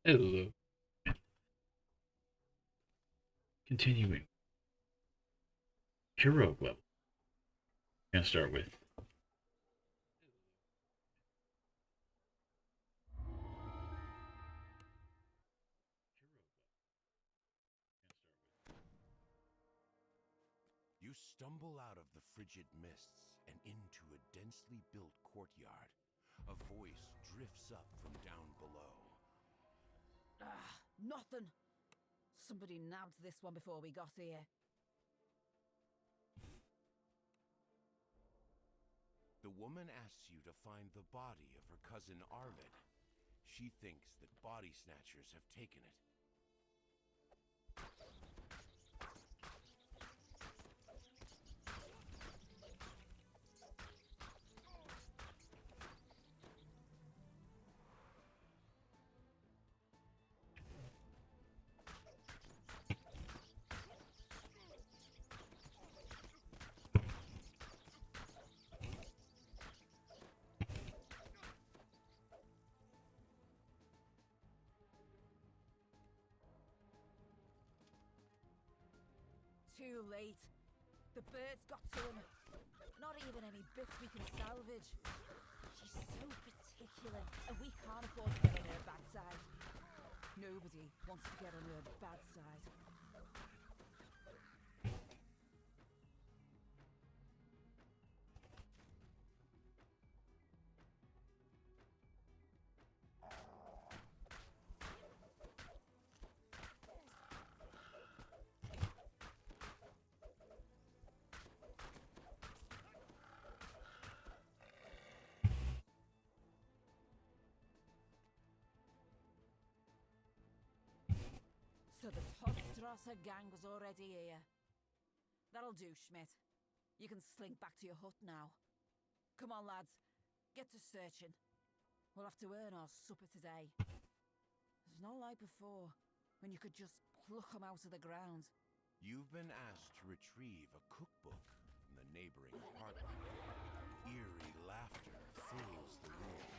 Hello. Continuing. Heroic level. Gonna start with. You stumble out of the frigid mists and into a densely built courtyard. A voice drifts up from down below. Nothing. Somebody nabbed this one before we got here. The woman asks you to find the body of her cousin Arvid. She thinks that body snatchers have taken it. Too late. The birds got to him. Not even any bits we can salvage. She's so particular, and we can't afford to get on her bad side. Nobody wants to get on her bad side. So the Todstrasser gang was already here. That'll do, Schmidt. You can slink back to your hut now. Come on, lads. Get to searching. We'll have to earn our supper today. It's not like before, when you could just pluck 'em out of the ground. You've been asked to retrieve a cookbook from the neighboring apartment. Eerie laughter fills the room.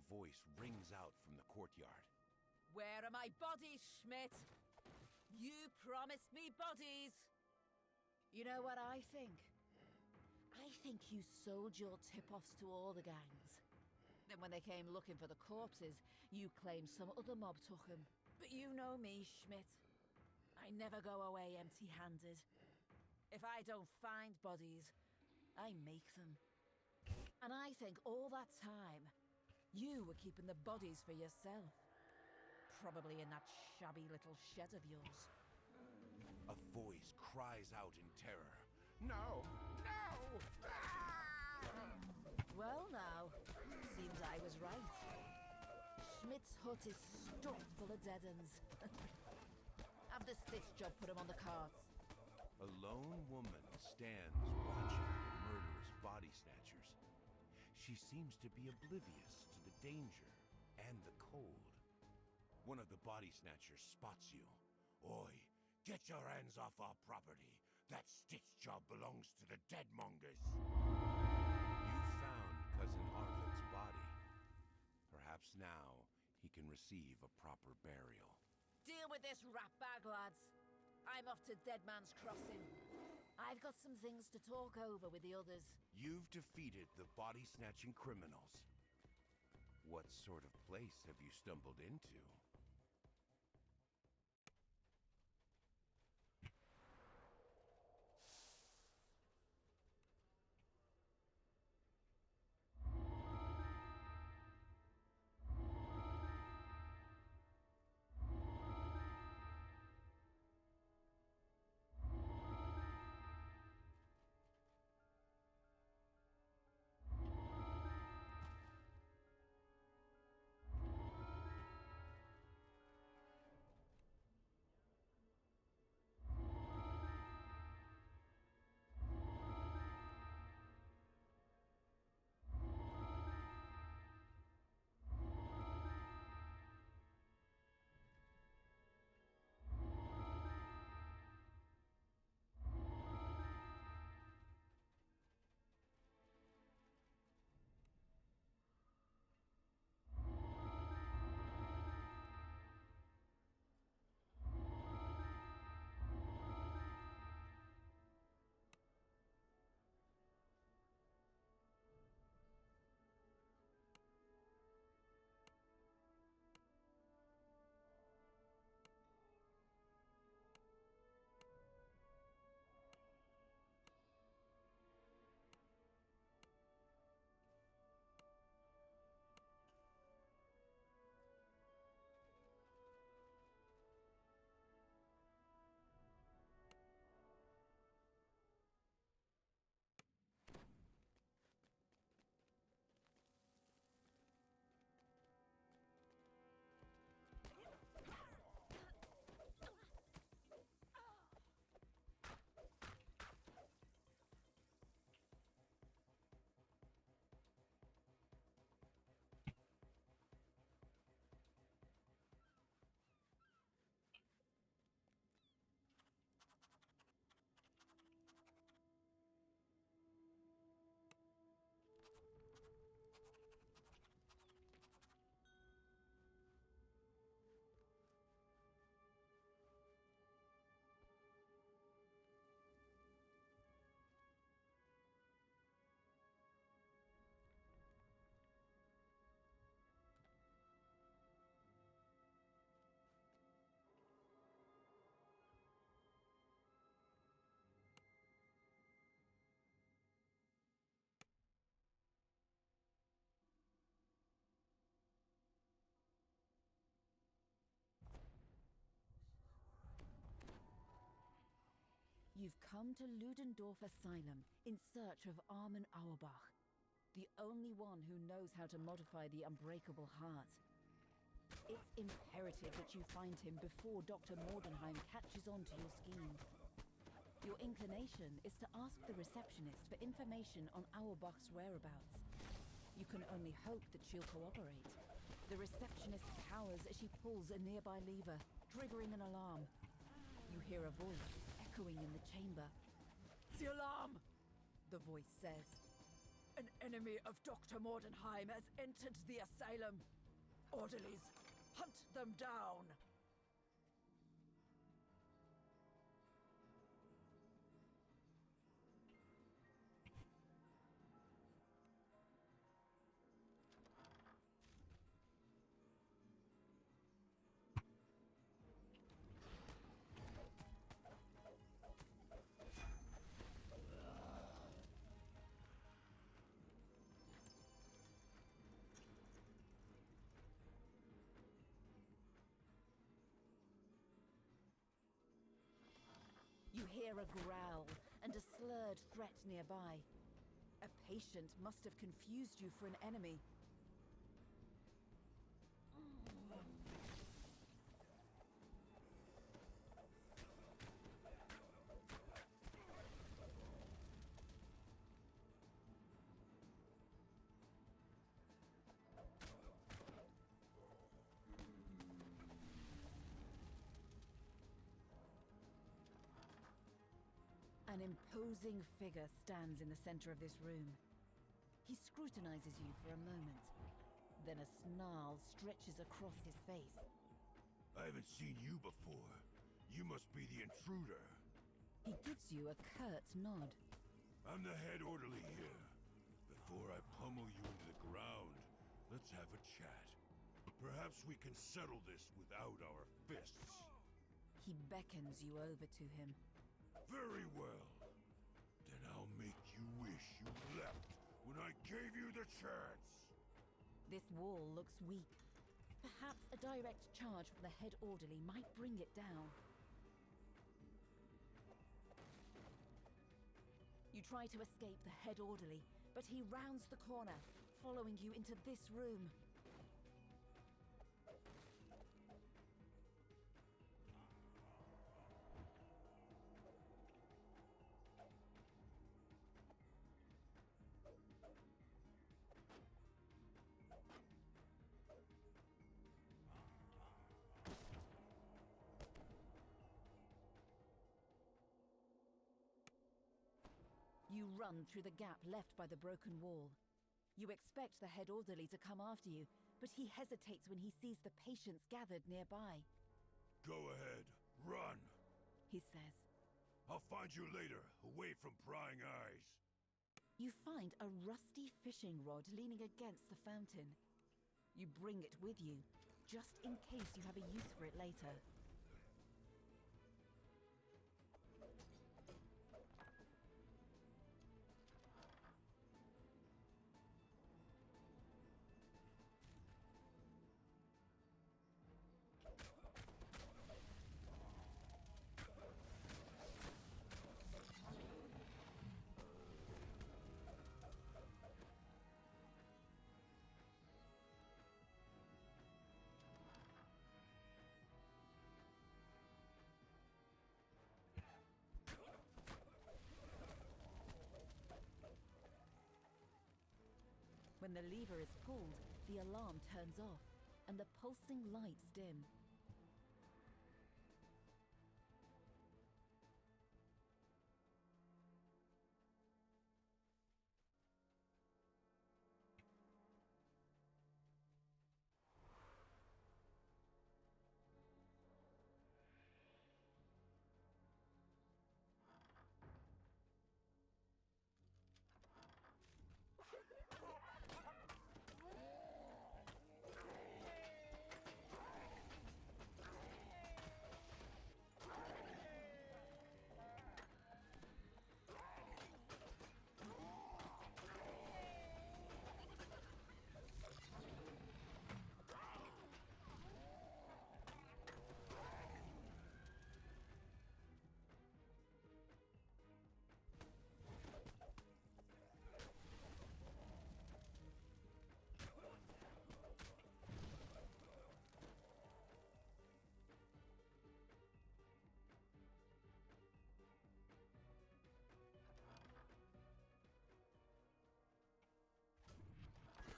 voice rings out from the courtyard. Where are my bodies, Schmidt? You promised me bodies! You know what I think? I think you sold your tip-offs to all the gangs. Then when they came looking for the corpses, you claimed some other mob took them. But you know me, Schmidt. I never go away empty-handed. If I don't find bodies, I make them. And I think all that time, you were keeping the bodies for yourself. Probably in that shabby little shed of yours. A voice cries out in terror. No! No! Ah! Well now, seems I was right. Schmidt's hut is stuffed full of dead ends. Have the stitch job put him on the carts. A lone woman stands watching the murderous body snatchers. She seems to be oblivious to the danger and the cold. One of the body snatchers spots you. Oi, get your hands off our property. That stitch job belongs to the deadmongers. You found Cousin Arvid's body. Perhaps now he can receive a proper burial. Deal with this rat bag, lads. I'm off to Dead Man's Crossing. I've got some things to talk over with the others. You've defeated the body-snatching criminals. What sort of place have you stumbled into? You've come to Ludendorff Asylum in search of Armin Auerbach, the only one who knows how to modify the unbreakable heart. It's imperative that you find him before Dr. Mordenheim catches on to your schemes. Your inclination is to ask the receptionist for information on Auerbach's whereabouts. You can only hope that she'll cooperate. The receptionist cowers as she pulls a nearby lever, triggering an alarm. You hear a voice echoing in the chamber. "The alarm!" the voice says. An enemy of Dr. Mordenheim has entered the asylum. Orderlies, hunt them down! You hear a growl and a slurred threat nearby. A patient must have confused you for an enemy. An imposing figure stands in the center of this room. He scrutinizes you for a moment. Then a snarl stretches across his face. I haven't seen you before. You must be the intruder. He gives you a curt nod. I'm the head orderly here. Before I pummel you into the ground, let's have a chat. Perhaps we can settle this without our fists. He beckons you over to him. Very well. Then I'll make you wish you left when I gave you the chance. This wall looks weak. Perhaps a direct charge from the head orderly might bring it down. You try to escape the head orderly, but he rounds the corner, following you into this room. You run through the gap left by the broken wall. You expect the head orderly to come after you, but he hesitates when he sees the patients gathered nearby. Go ahead, run. He says. I'll find you later, away from prying eyes. You find a rusty fishing rod leaning against the fountain. You bring it with you, just in case you have a use for it later. When the lever is pulled, the alarm turns off, and the pulsing lights dim.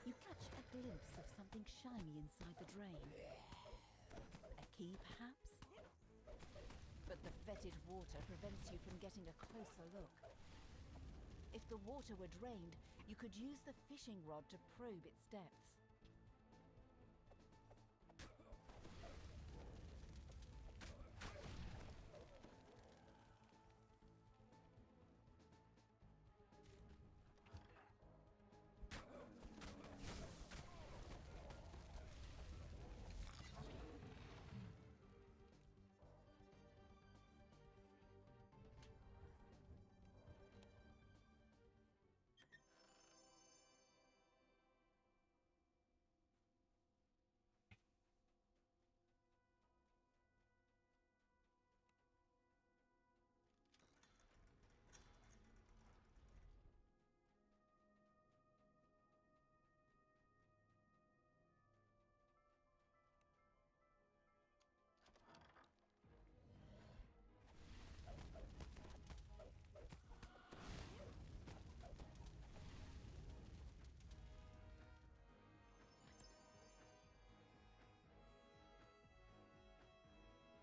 You catch a glimpse of something shiny inside the drain. A key, perhaps? But the fetid water prevents you from getting a closer look. If the water were drained, you could use the fishing rod to probe its depths.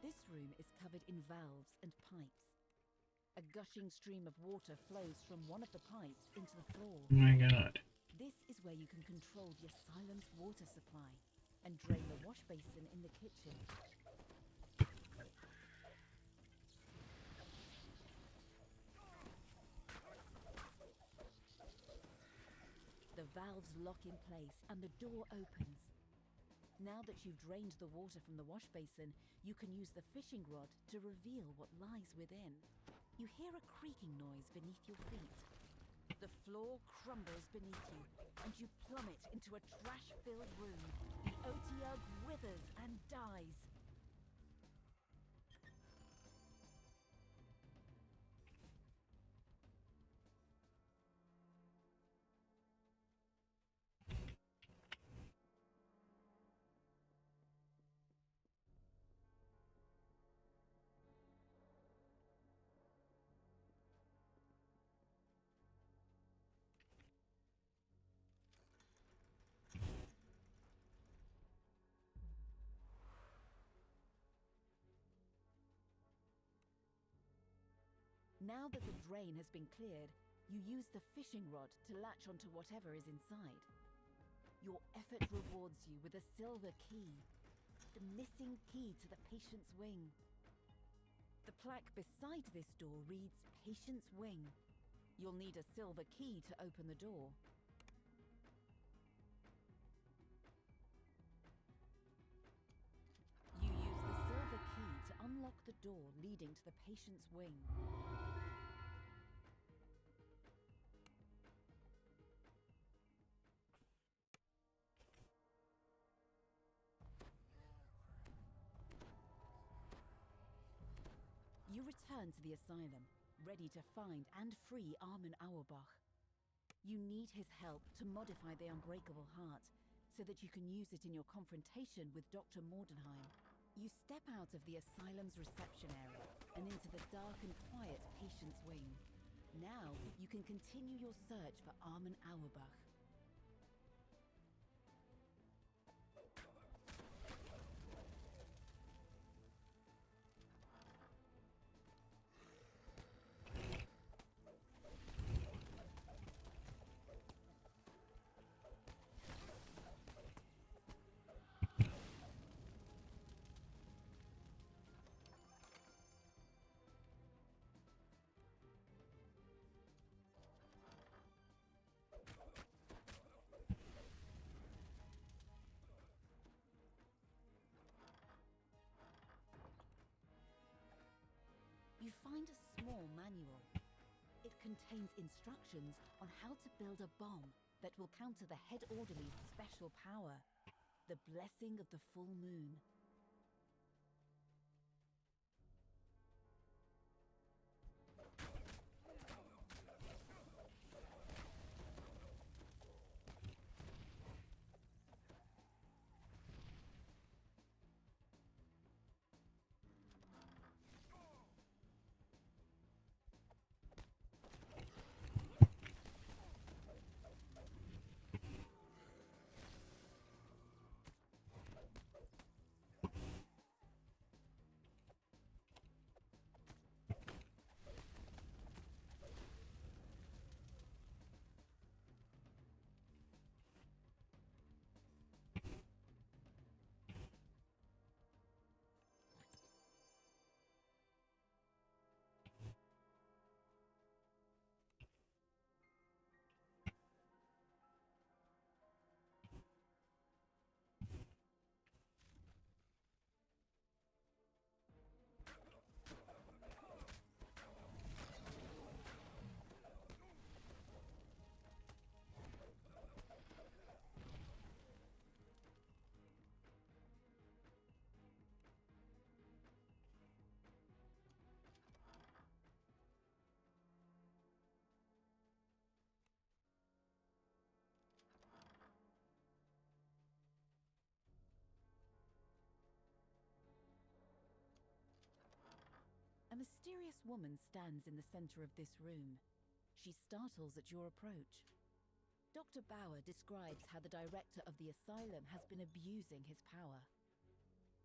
This room is covered in valves and pipes. A gushing stream of water flows from one of the pipes into the floor. Oh my god. This is where you can control the asylum's water supply and drain the wash basin in the kitchen. The valves lock in place and the door opens. Now that you've drained the water from the wash basin, you can use the fishing rod to reveal what lies within. You hear a creaking noise beneath your feet. The floor crumbles beneath you, and you plummet into a trash-filled room. The Otyugh withers and dies. Now that the drain has been cleared, you use the fishing rod to latch onto whatever is inside. Your effort rewards you with a silver key, the missing key to the patient's wing. The plaque beside this door reads Patient's Wing. You'll need a silver key to open the door. You use the silver key to unlock the door leading to the patient's wing. You return to the asylum, ready to find and free Armin Auerbach. You need his help to modify the Unbreakable Heart, so that you can use it in your confrontation with Dr. Mordenheim. You step out of the asylum's reception area and into the dark and quiet patient's wing. Now you can continue your search for Armin Auerbach. You find a small manual. It contains instructions on how to build a bomb that will counter the head orderly's special power, the blessing of the full moon. A mysterious woman stands in the center of this room. She startles at your approach. Dr. Bauer describes how the director of the asylum has been abusing his power.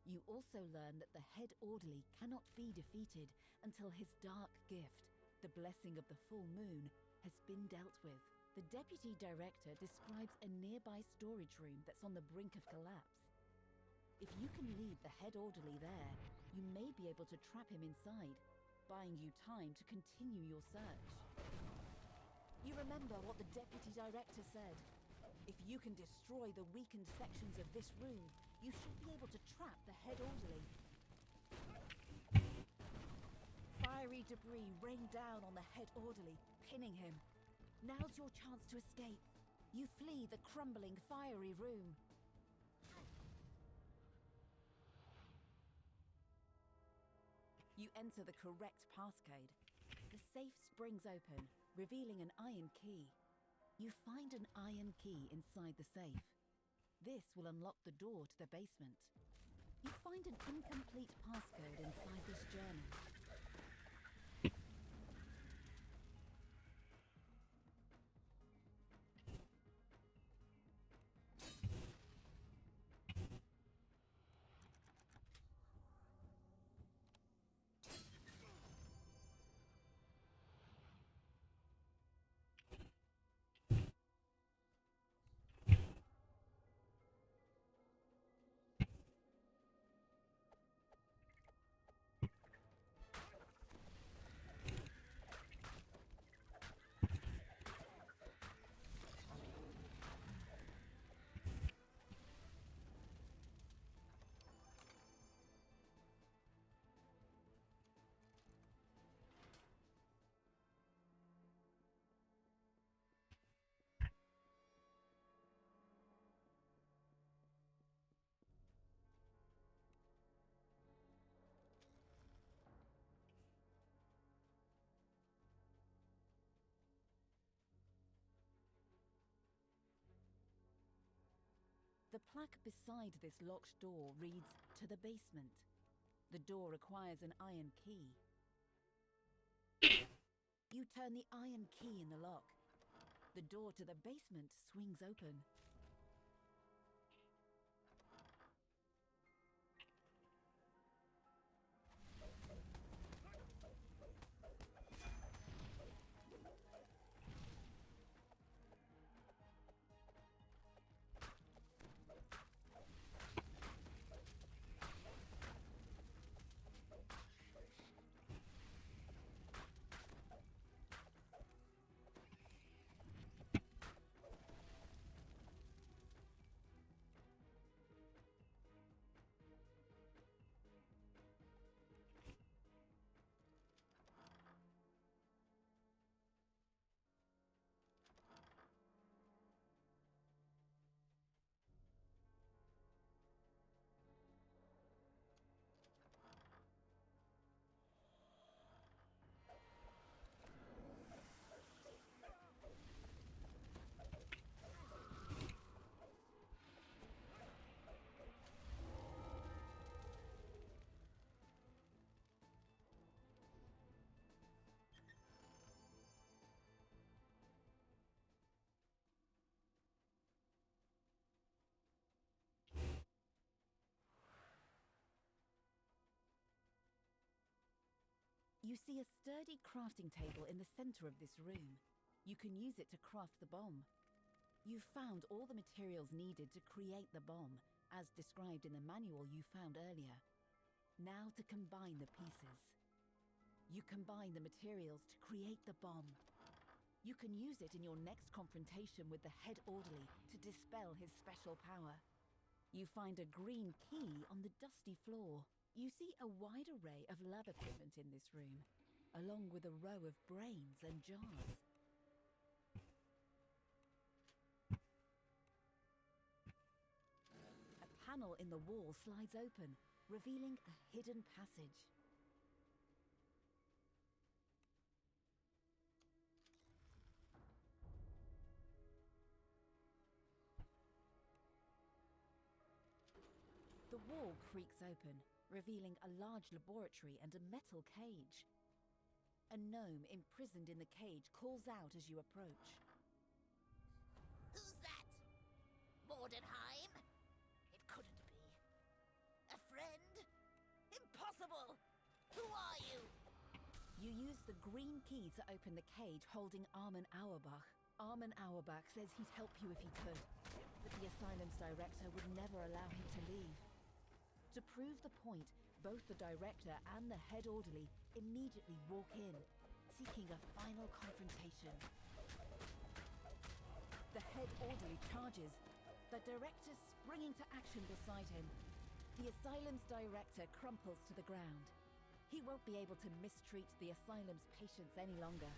You also learn that the head orderly cannot be defeated until his dark gift, the blessing of the full moon, has been dealt with. The deputy director describes a nearby storage room that's on the brink of collapse. If you can leave the head orderly there, you may be able to trap him inside, buying you time to continue your search. You remember what the deputy director said. If you can destroy the weakened sections of this room, you should be able to trap the head orderly. Fiery debris rained down on the head orderly, pinning him. Now's your chance to escape. You flee the crumbling, fiery room. You enter the correct passcode. The safe springs open, revealing an iron key. You find an iron key inside the safe. This will unlock the door to the basement. You find an incomplete passcode inside this journal. The plaque beside this locked door reads, "To the basement." The door requires an iron key. You turn the iron key in the lock. The door to the basement swings open. You see a sturdy crafting table in the center of this room. You can use it to craft the bomb. You've found all the materials needed to create the bomb, as described in the manual you found earlier. Now to combine the pieces. You combine the materials to create the bomb. You can use it in your next confrontation with the head orderly to dispel his special power. You find a green key on the dusty floor. You see a wide array of lab equipment in this room, along with a row of brains and jars. A panel in the wall slides open, revealing a hidden passage. The wall creaks open, revealing a large laboratory and a metal cage. A gnome imprisoned in the cage calls out as you approach. Who's that? Mordenheim? It couldn't be. A friend? Impossible! Who are you? You use the green key to open the cage holding Armin Auerbach. Armin Auerbach says he'd help you if he could, but the asylum's director would never allow him to leave. To prove the point, both the director and the head orderly immediately walk in, seeking a final confrontation. The head orderly charges, the director springing to action beside him. The asylum's director crumples to the ground. He won't be able to mistreat the asylum's patients any longer.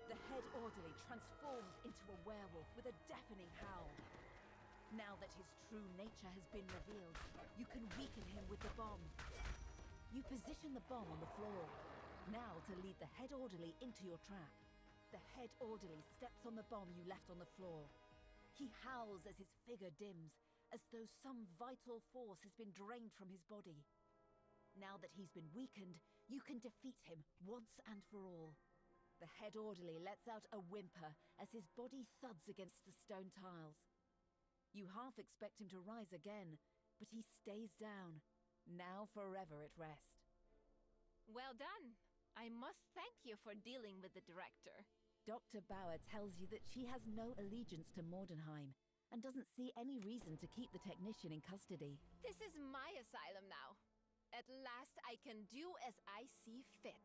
The head orderly transforms into a werewolf with a deafening howl. Now that his true nature has been revealed, you can weaken him with the bomb. You position the bomb on the floor, now to lead the head orderly into your trap. The head orderly steps on the bomb you left on the floor. He howls as his figure dims, as though some vital force has been drained from his body. Now that he's been weakened, you can defeat him once and for all. The head orderly lets out a whimper as his body thuds against the stone tiles. You half expect him to rise again, but he stays down, now forever at rest. Well done. I must thank you for dealing with the director. Dr. Bauer tells you that she has no allegiance to Mordenheim and doesn't see any reason to keep the technician in custody. This is my asylum now. At last I can do as I see fit.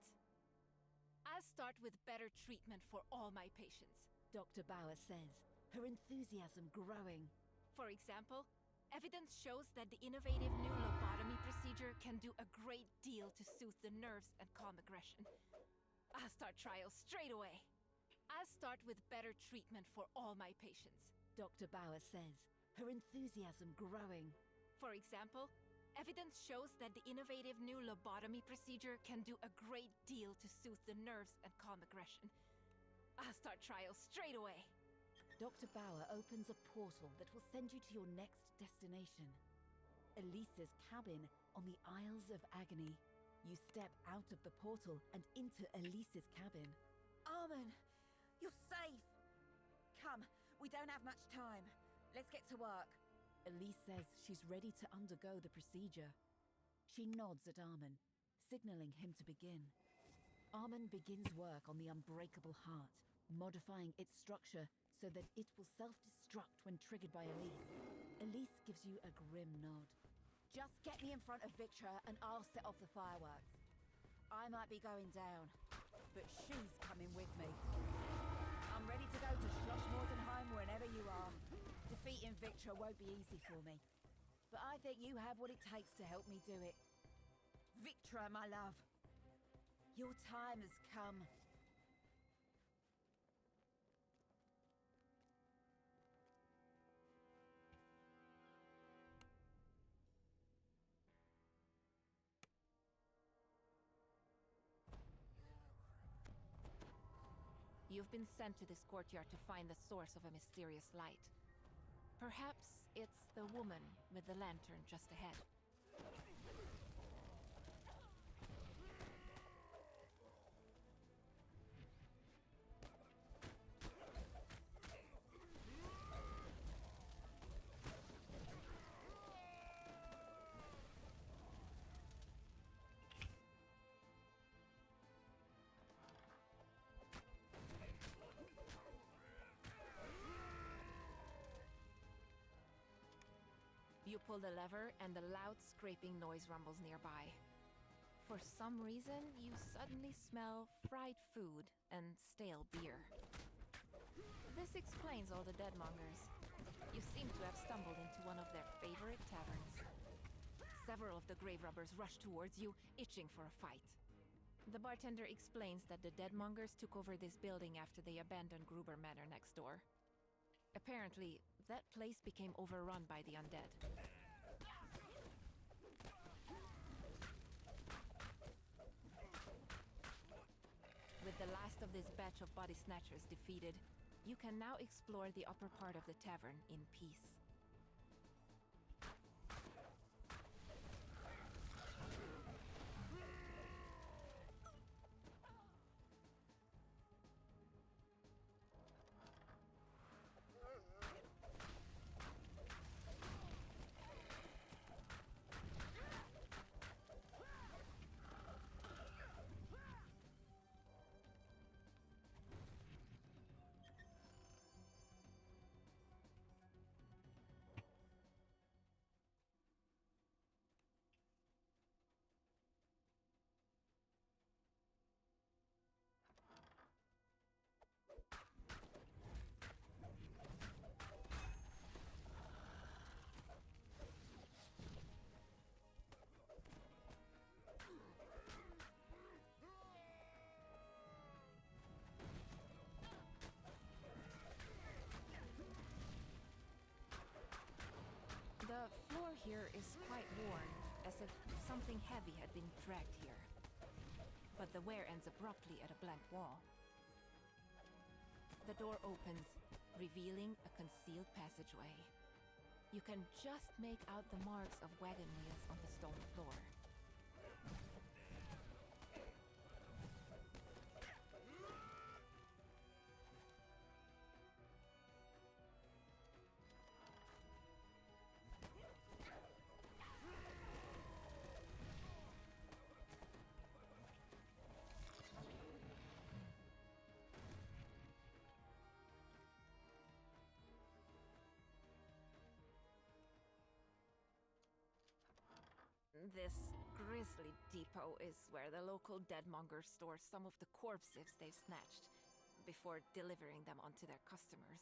I'll start with better treatment for all my patients. Dr. Bauer says, her enthusiasm growing. For example, evidence shows that the innovative new lobotomy procedure can do a great deal to soothe the nerves and calm aggression. I'll start trials straight away. I'll start with better treatment for all my patients. Dr. Bauer says, her enthusiasm growing. For example, evidence shows that the innovative new lobotomy procedure can do a great deal to soothe the nerves and calm aggression. I'll start trials straight away. Dr. Bauer opens a portal that will send you to your next destination. Elisa's cabin on the Isles of Agony. You step out of the portal and into Elisa's cabin. Armin, you're safe. Come, we don't have much time. Let's get to work. Elise says she's ready to undergo the procedure. She nods at Armin, signaling him to begin. Armin begins work on the unbreakable heart, modifying its structure so that it will self-destruct when triggered by Elise. Elise gives you a grim nod. Just get me in front of Victra and I'll set off the fireworks. I might be going down, but she's coming with me. I'm ready to go to Schloss Mordenheim whenever you are. Defeating Victra won't be easy for me, but I think you have what it takes to help me do it. Victra, my love, your time has come. You've been sent to this courtyard to find the source of a mysterious light. Perhaps it's the woman with the lantern just ahead. You pull the lever and the loud scraping noise rumbles nearby. For some reason, you suddenly smell fried food and stale beer. This explains all the deadmongers. You seem to have stumbled into one of their favorite taverns. Several of the grave robbers rush towards you, itching for a fight. The bartender explains that the Deadmongers took over this building after they abandoned Gruber Manor next door. Apparently, that place became overrun by the undead. With the last of this batch of body snatchers defeated, you can now explore the upper part of the tavern in peace. The floor here is quite worn, as if something heavy had been dragged here. But the wear ends abruptly at a blank wall. The door opens, revealing a concealed passageway. You can just make out the marks of wagon wheels on the stone floor. This grisly depot is where the local deadmongers store some of the corpses they've snatched before delivering them onto their customers.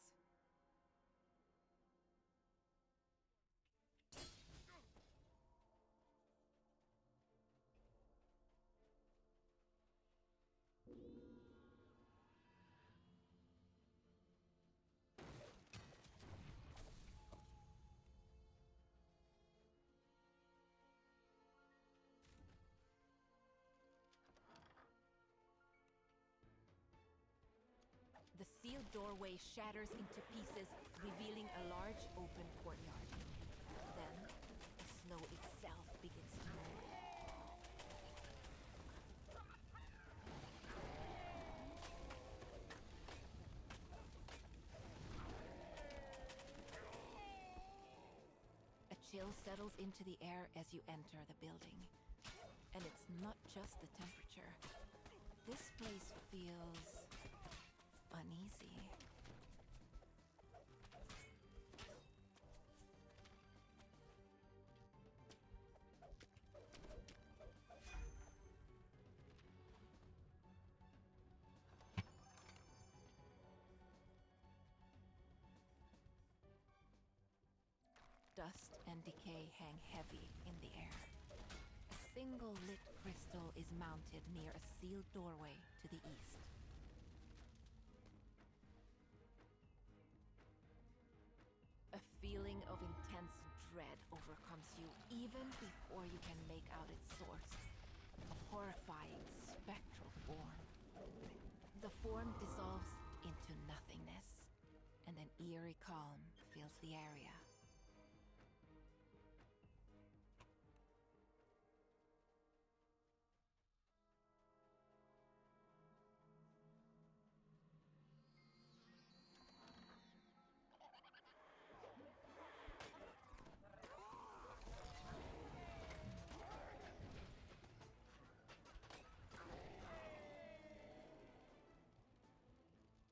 The sealed doorway shatters into pieces, revealing a large open courtyard. Then, the snow itself begins to move. A chill settles into the air as you enter the building. And it's not just the temperature. This place feels uneasy. Dust and decay hang heavy in the air. A single lit crystal is mounted near a sealed doorway to the east. A feeling of intense dread overcomes you even before you can make out its source. A horrifying, spectral form. The form dissolves into nothingness, and an eerie calm fills the area.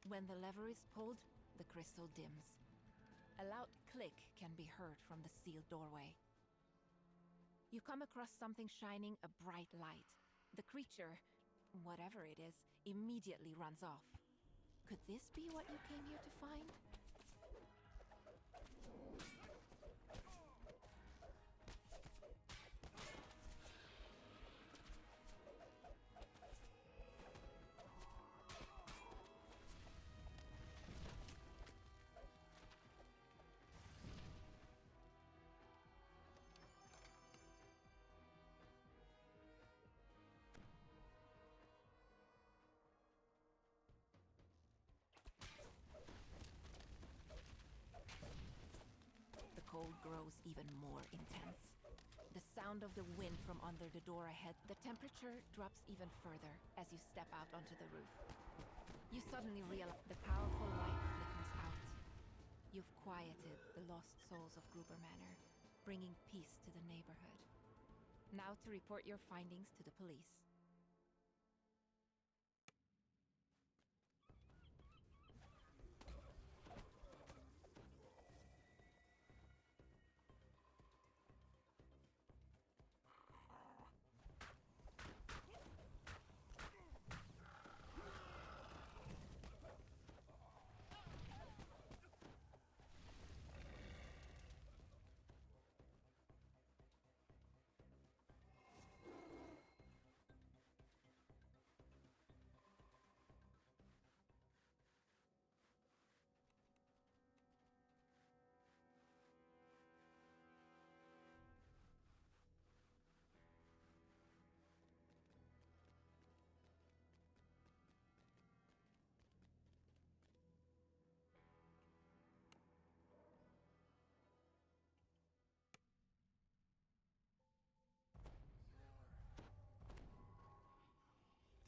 When the lever is pulled, the crystal dims. A loud click can be heard from the sealed doorway. You come across something shining a bright light. The creature, whatever it is, immediately runs off. Could this be what you came here to find? cold grows even more intense. The sound of the wind from under the door ahead, the temperature drops even further as you step out onto the roof. You suddenly realize the powerful light flickers out. You've quieted the lost souls of Gruber Manor, bringing peace to the neighborhood. Now to report your findings to the police.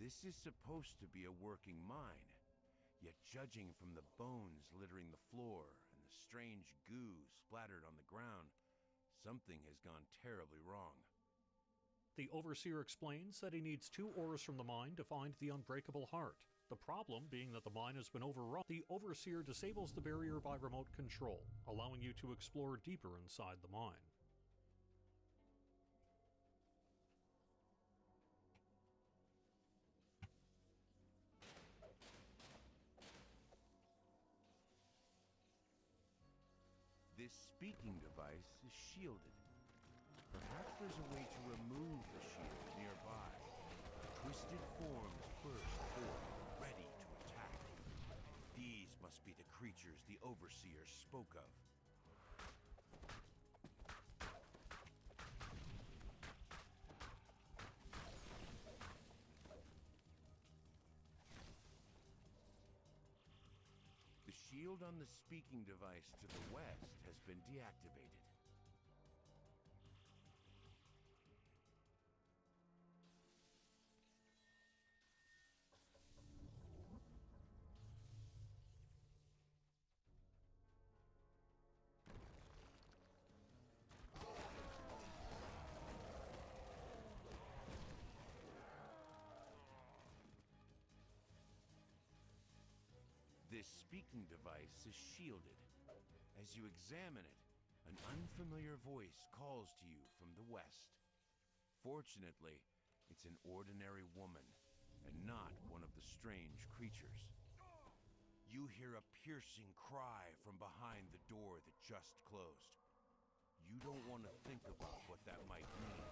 This is supposed to be a working mine, yet judging from the bones littering the floor and the strange goo splattered on the ground, something has gone terribly wrong. The Overseer explains that he needs 2 ores from the mine to find the unbreakable heart. The problem being that the mine has been overrun. The Overseer disables the barrier by remote control, allowing you to explore deeper inside the mine. This speaking device is shielded. Perhaps there's a way to remove the shield nearby. Twisted forms burst forth, ready to attack. These must be the creatures the Overseer spoke of. The shield on the speaking device to the west has been deactivated. This speaking device is shielded. As you examine it, an unfamiliar voice calls to you from the west. Fortunately, it's an ordinary woman, and not one of the strange creatures. You hear a piercing cry from behind the door that just closed. You don't want to think about what that might mean.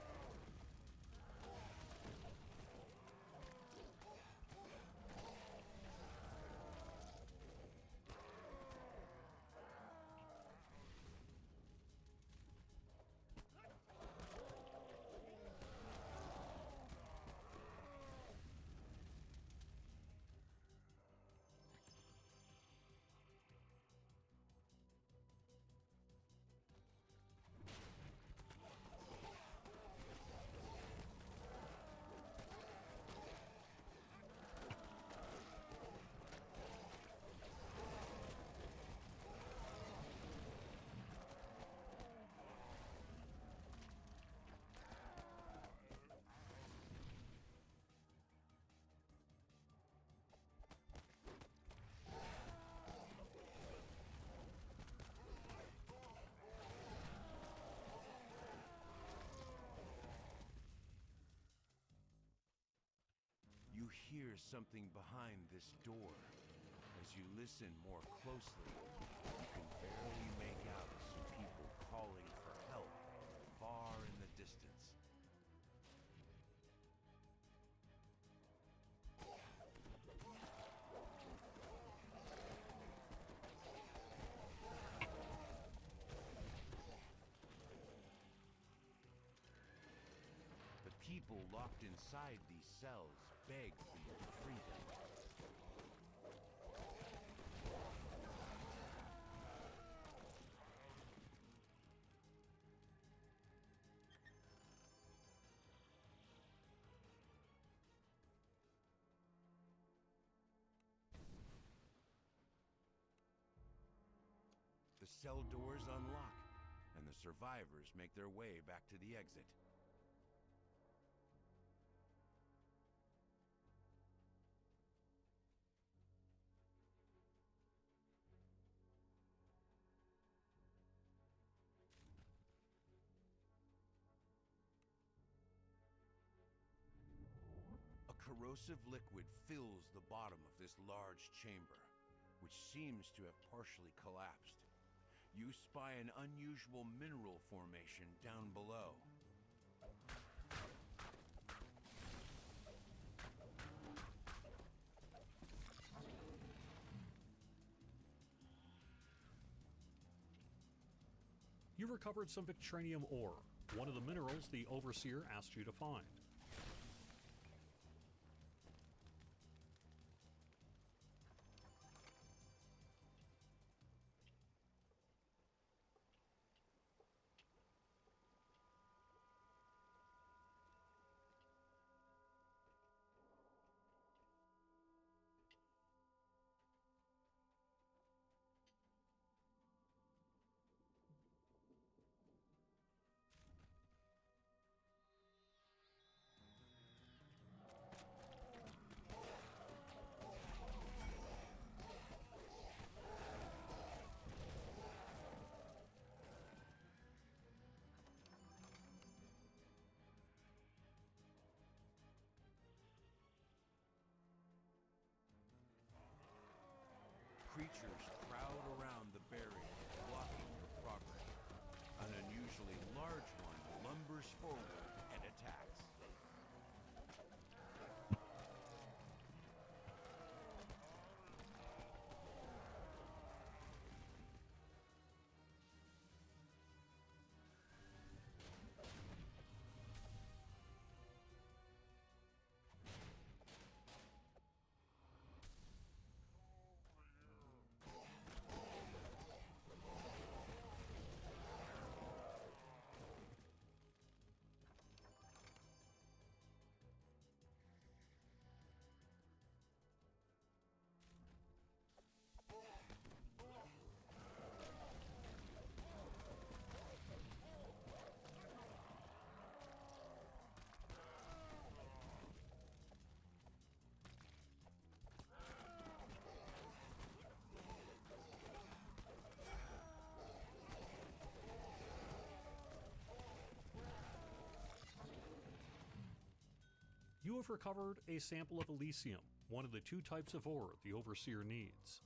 You hear something behind this door. As you listen more closely, you can barely make out some people calling for help far in the distance. The people locked inside these cells beg for you to free them. cell doors unlock, and the survivors make their way back to the exit. A corrosive liquid fills the bottom of this large chamber, which seems to have partially collapsed. You spy an unusual mineral formation down below. You recovered some Victranium ore, one of the minerals the Overseer asked you to find. Creatures crowd around the barrier, blocking your progress. An unusually large one lumbers forward and attacks. You have recovered a sample of Elysium, one of the two types of ore the Overseer needs.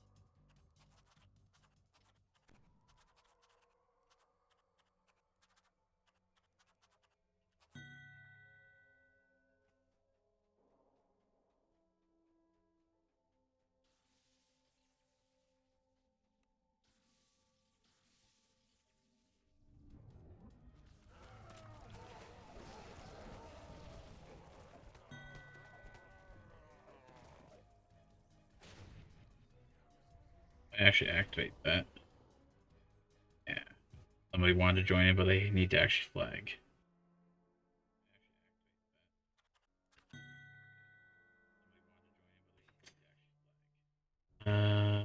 I actually activate that. Yeah. Somebody wanted to join in, but they need to actually flag. Uh,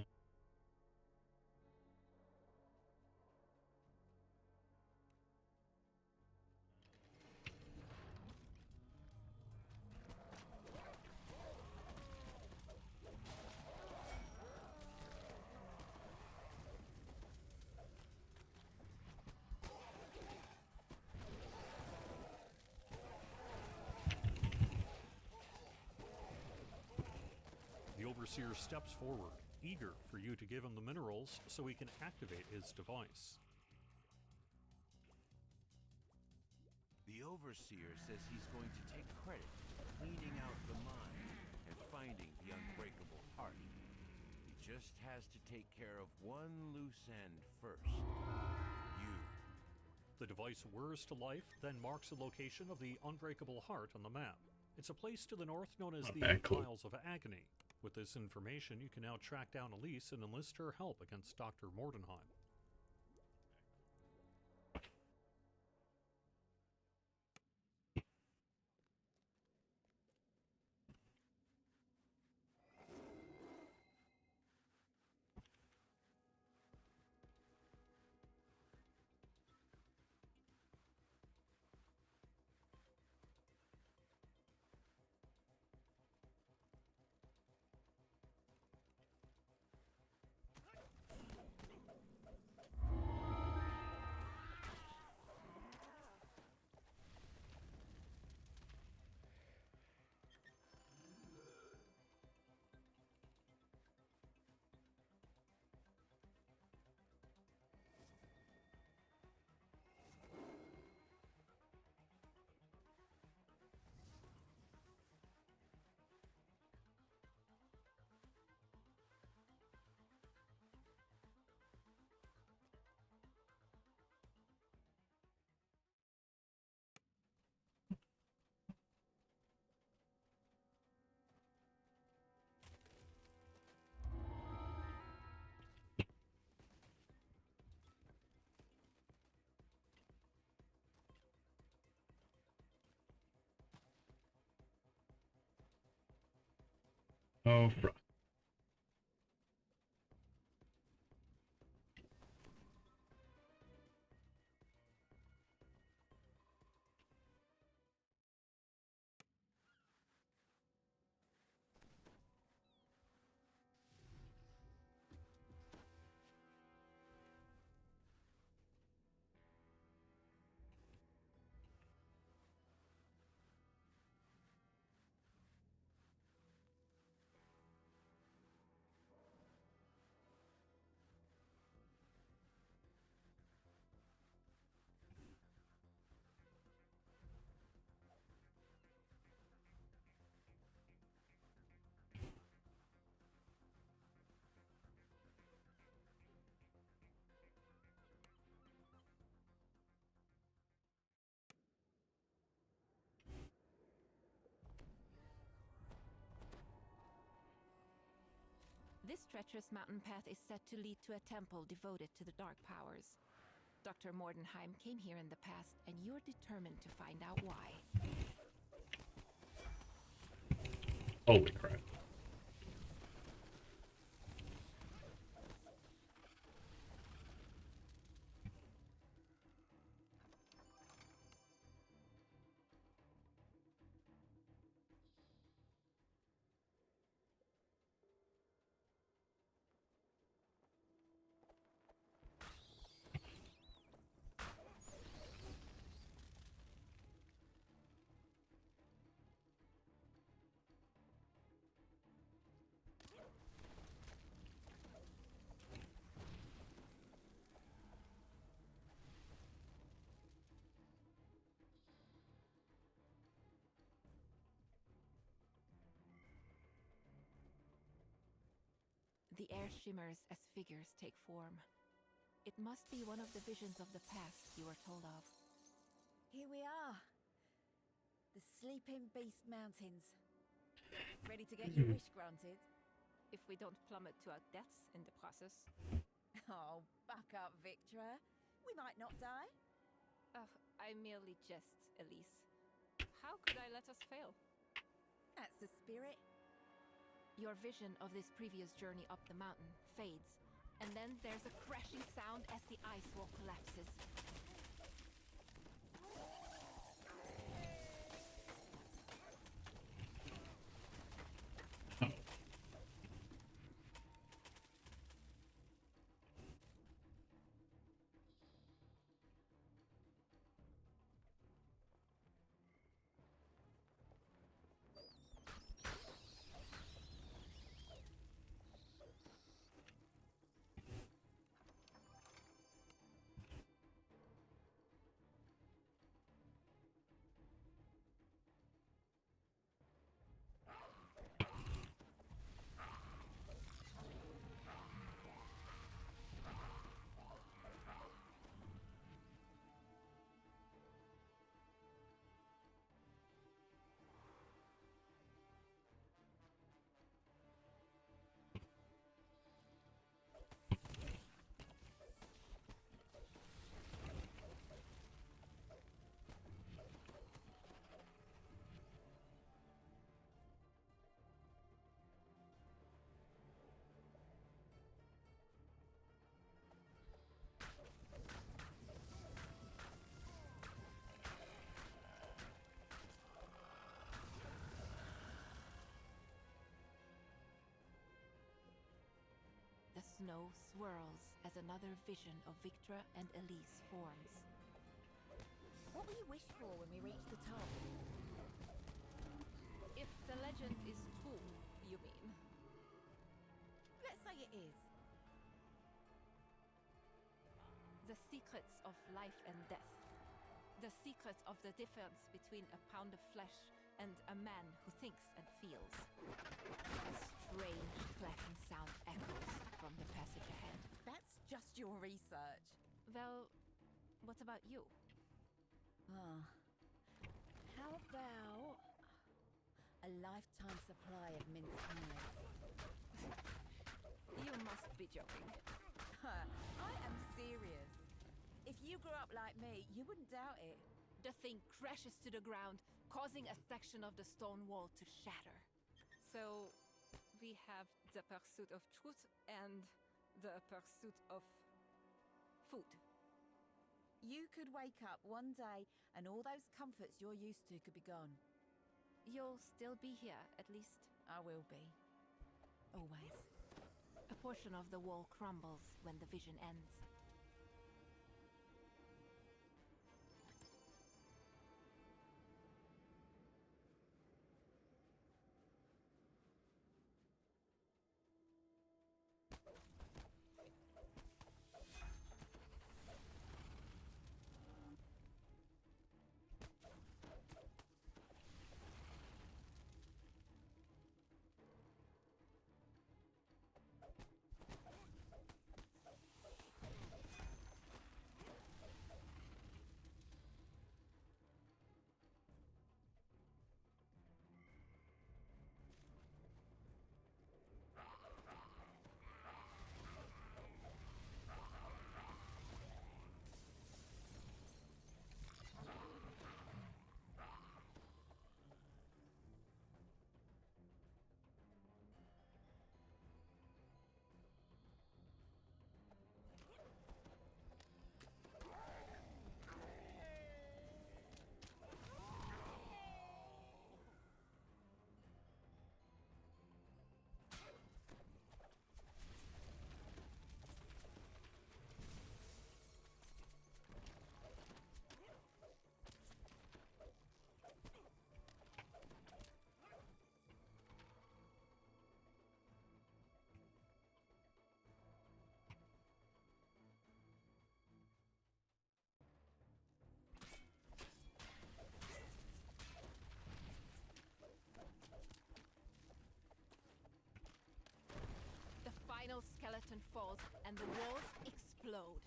The Overseer steps forward, eager for you to give him the minerals so he can activate his device. The Overseer says he's going to take credit for cleaning out the mine and finding the unbreakable heart. He just has to take care of one loose end first. You. The device whirs to life, then marks the location of the unbreakable heart on the map. It's a place to the north known as Not the bad, cool. Isles of Agony. With this information, you can now track down Elise and enlist her help against Dr. Mordenheim. Oh, This treacherous mountain path is said to lead to a temple devoted to the dark powers. Dr. Mordenheim came here in the past, and you're determined to find out why. holy crap. The air shimmers as figures take form. It must be one of the visions of the past you were told of. Here we are. The Sleeping Beast Mountains. Ready to get your wish granted? If we don't plummet to our deaths in the process. Oh, back up, Victra. We might not die. I merely jest, Elise. How could I let us fail? That's the spirit. Your vision of this previous journey up the mountain fades, and then there's a crashing sound as the ice wall collapses. Oh. The snow swirls as another vision of Victra and Elise forms. What will you wish for when we reach the top? If the legend is true, you mean? Let's say it is. The secrets of life and death. The secrets of the difference between a pound of flesh and a man who thinks and feels. A strange clacking sound echoes from the passage ahead. That's just your research. Well, what about you? How about a lifetime supply of minced pies? You must be joking. I am serious. If you grew up like me, you wouldn't doubt it. The thing crashes to the ground, causing a section of the stone wall to shatter. So, We have the pursuit of truth and the pursuit of food. You could wake up one day and all those comforts you're used to could be gone. You'll still be here, at least. I will be. Always. A portion of the wall crumbles when the vision ends. Final skeleton falls and the walls explode.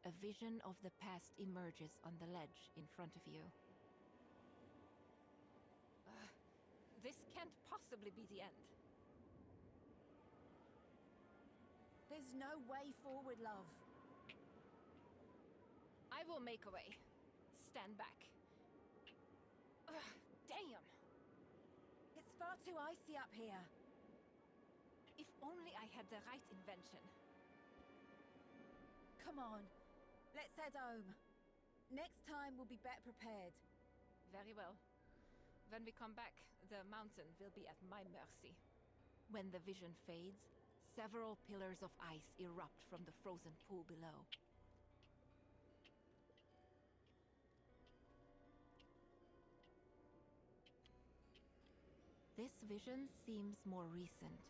A vision of the past emerges on the ledge in front of you. This can't possibly be the end. There's no way forward, love. I will make a way. Stand back. Damn! It's far too icy up here. If only I had the right invention. Come on, let's head home. Next time we'll be better prepared. Very well. When we come back, the mountain will be at my mercy. When the vision fades, several pillars of ice erupt from the frozen pool below. This vision seems more recent.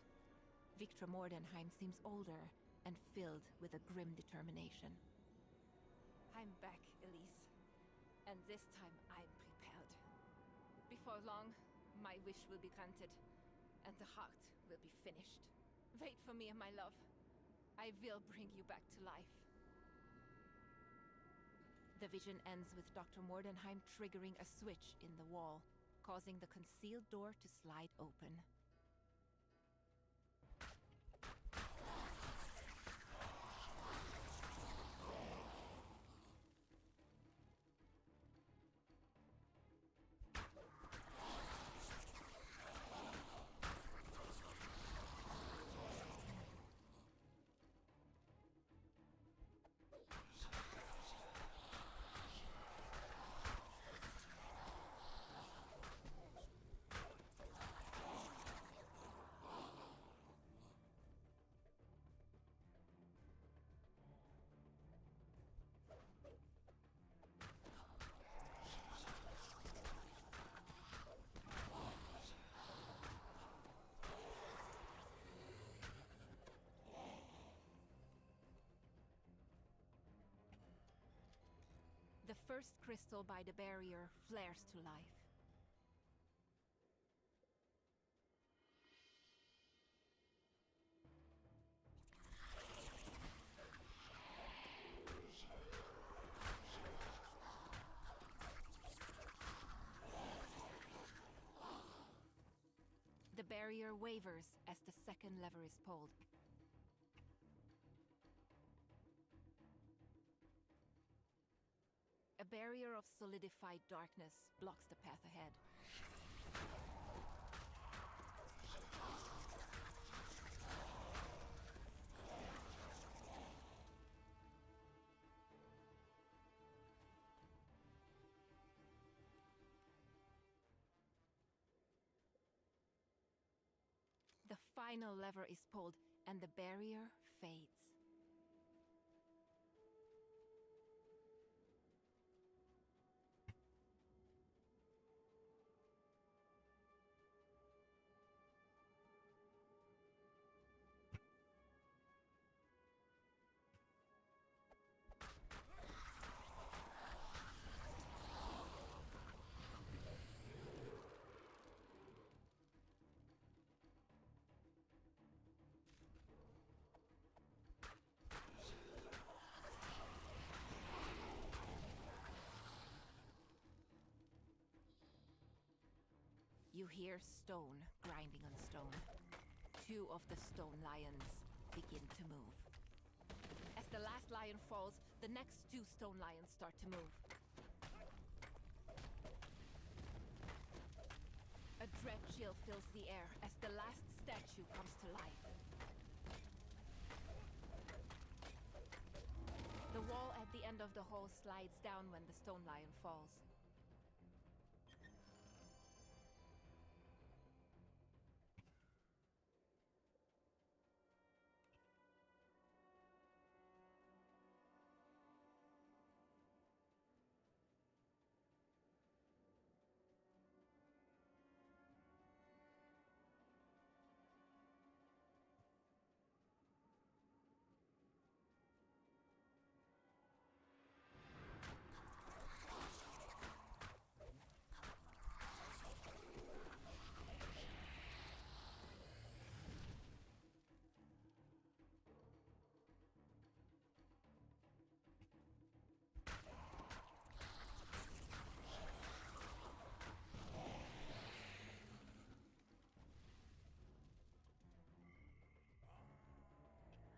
Victor Mordenheim seems older and filled with a grim determination. I'm back, Elise. And this time I'm prepared. Before long, my wish will be granted, and the heart will be finished. Wait for me, my love. I will bring you back to life. The vision ends with Dr. Mordenheim triggering a switch in the wall, causing the concealed door to slide open. The first crystal by the barrier flares to life. barrier wavers as the second lever is pulled. A barrier of solidified darkness blocks the path ahead. The final lever is pulled, and the barrier fades. You hear stone grinding on stone. Two of the stone lions begin to move. As the last lion falls, the next two stone lions start to move. A dread chill fills the air as the last statue comes to life. The wall at the end of the hall slides down when the stone lion falls.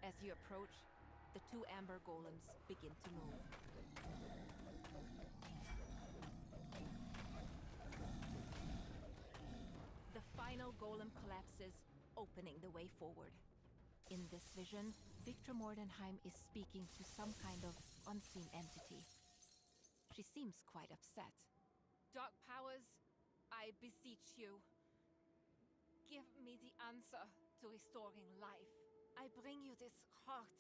As you approach, the two amber golems begin to move. The final golem collapses, opening the way forward. In this vision, Victor Mordenheim is speaking to some kind of unseen entity. She seems quite upset. Dark powers, I beseech you. Give me the answer to restoring life. I bring you this heart.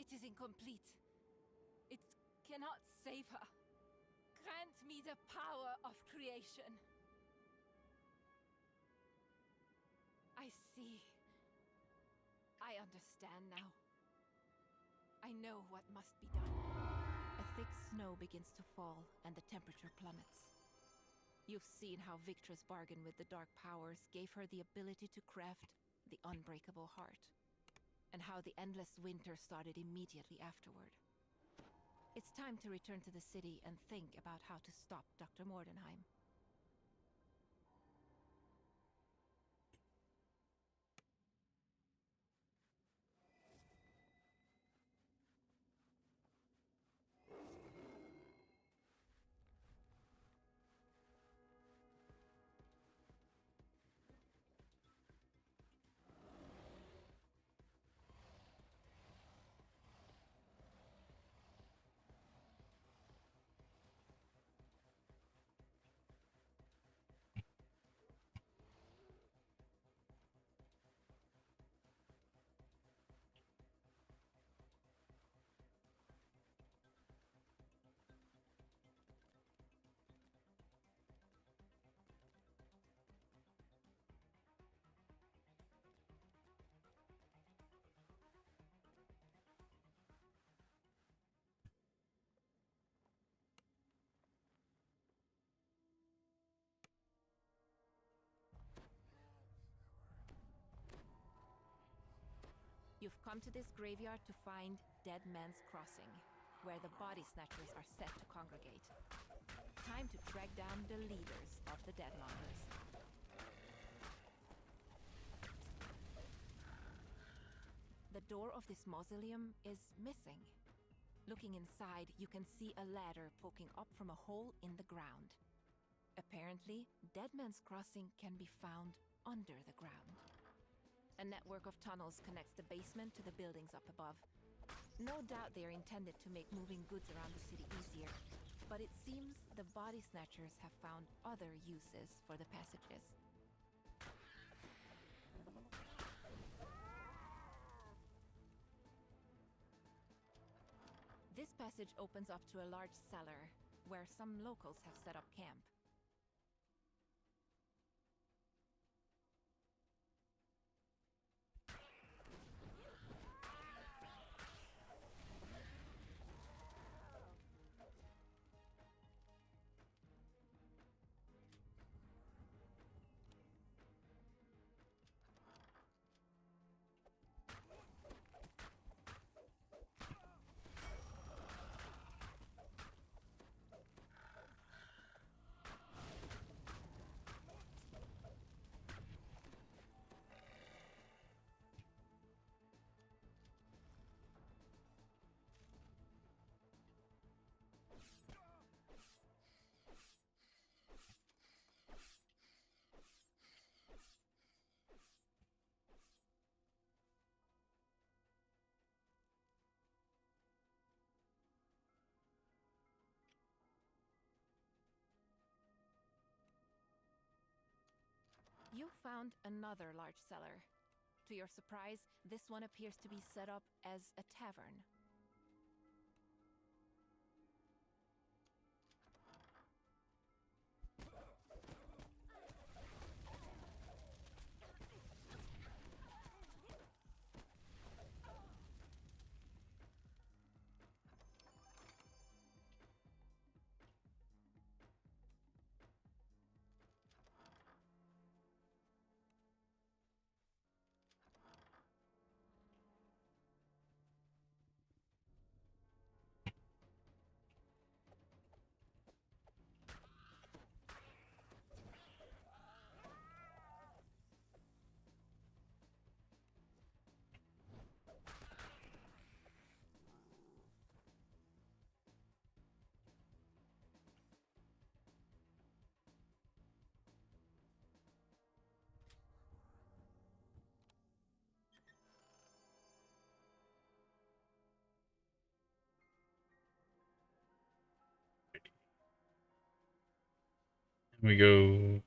It is incomplete. It cannot save her. Grant me the power of creation. I see. I understand now. I know what must be done. A thick snow begins to fall, and the temperature plummets. You've seen how Victra's bargain with the dark powers gave her the ability to craft the unbreakable heart, and how the endless winter started immediately afterward. It's time to return to the city and think about how to stop Dr. Mordenheim. You've come to this graveyard to find Dead Man's Crossing, where the body snatchers are set to congregate. Time to track down the leaders of the Deadmongers. the door of this mausoleum is missing. Looking inside, you can see a ladder poking up from a hole in the ground. Apparently, Dead Man's Crossing can be found under the ground. A network of tunnels connects the basement to the buildings up above. No doubt they are intended to make moving goods around the city easier, but it seems the body snatchers have found other uses for the passages. This passage opens up to a large cellar, where some locals have set up camp. You found another large cellar. To your surprise, this one appears to be set up as a tavern. We go.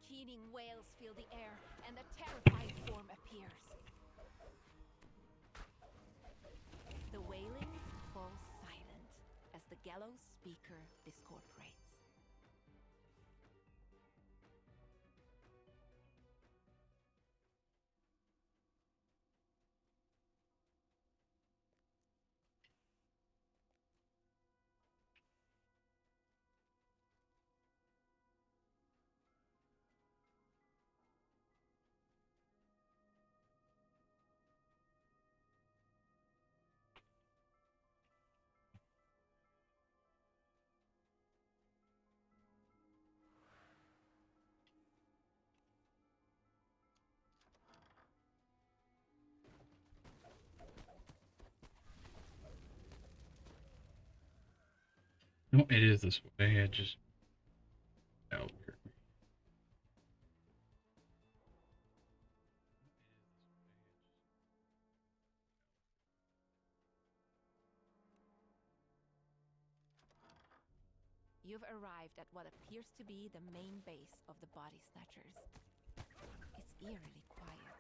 Keening wails fill the air, and a terrified form appears. The wailing falls silent as the gallows speaker discorporates. No, it is this way. I just. Oh, You've arrived at what appears to be the main base of the body snatchers. It's eerily quiet.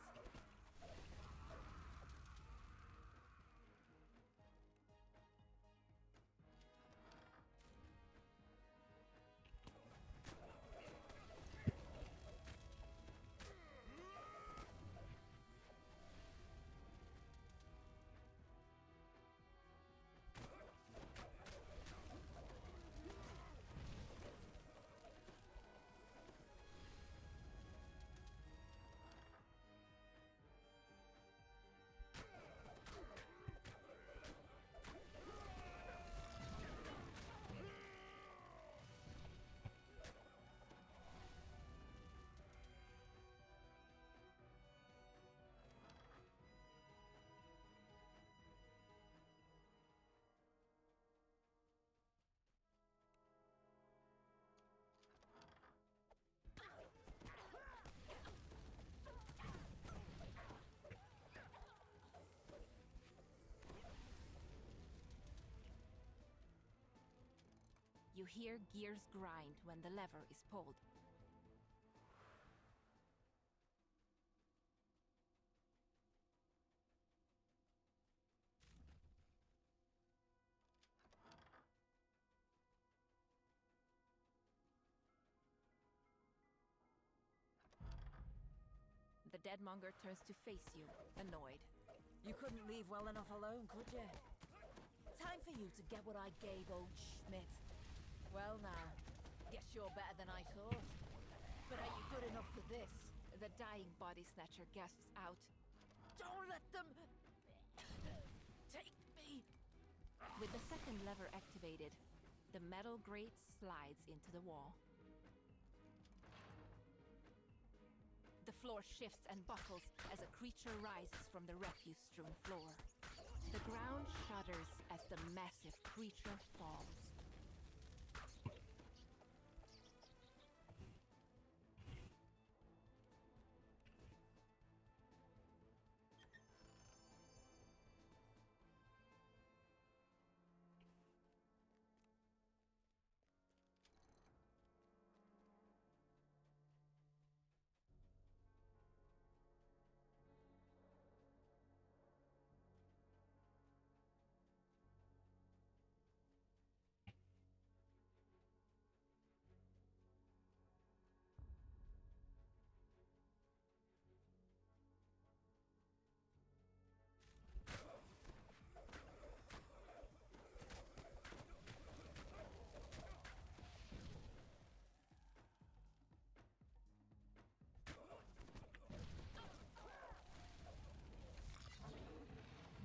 You hear gears grind when the lever is pulled. The deadmonger turns to face you, annoyed. You couldn't leave well enough alone, could you? Time for you to get what I gave old Schmidt. Well now, guess you're better than I thought. But are you good enough for this? The dying body snatcher gasps out. Don't let them take me. With the second lever activated, the metal grate slides into the wall. The floor shifts and buckles as a creature rises from the refuse-strewn floor. The ground shudders as the massive creature falls.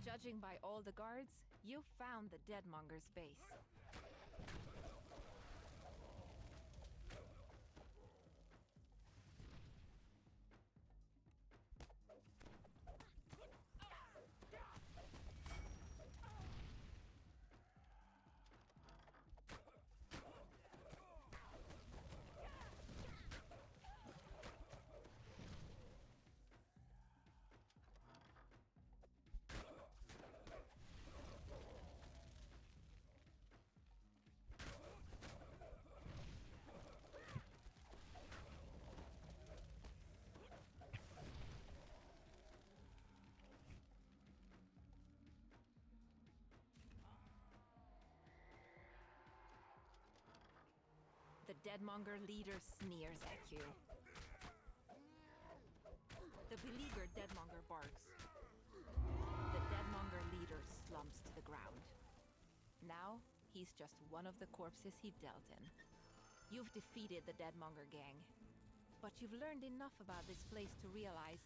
Judging by all the guards, you found the Deadmonger's base. The Deadmonger leader sneers at you. The beleaguered Deadmonger barks. The Deadmonger leader slumps to the ground. Now, he's just one of the corpses he dealt in. You've defeated the Deadmonger gang, but you've learned enough about this place to realize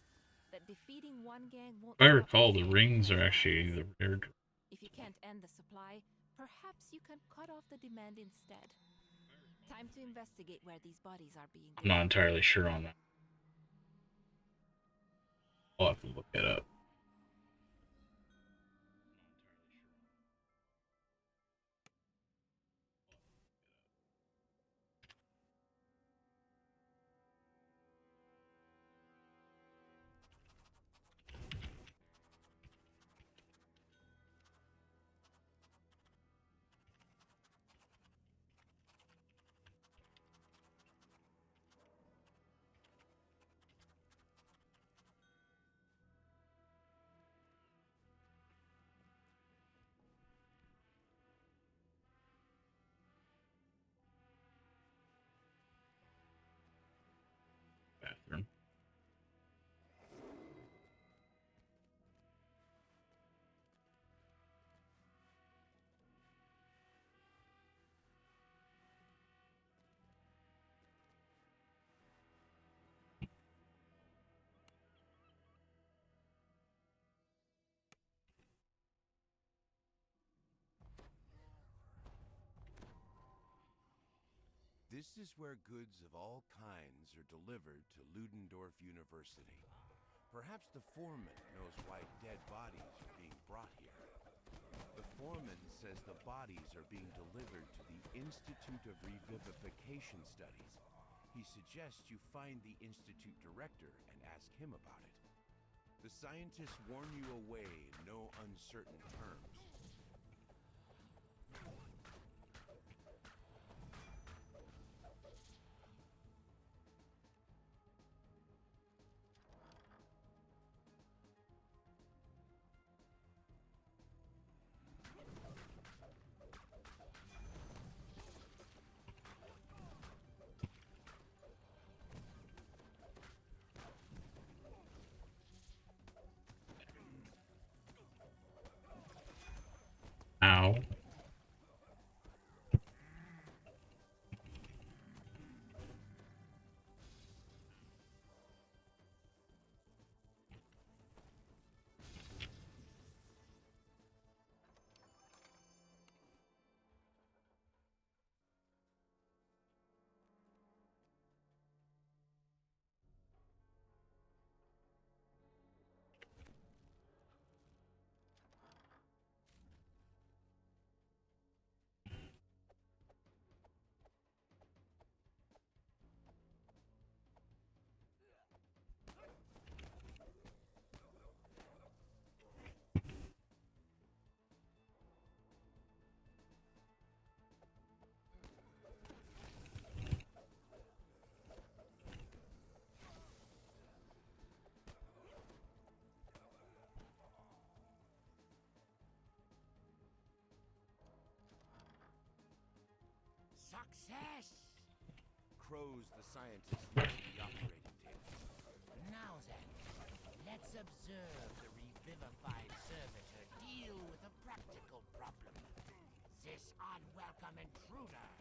that defeating one gang won't If I stop recall, the the gang rings from are actually the rare. If you can't end the supply, perhaps you can cut off the demand instead. Time to investigate where these bodies are being I'm not delivered. entirely sure on that. I'll have to look it up. Bathroom. This is where goods of all kinds are delivered to Ludendorff University. Perhaps the foreman knows why dead bodies are being brought here. The foreman says the bodies are being delivered to the Institute of Revivification Studies. He suggests you find the Institute director and ask him about it. The scientists warn you away in no uncertain terms. Success! Crows the scientist at the operating table. Now then, let's observe the revivified servitor deal with a practical problem. This unwelcome intruder.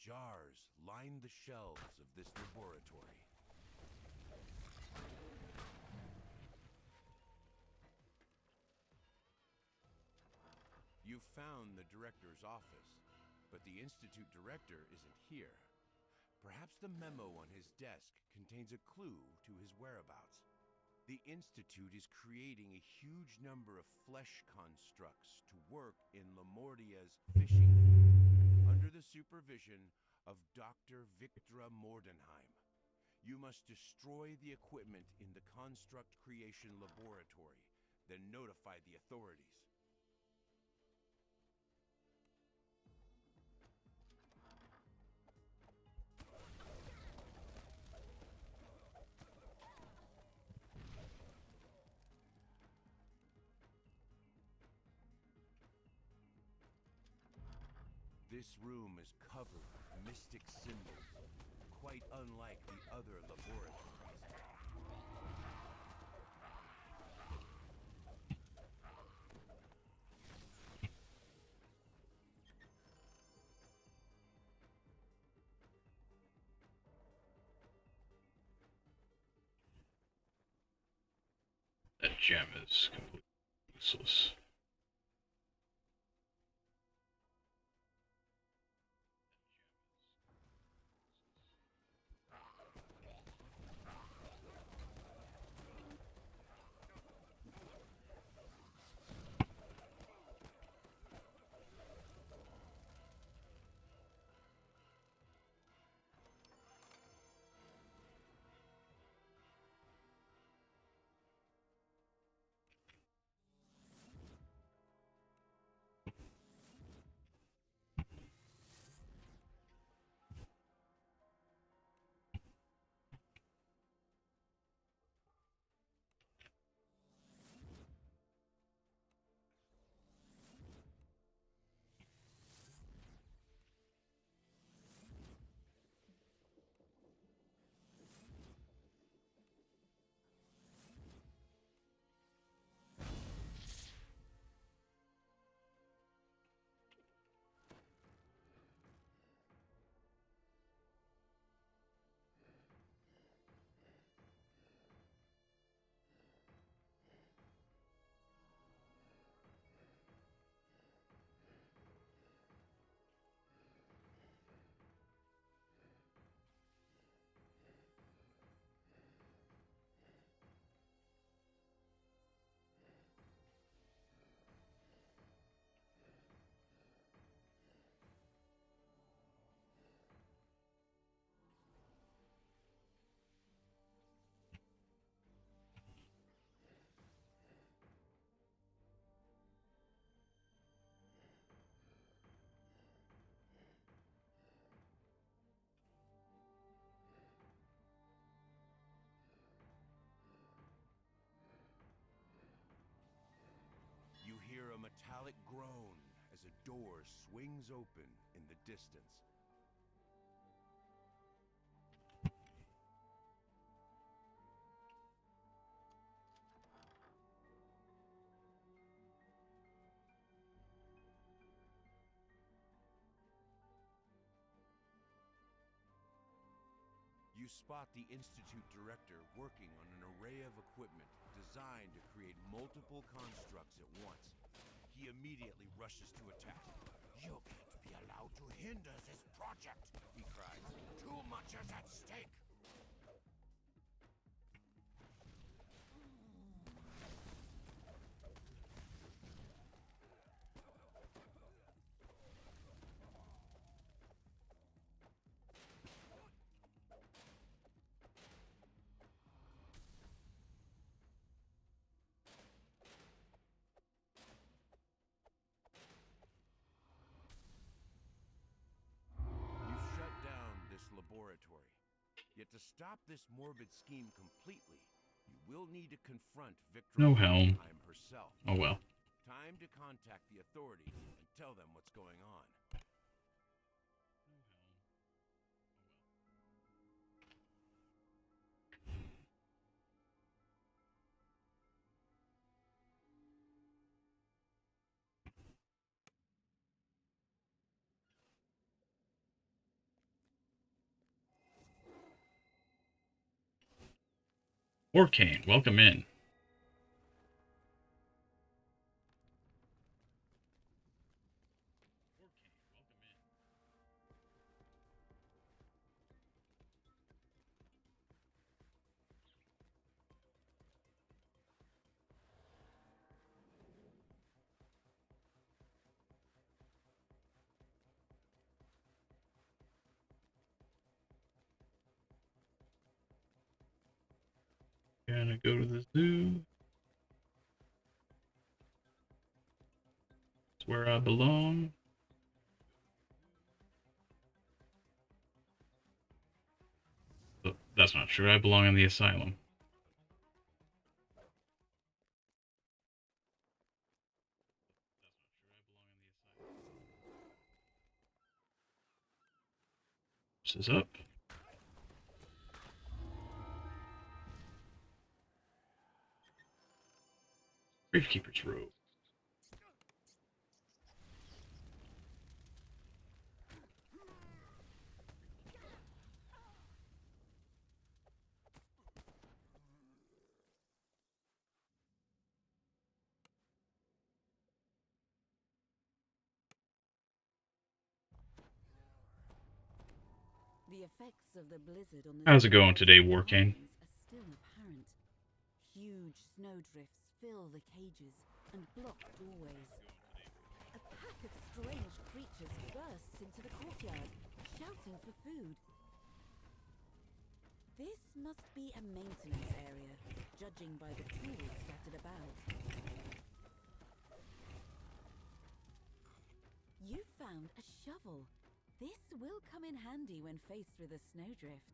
Jars line the shelves of this laboratory. You found the director's office, but the Institute director isn't here. Perhaps the memo on his desk contains a clue to his whereabouts. The Institute is creating a huge number of flesh constructs to work in Lamordia's fishing fleet under the supervision of Dr. Victra Mordenheim. You must destroy the equipment in the construct creation laboratory, then notify the authorities. This room is covered with mystic symbols, quite unlike the other laboratories. That gem is completely useless. a door swings open in the distance. You spot the Institute director working on an array of equipment designed to create multiple constructs at once. He immediately rushes to attack. "You can't be allowed to hinder this project," he cries. "Too much is at stake." You've shut down this laboratory. Yet to stop this morbid scheme completely, you will need to confront Victor No helm. herself. Oh well. Time to contact the authorities and tell them what's going on. Orcane, welcome in. Gonna go to the zoo. It's where I belong. Oh, that's not true. I belong in the asylum. This is up. Gravekeeper's robe. The effects of the blizzard on the How's it going today, Warcane? are still apparent. Huge snowdrifts fill the cages and block doorways. A pack of strange creatures bursts into the courtyard, shouting for food. This must be a maintenance area, judging by the tools scattered about. You found a shovel. This will come in handy when faced with a snowdrift.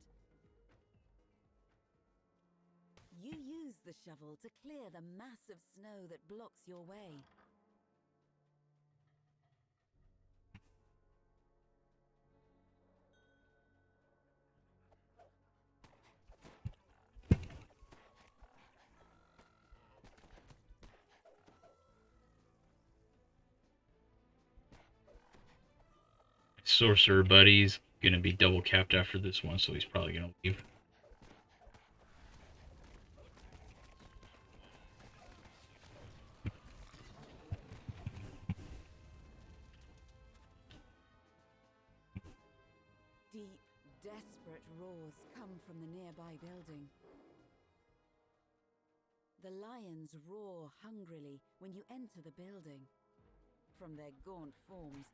You use the shovel to clear the mass of snow that blocks your way. Sorcerer buddy's gonna be double capped after this one, so he's probably gonna leave. Deep, desperate roars come from the nearby building. The lions roar hungrily when you enter the building. From their gaunt forms,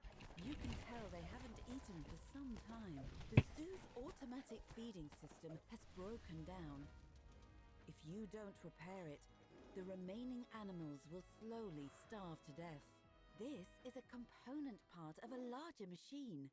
you can tell they haven't eaten for some time. The zoo's automatic feeding system has broken down. If you don't repair it, the remaining animals will slowly starve to death. This is a component part of a larger machine.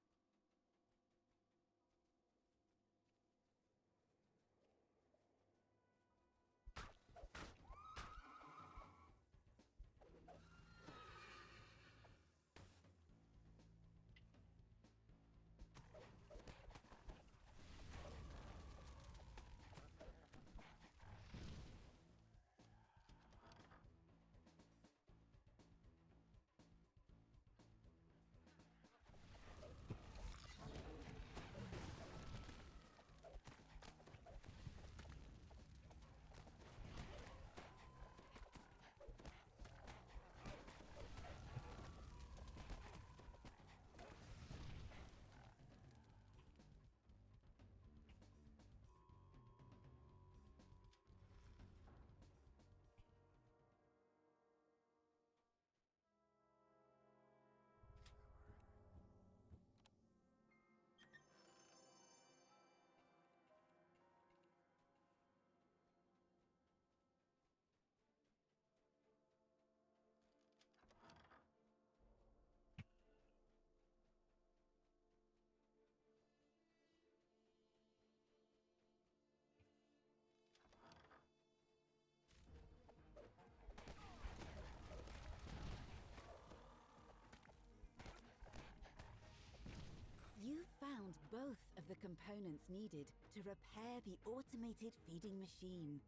both of the components needed to repair the automated feeding machine.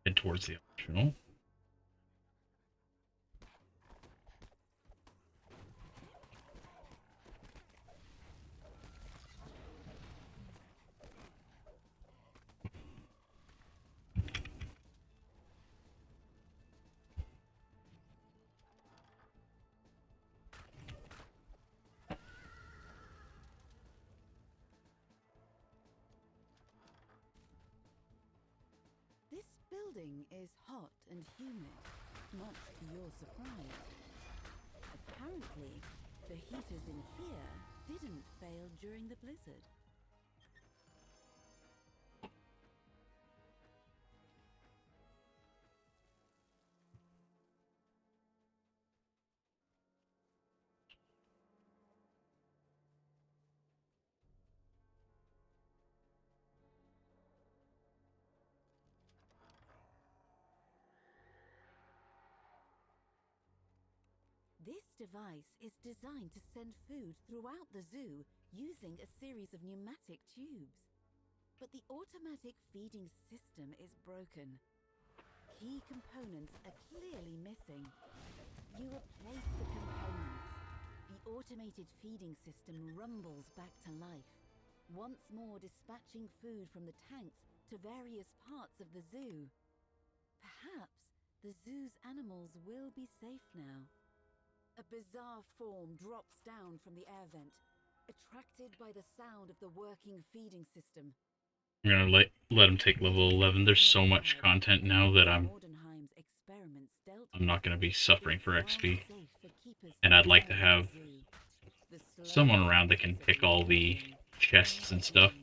Head towards the optional. This building is hot and humid, much to your surprise. Apparently, the heaters in here didn't fail during the blizzard. This device is designed to send food throughout the zoo using a series of pneumatic tubes. But the automatic feeding system is broken. Key components are clearly missing. You replace the components. The automated feeding system rumbles back to life, once more dispatching food from the tanks to various parts of the zoo. Perhaps the zoo's animals will be safe now. A bizarre form drops down from the air vent, attracted by the sound of the working feeding system. I'm gonna let him take level 11. There's so much content now that I'm not gonna be suffering for XP, and I'd like to have someone around that can pick all the chests and stuff.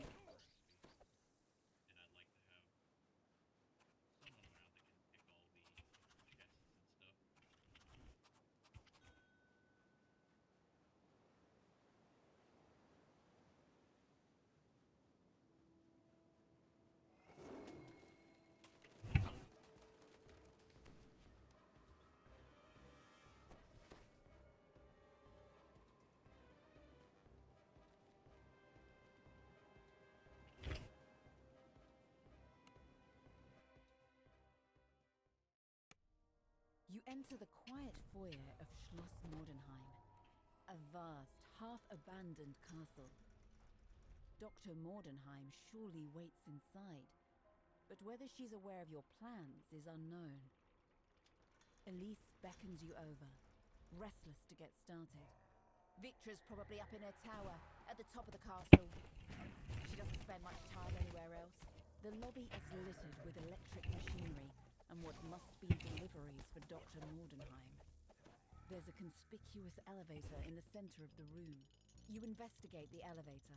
You enter the quiet foyer of Schloss Mordenheim, a vast, half-abandoned castle. Dr. Mordenheim surely waits inside, but whether she's aware of your plans is unknown. Elise beckons you over, restless to get started. Victra's probably up in her tower, at the top of the castle. She doesn't spend much time anywhere else. The lobby is littered with electric machinery and what must be deliveries for Dr. Mordenheim. There's a conspicuous elevator in the center of the room. You investigate the elevator.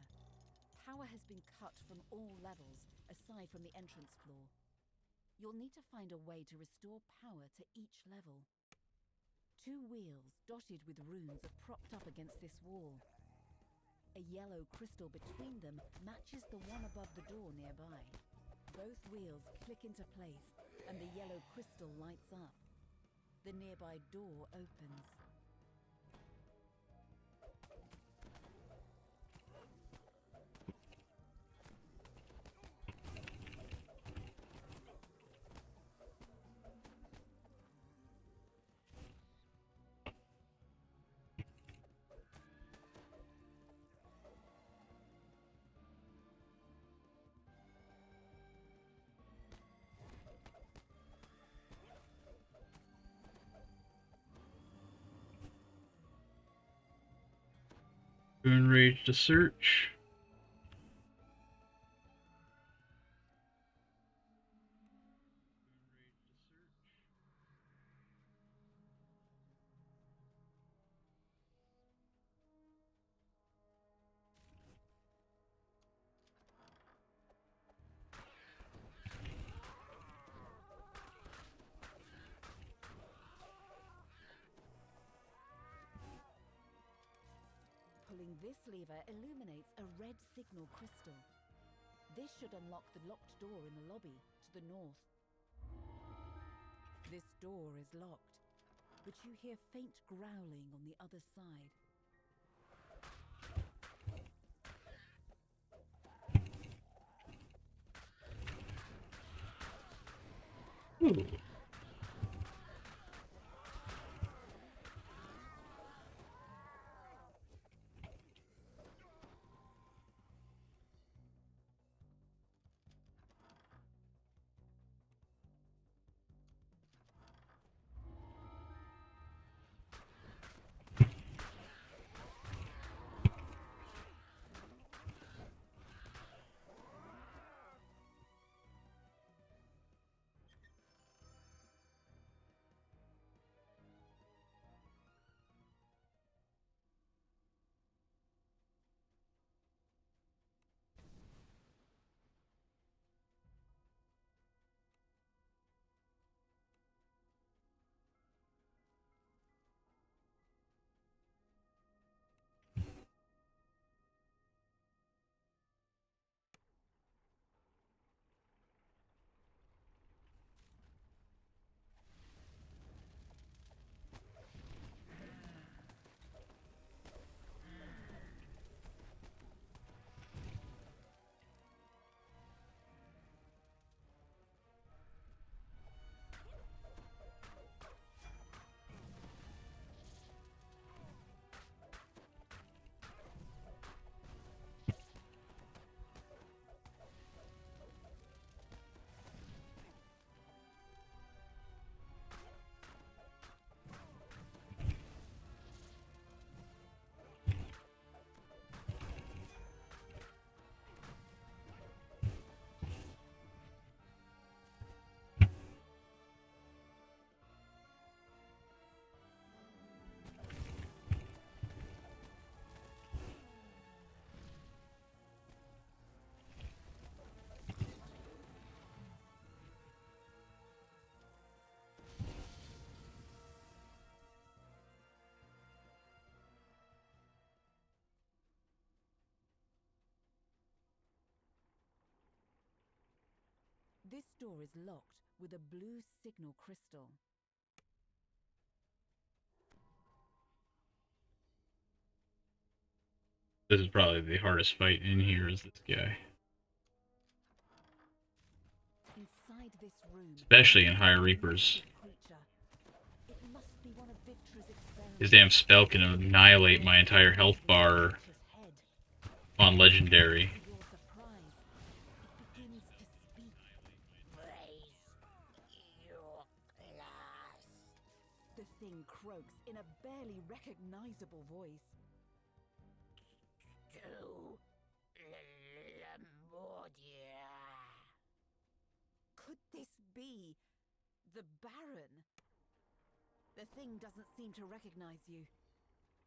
Power has been cut from all levels, aside from the entrance floor. You'll need to find a way to restore power to each level. 2 wheels, dotted with runes, are propped up against this wall. A yellow crystal between them matches the one above the door nearby. Both wheels click into place, and the yellow crystal lights up. The nearby door opens. Boon Rage to search. Pulling This lever illuminates a red signal crystal. This should unlock the locked door in the lobby to the north. This door is locked, but you hear faint growling on the other side. Ooh. This door is locked with a blue signal crystal. This is probably the hardest fight in here is this guy. Inside this room, Especially in High Reapers. creature. It must be one of Victra's experiments. His damn spell can annihilate my entire health bar Victra's head. on Legendary. To your surprise, it begins to speak. Raise your glass. The thing croaks in a barely recognizable voice. To Lambordia. Could this be the Baron? The thing doesn't seem to recognize you.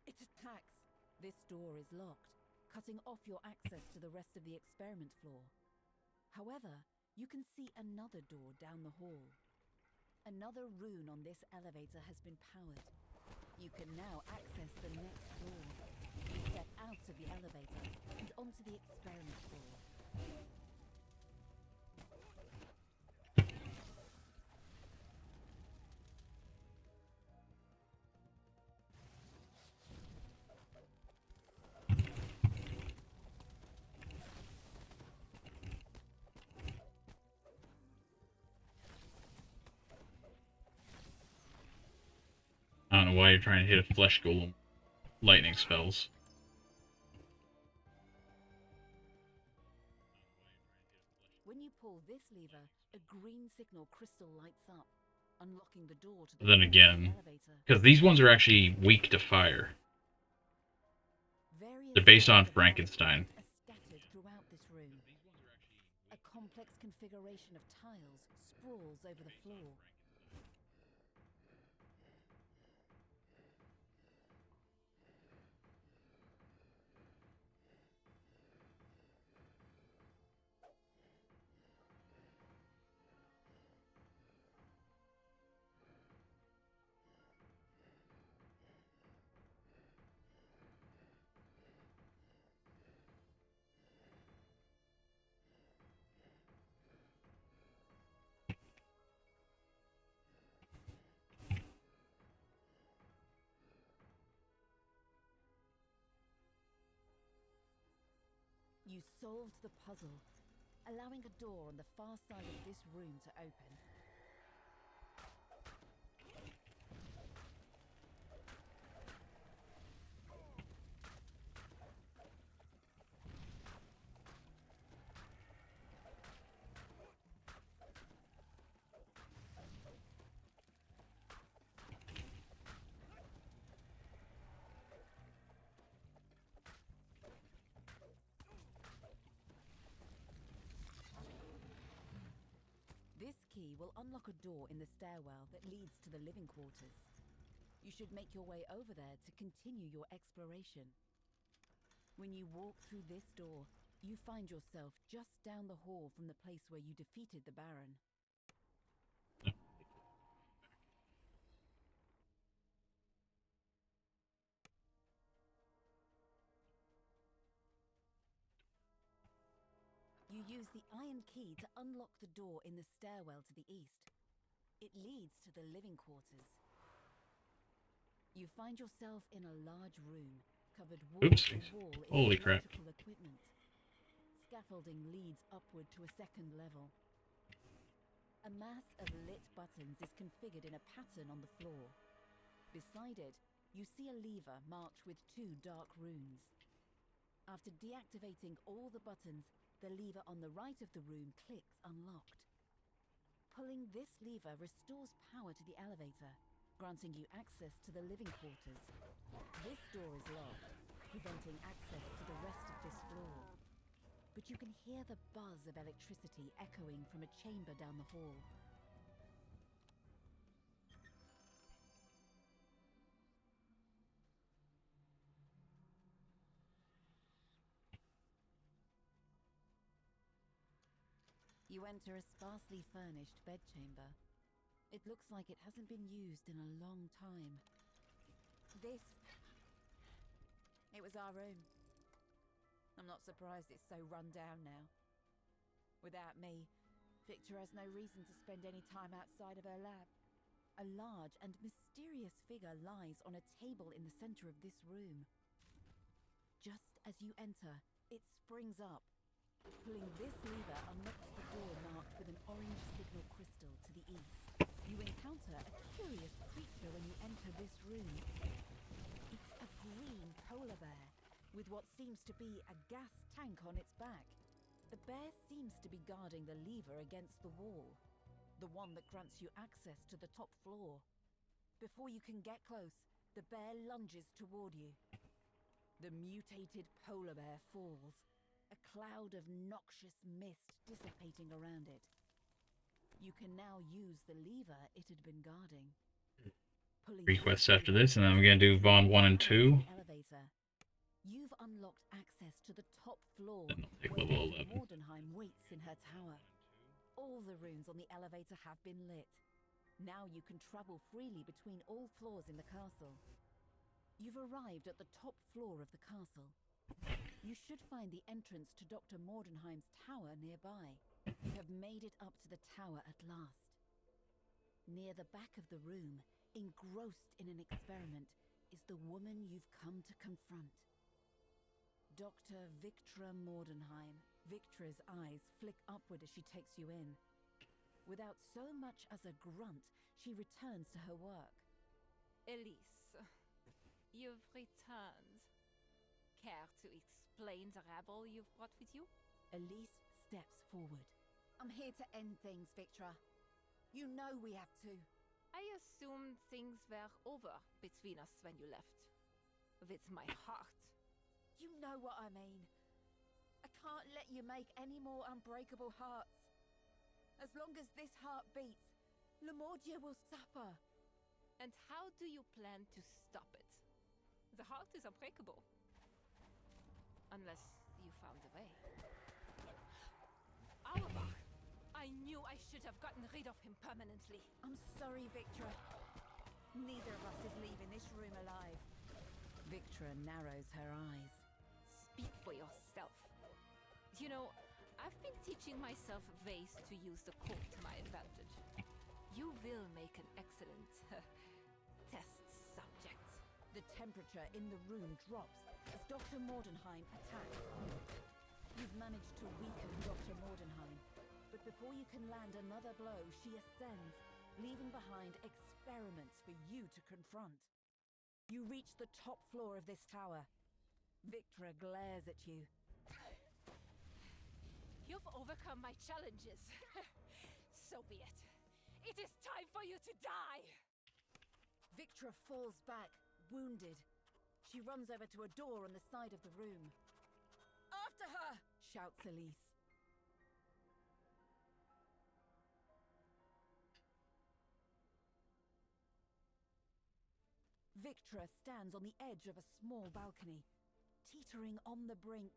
It attacks. This door is locked, cutting off your access to the rest of the experiment floor. However, you can see another door down the hall. Another rune on this elevator has been powered. You can now access the next door. Step out of the elevator and onto the experiment floor. I don't know why you're trying to hit a flesh golem. Lightning spells. When you pull this lever, a green signal crystal lights up, unlocking the door to the Then floor of again, the elevator. because these ones are actually weak to fire. Various They're based on signs of Frankenstein. light are scattered throughout this room. A complex configuration of tiles sprawls over the floor. You solved the puzzle, allowing a door on the far side of this room to open. This key will unlock a door in the stairwell that leads to the living quarters. You should make your way over there to continue your exploration. When you walk through this door, you find yourself just down the hall from the place where you defeated the Baron. You use the iron key to unlock the door in the stairwell to the east. It leads to the living quarters. You find yourself in a large room, covered wall to Oopsies. wall in Holy crap. electrical equipment. Scaffolding leads upward to a second level. A mass of lit buttons is configured in a pattern on the floor. Beside it, you see a lever marked with 2 dark runes. After deactivating all the buttons, the lever on the right of the room clicks unlocked. Pulling this lever restores power to the elevator, granting you access to the living quarters. This door is locked, preventing access to the rest of this floor. But you can hear the buzz of electricity echoing from a chamber down the hall. You enter a sparsely furnished bedchamber. It looks like it hasn't been used in a long time. It was our room. I'm not surprised it's so run down now. Without me, Victor has no reason to spend any time outside of her lab. A large and mysterious figure lies on a table in the center of this room. Just as you enter, it springs up. Pulling this lever unlocks the door marked with an orange signal crystal to the east. You encounter a curious creature when you enter this room. It's a green polar bear with what seems to be a gas tank on its back. The bear seems to be guarding the lever against the wall, the one that grants you access to the top floor. Before you can get close, the bear lunges toward you. The mutated polar bear falls, a cloud of noxious mist dissipating around it. You can now use the lever it had been guarding. Three quests after this, and then I'm gonna do Vaughn 1 and 2. Elevator. You've unlocked access to the top floor, Then I'll take where level Lady 11. Mordenheim waits in her tower. All the rooms on the elevator have been lit. Now you can travel freely between all floors in the castle. You've arrived at the top floor of the castle. You should find the entrance to Dr. Mordenheim's tower nearby. You have made it up to the tower at last. Near the back of the room, engrossed in an experiment, is the woman you've come to confront. Dr. Victra Mordenheim. Victra's eyes flick upward as she takes you in. Without so much as a grunt, she returns to her work. Elise, you've returned. Care to explain the rabble you've brought with you? Elise steps forward. I'm here to end things, Victra. You know we have to. I assumed things were over between us when you left. With my heart. You know what I mean. I can't let you make any more unbreakable hearts. As long as this heart beats, Lemordia will suffer. And how do you plan to stop it? The heart is unbreakable. Unless you found a way. Auerbach! I knew I should have gotten rid of him permanently. I'm sorry, Victra. Neither of us is leaving this room alive. Victra narrows her eyes. Speak for yourself. You know, I've been teaching myself ways to use the court to my advantage. You will make an excellent test subject. The temperature in the room drops as Dr. Mordenheim attacks. You've managed to weaken Dr. Mordenheim, but before you can land another blow, she ascends, leaving behind experiments for you to confront. You reach the top floor of this tower. Victra glares at you. You've overcome my challenges. So be it. It is time for you to die! Victra falls back, wounded. She runs over to a door on the side of the room. "After her!" shouts Elise. Victra stands on the edge of a small balcony, teetering on the brink.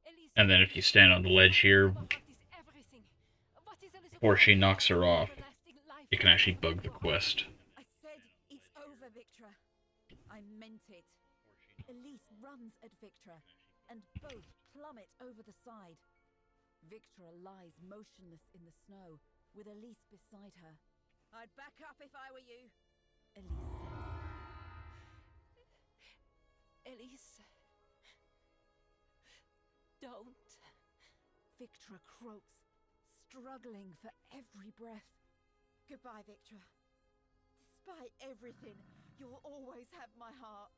Elise, And then if you stand on the ledge here, what is everything? What is Elise before she about? knocks her off, Everlasting life it can actually bug the quest. I said it's over, Victra. I meant it. Elise runs at Victra, and both plummet over the side. Victra lies motionless in the snow, with Elise beside her. "I'd back up if I were you," Elise says. Elise. Don't. Victra croaks, struggling for every breath. "Goodbye, Victra. Despite everything, you'll always have my heart."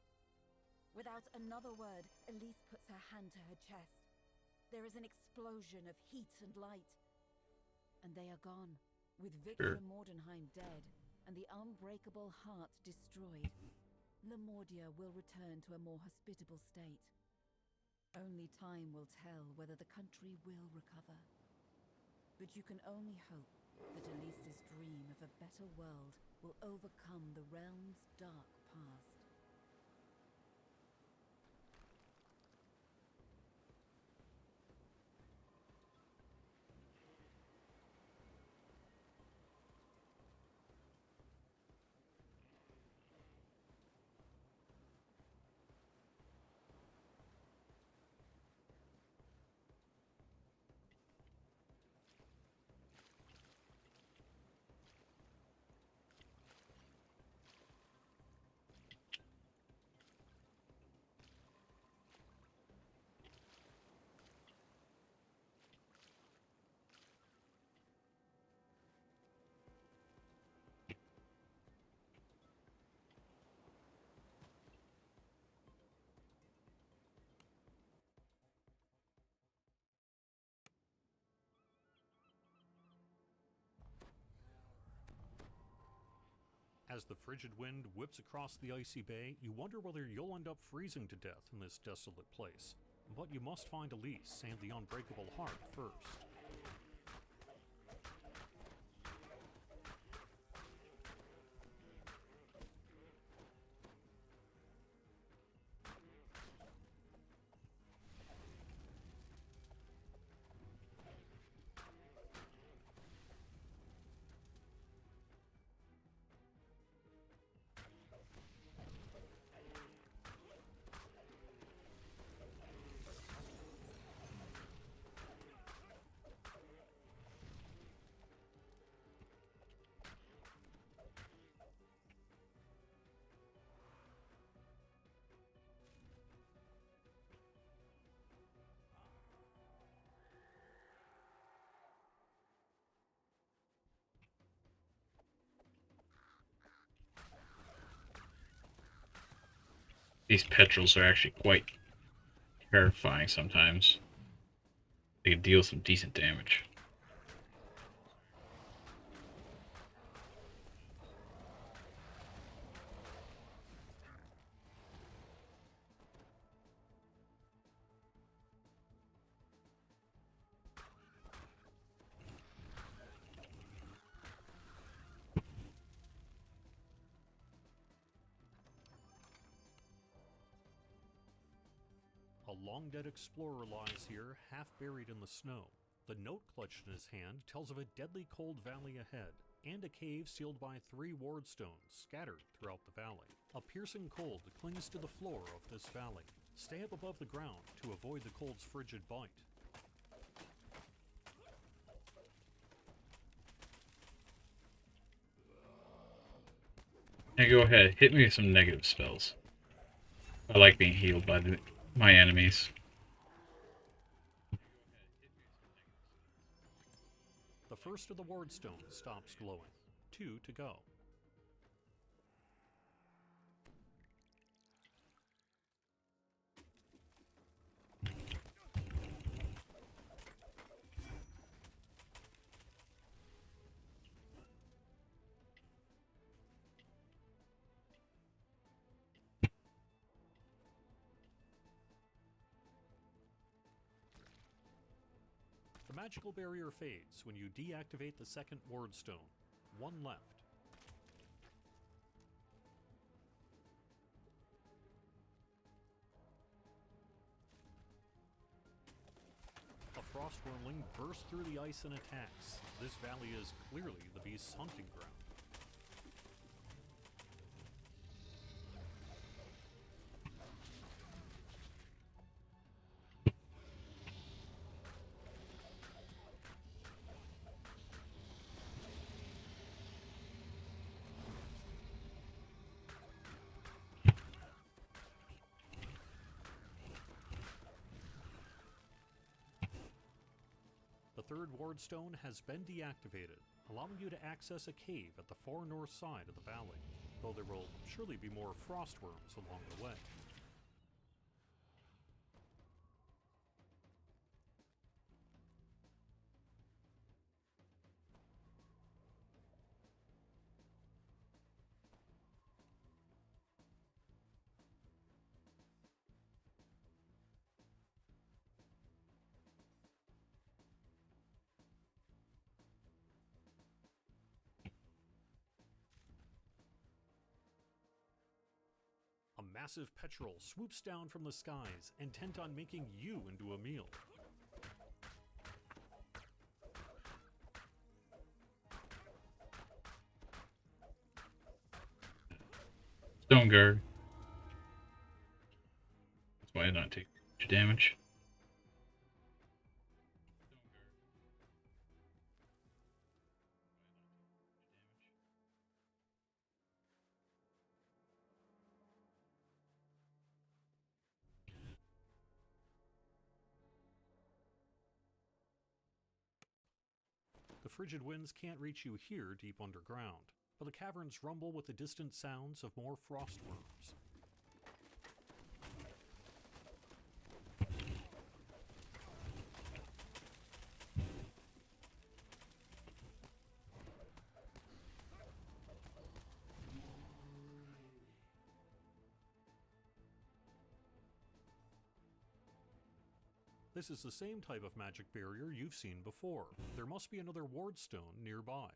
Without another word, Elise puts her hand to her chest. There is an explosion of heat and light. And they are gone, with Victra Mordenheim dead, and the unbreakable heart destroyed. Lemordia will return to a more hospitable state. Only time will tell whether the country will recover. But you can only hope that Elise's dream of a better world will overcome the realm's dark past. As the frigid wind whips across the icy bay, you wonder whether you'll end up freezing to death in this desolate place. But you must find Elise and the unbreakable heart first. These petrels are actually quite terrifying sometimes. They can deal some decent damage. A long-dead explorer lies here, half buried in the snow. The note clutched in his hand tells of a deadly cold valley ahead, and a cave sealed by 3 ward stones scattered throughout the valley. A piercing cold clings to the floor of this valley. Stay up above the ground to avoid the cold's frigid bite. Now go ahead, hit me with some negative spells. I like being healed by my enemies. first of the ward stones stops glowing. 2 to go. The magical barrier fades when you deactivate the second ward stone. 1 left. A frost wormling bursts through the ice and attacks. This valley is clearly the beast's hunting ground. The third ward stone has been deactivated, allowing you to access a cave at the far north side of the valley, though there will surely be more frost worms along the way. A massive petrel swoops down from the skies, intent on making you into a meal. Stone guard. That's why I don't take much damage. The frigid winds can't reach you here deep underground, but the caverns rumble with the distant sounds of more frost worms. This is the same type of magic barrier you've seen before. There must be another ward stone nearby.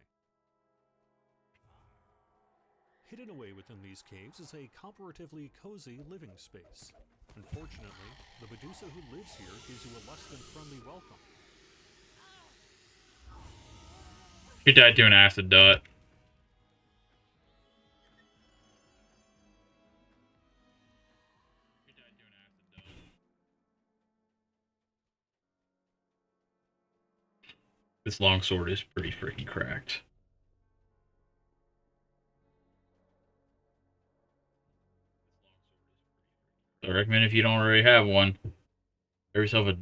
Hidden away within these caves is a comparatively cozy living space. Unfortunately, the Medusa who lives here gives you a less than friendly welcome. He died to an acid dot. This longsword is pretty freaking cracked. So I recommend if you don't already have one, have yourself a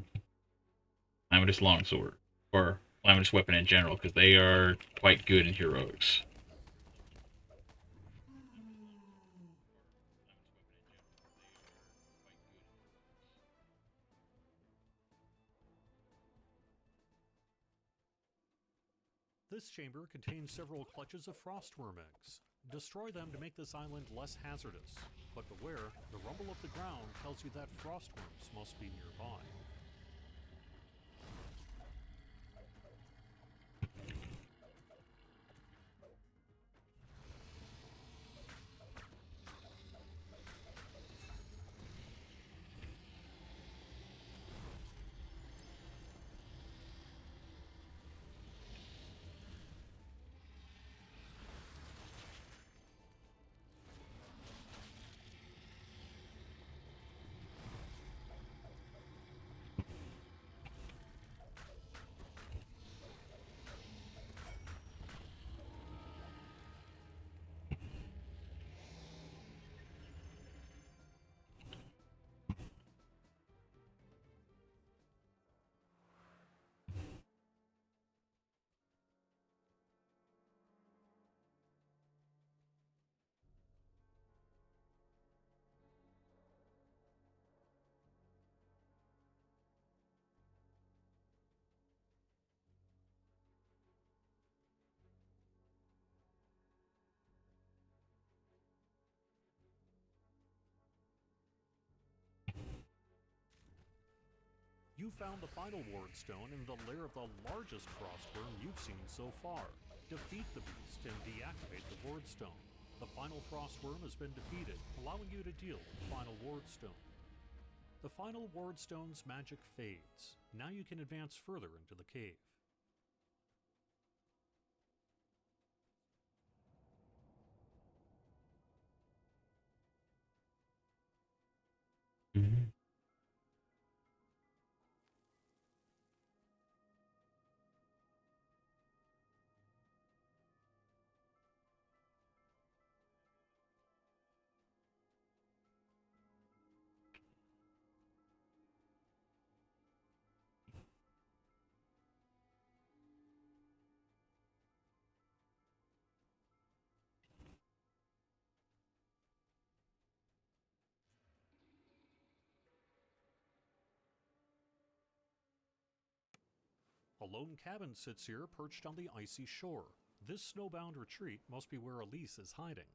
Laminus longsword or Laminus weapon in general, because they are quite good in heroics. This chamber contains several clutches of frostworm eggs. Destroy them to make this island less hazardous. But beware, the rumble of the ground tells you that frostworms must be nearby. You found the final ward stone in the lair of the largest frostworm you've seen so far. Defeat the beast and deactivate the ward stone. The final frostworm has been defeated, allowing you to deal with the final ward stone. The final ward stone's magic fades. Now you can advance further into the cave. Mhm. A lone cabin sits here perched on the icy shore. This snowbound retreat must be where Elise is hiding.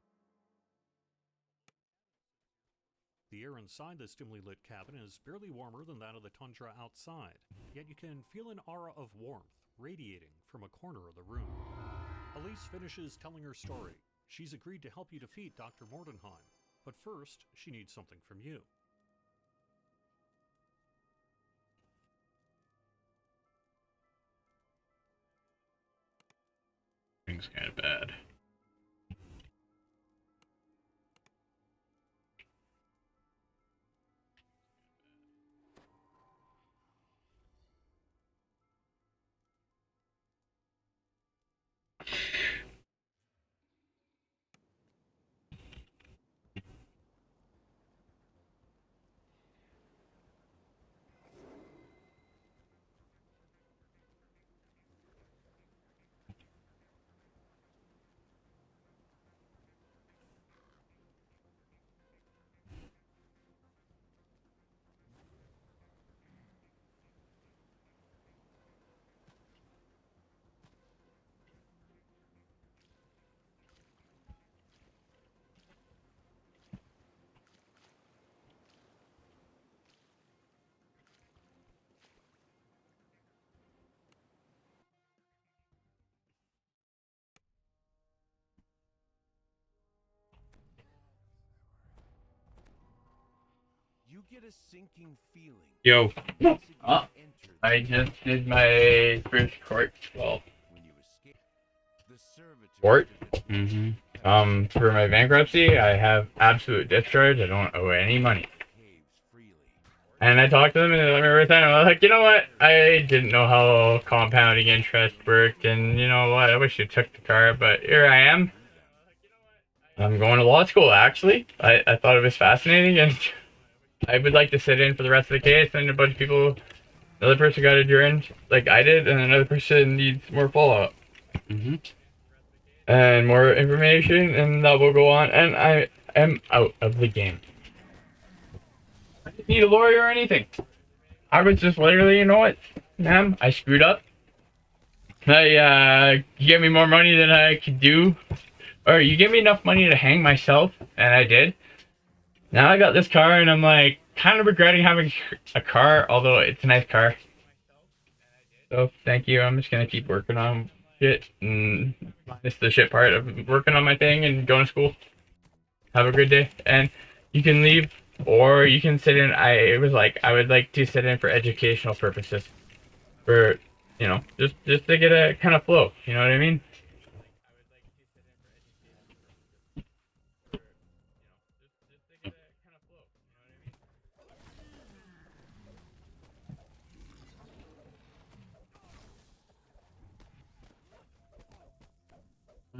The air inside this dimly lit cabin is barely warmer than that of the tundra outside, yet you can feel an aura of warmth radiating from a corner of the room. Elise finishes telling her story. She's agreed to help you defeat Dr. Mordenheim, but first, she needs something from you. Things kind of bad. You get a sinking feeling. Yo. Once again Ah, enter I just did my first court. Well, when you escape. The servitor court. stood at Mm-hmm. For my bankruptcy, I have absolute discharge. I don't owe any money. caves freely. And I talked to them, and they let me resign. I was like, you know what? I didn't know how compounding interest worked, and you know what? I wish you took the car, but here I am. I'm going to law school, actually. I thought it was fascinating, and I would like to sit in for the rest of the case, and a bunch of people, another person got adjourned, like I did, and another person needs more follow-up. Mm-hmm. And more information, and that will go on, and I am out of the game. I didn't need a lawyer or anything. I was just literally, you know what, ma'am, I screwed up. You gave me more money than I could do, or you gave me enough money to hang myself, and I did. Now I got this car, and I'm like, kind of regretting having a car, although it's a nice car. So, thank you, I'm just gonna keep working on shit, and it's the shit part of working on my thing and going to school. Have a good day, and you can leave, or you can sit in. I would like to sit in for educational purposes, for just to get a kind of flow. You know what I mean?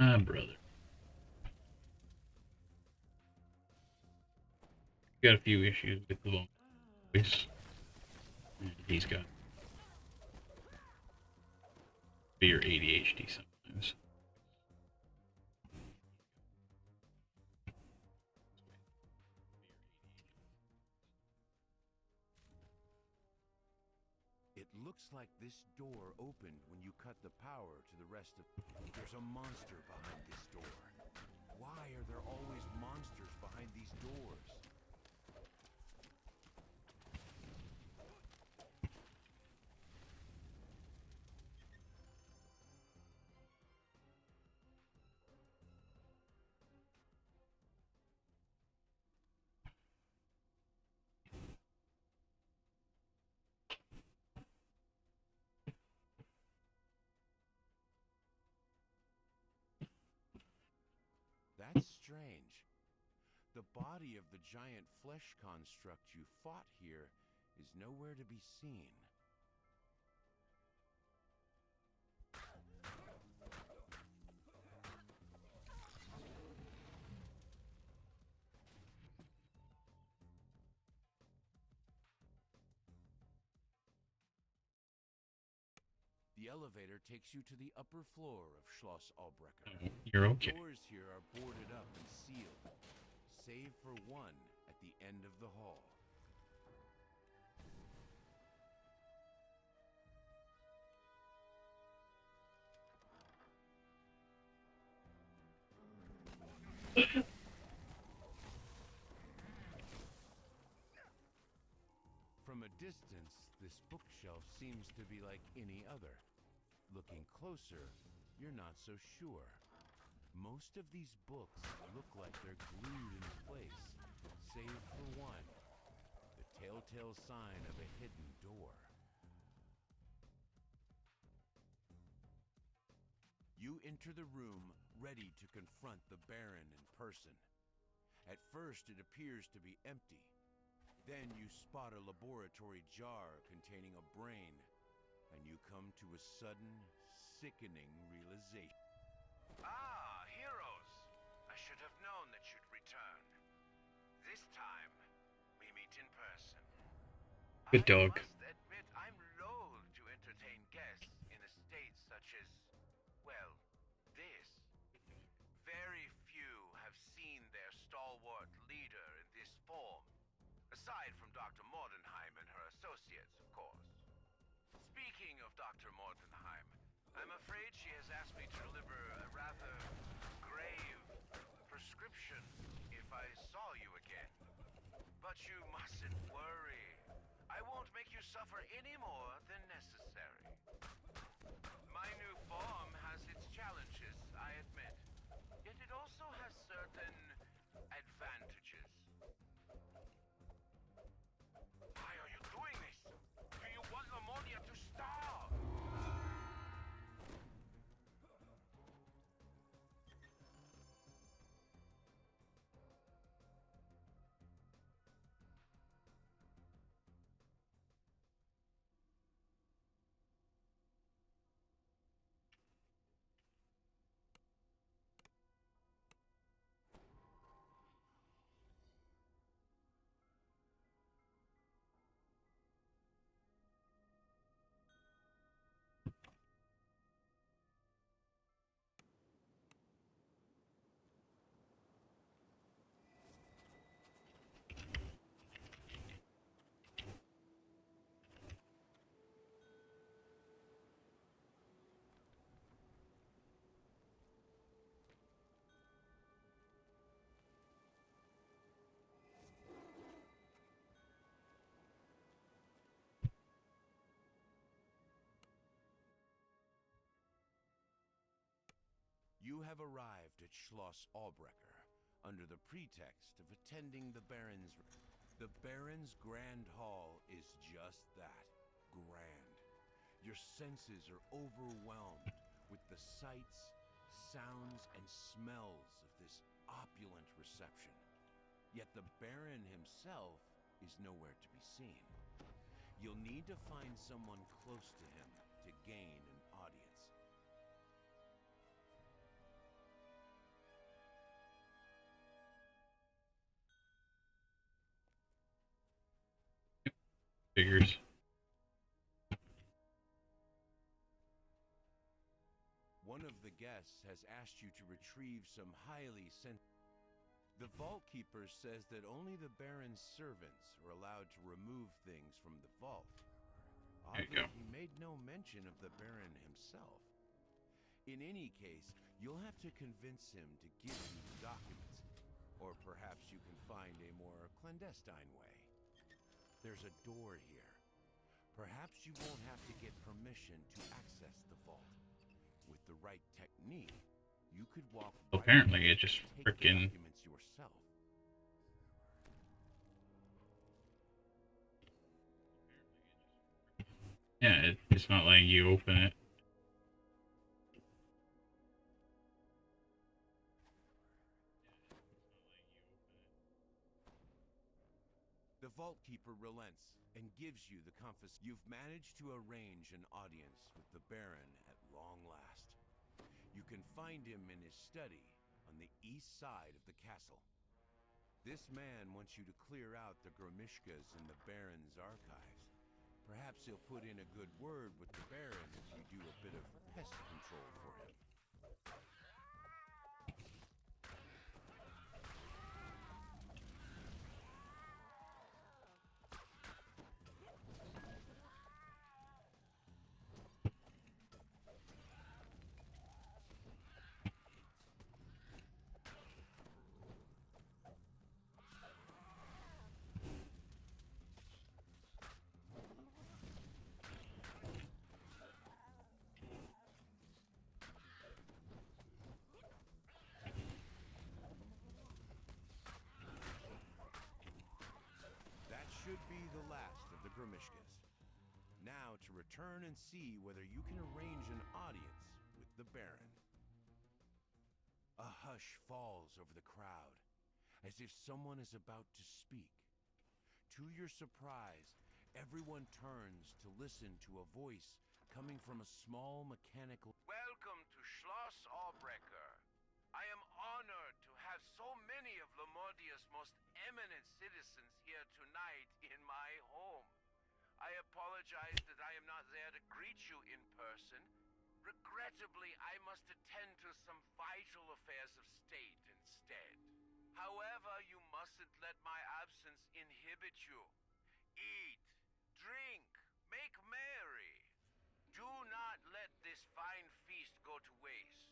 Ah, brother. Got a few issues with the voice. And he's got Your ADHD sometimes. It looks like this door opened when you cut the power to the rest of... There's a monster behind this door. Why are there always monsters behind these doors? strange. The body of the giant flesh construct you fought here is nowhere to be seen. The elevator takes you to the upper floor of Schloss Albrecher. You're okay. Doors here are boarded up and sealed, save for one at the end of the hall. From a distance, this bookshelf seems to be like any other. Looking closer, you're not so sure. Most of these books look like they're glued in place, save for one, the telltale sign of a hidden door. You enter the room ready to confront the Baron in person. At first, it appears to be empty. Then you spot a laboratory jar containing a brain, and you come to a sudden, sickening realization. Ah, heroes! I should have known that you'd return. This time, we meet in person. Good dog. I must admit, I'm loath to entertain guests in a state such as, well, this. Very few have seen their stalwart leader in this form. Aside from Dr. Mordenheim and her associates, of course. Speaking of Dr. Mordenheim, I'm afraid she has asked me to deliver a rather grave prescription if I saw you again. But you mustn't worry. I won't make you suffer any more than necessary. My new form has its challenges, I admit. Yet it also has certain advantages. Why are you doing this? Do you want Lamonia to starve? You have arrived at Schloss Albrecher under the pretext of attending the Baron's... The Baron's Grand Hall is just that, grand. Your senses are overwhelmed with the sights, sounds, and smells of this opulent reception. Yet the Baron himself is nowhere to be seen. You'll need to find someone close to him to gain an audience. Figures. One of the guests has asked you to retrieve some highly The vault keeper says that only the Baron's servants are allowed to remove things from the vault. There you Oddly, go. he made no mention of the Baron himself. In any case, you'll have to convince him to give you the documents. Or perhaps you can find a more clandestine way. There's a door here. Perhaps you won't have to get permission to access the vault. With the right technique, you could walk right Apparently, in it just and take the frickin' documents yourself. yeah. It's not letting you open it. The Vault Keeper relents and gives you the You've managed to arrange an audience with the Baron at long last. You can find him in his study on the east side of the castle. This man wants you to clear out the Grimishkas in the Baron's archives. Perhaps he'll put in a good word with the Baron if you do a bit of pest control for him. That should be the last of the Grimishkas. Now to return and see whether you can arrange an audience with the Baron. A hush falls over the crowd, as if someone is about to speak. To your surprise, everyone turns to listen to a voice coming from a small mechanical... Welcome to Schloss Albrecker. I am honored to have so many of Lamordia's most eminent citizens here tonight in my home. I apologize that I am not there to greet you in person. Regrettably, I must attend to some vital affairs of state instead. However, you mustn't let my absence inhibit you. Eat, drink, make merry. Do not let this fine feast go to waste.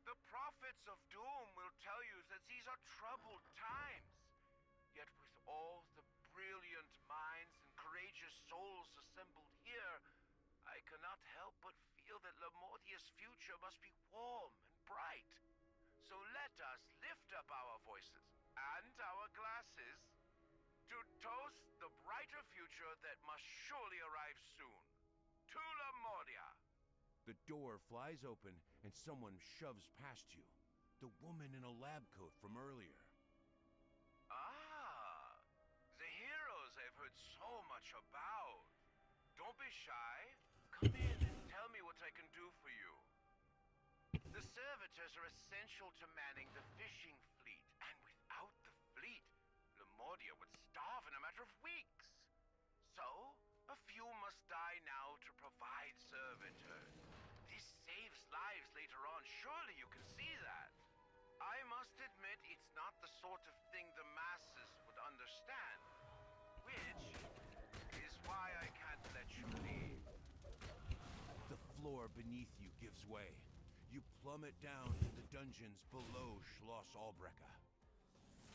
The prophets of doom will tell you that these are troubled times. Yet with all the brilliant minds and courageous souls assembled here, I cannot help but feel that Lamordia's future must be warm and bright. So let us lift up our voices and our glasses to toast the brighter future that must surely arrive soon. To Lamordia! The door flies open and someone shoves past you. The woman in a lab coat from earlier. Ah, the heroes I've heard so much about. Don't be shy. Come in and tell me what I can do for you. The servitors are essential to manning the fishing fleet, and without the fleet, Lamordia would starve in a matter of weeks. So, a few must die now to provide servitors. This saves lives later on, surely you can see that. I must admit it's not the sort of thing the masses would understand, which is why I can't let you leave. The floor beneath you gives way. You plummet down to the dungeons below Schloss Albrecker.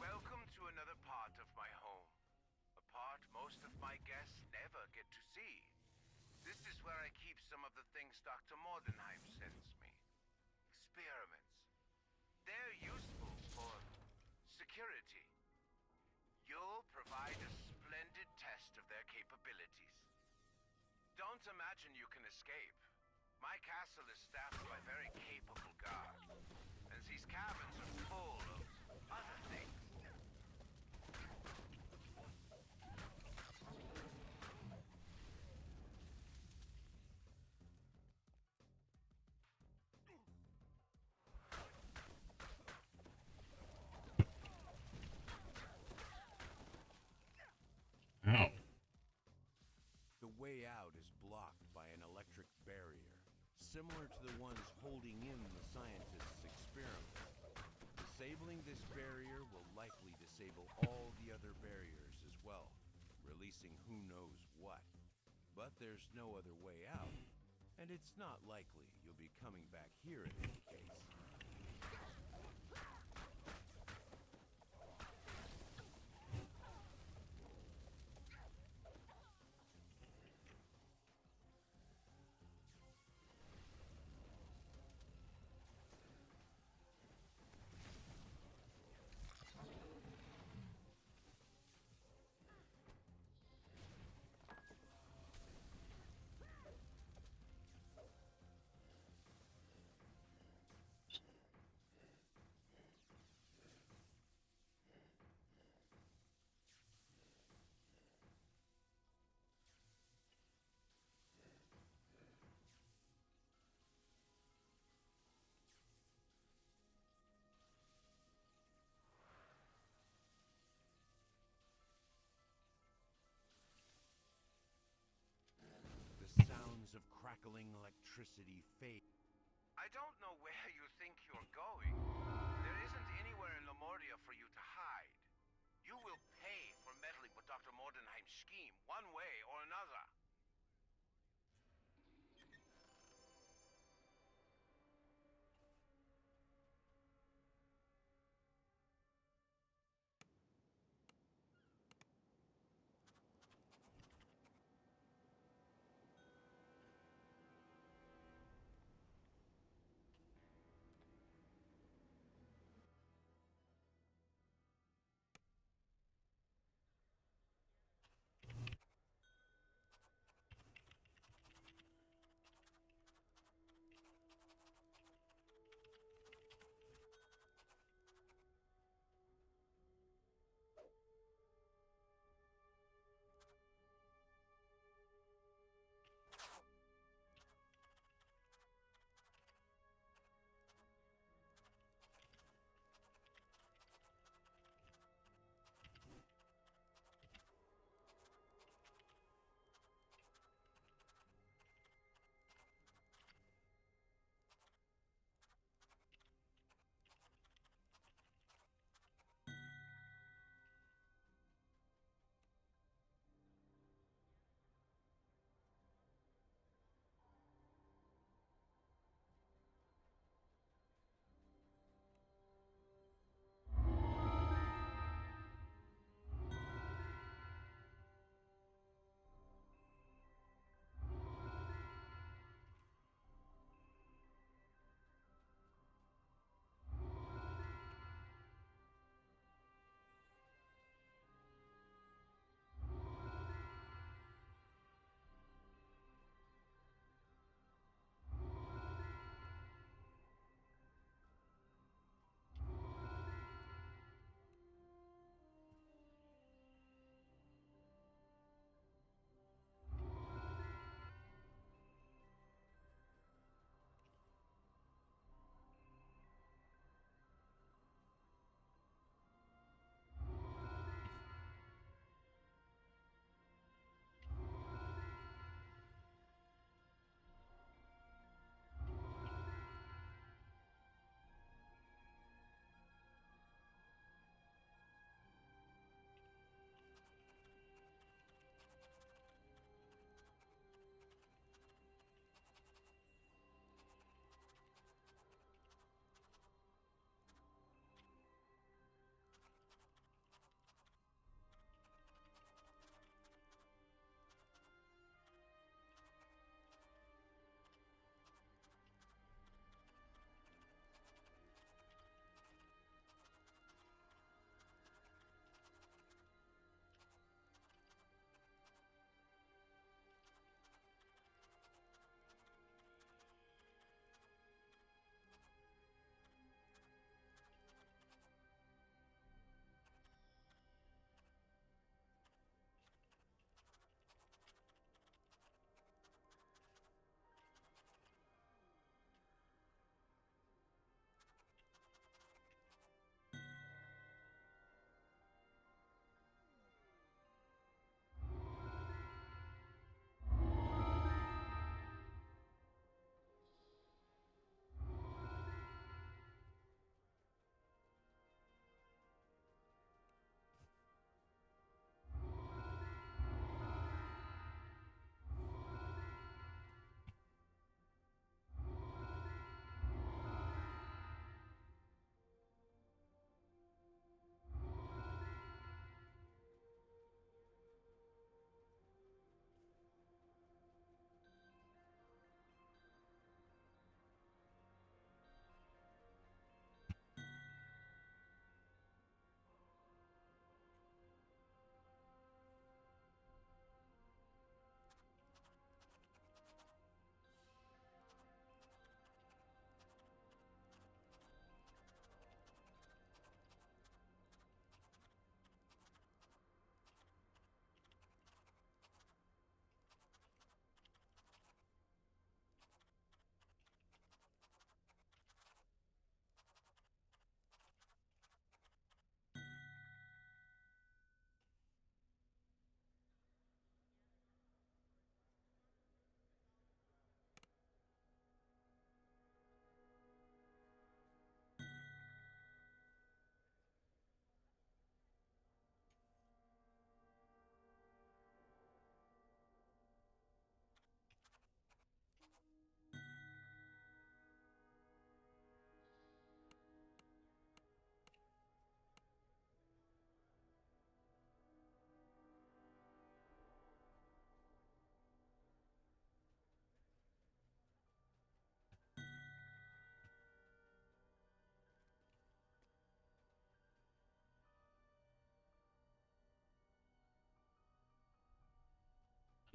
Welcome to another part of my home. A part most of my guests never get to see. This is where I keep some of the things Dr. Mordenheim sends me. Experiments. They're useful for security. You'll provide a splendid test of their capabilities. Don't imagine you can escape. My castle is staffed by very capable guards, and these cabins are full of other things. Ow. The way out is blocked by an electric barrier, similar to the ones holding in the scientists' experiments. Disabling this barrier will likely disable all the other barriers as well, releasing who knows what. But there's no other way out, and it's not likely you'll be coming back here in any case. electricity fade. I don't know where you think you're going. There isn't anywhere in Lamordia for you to hide. You will pay for meddling with Dr. Mordenheim's scheme, one way or another.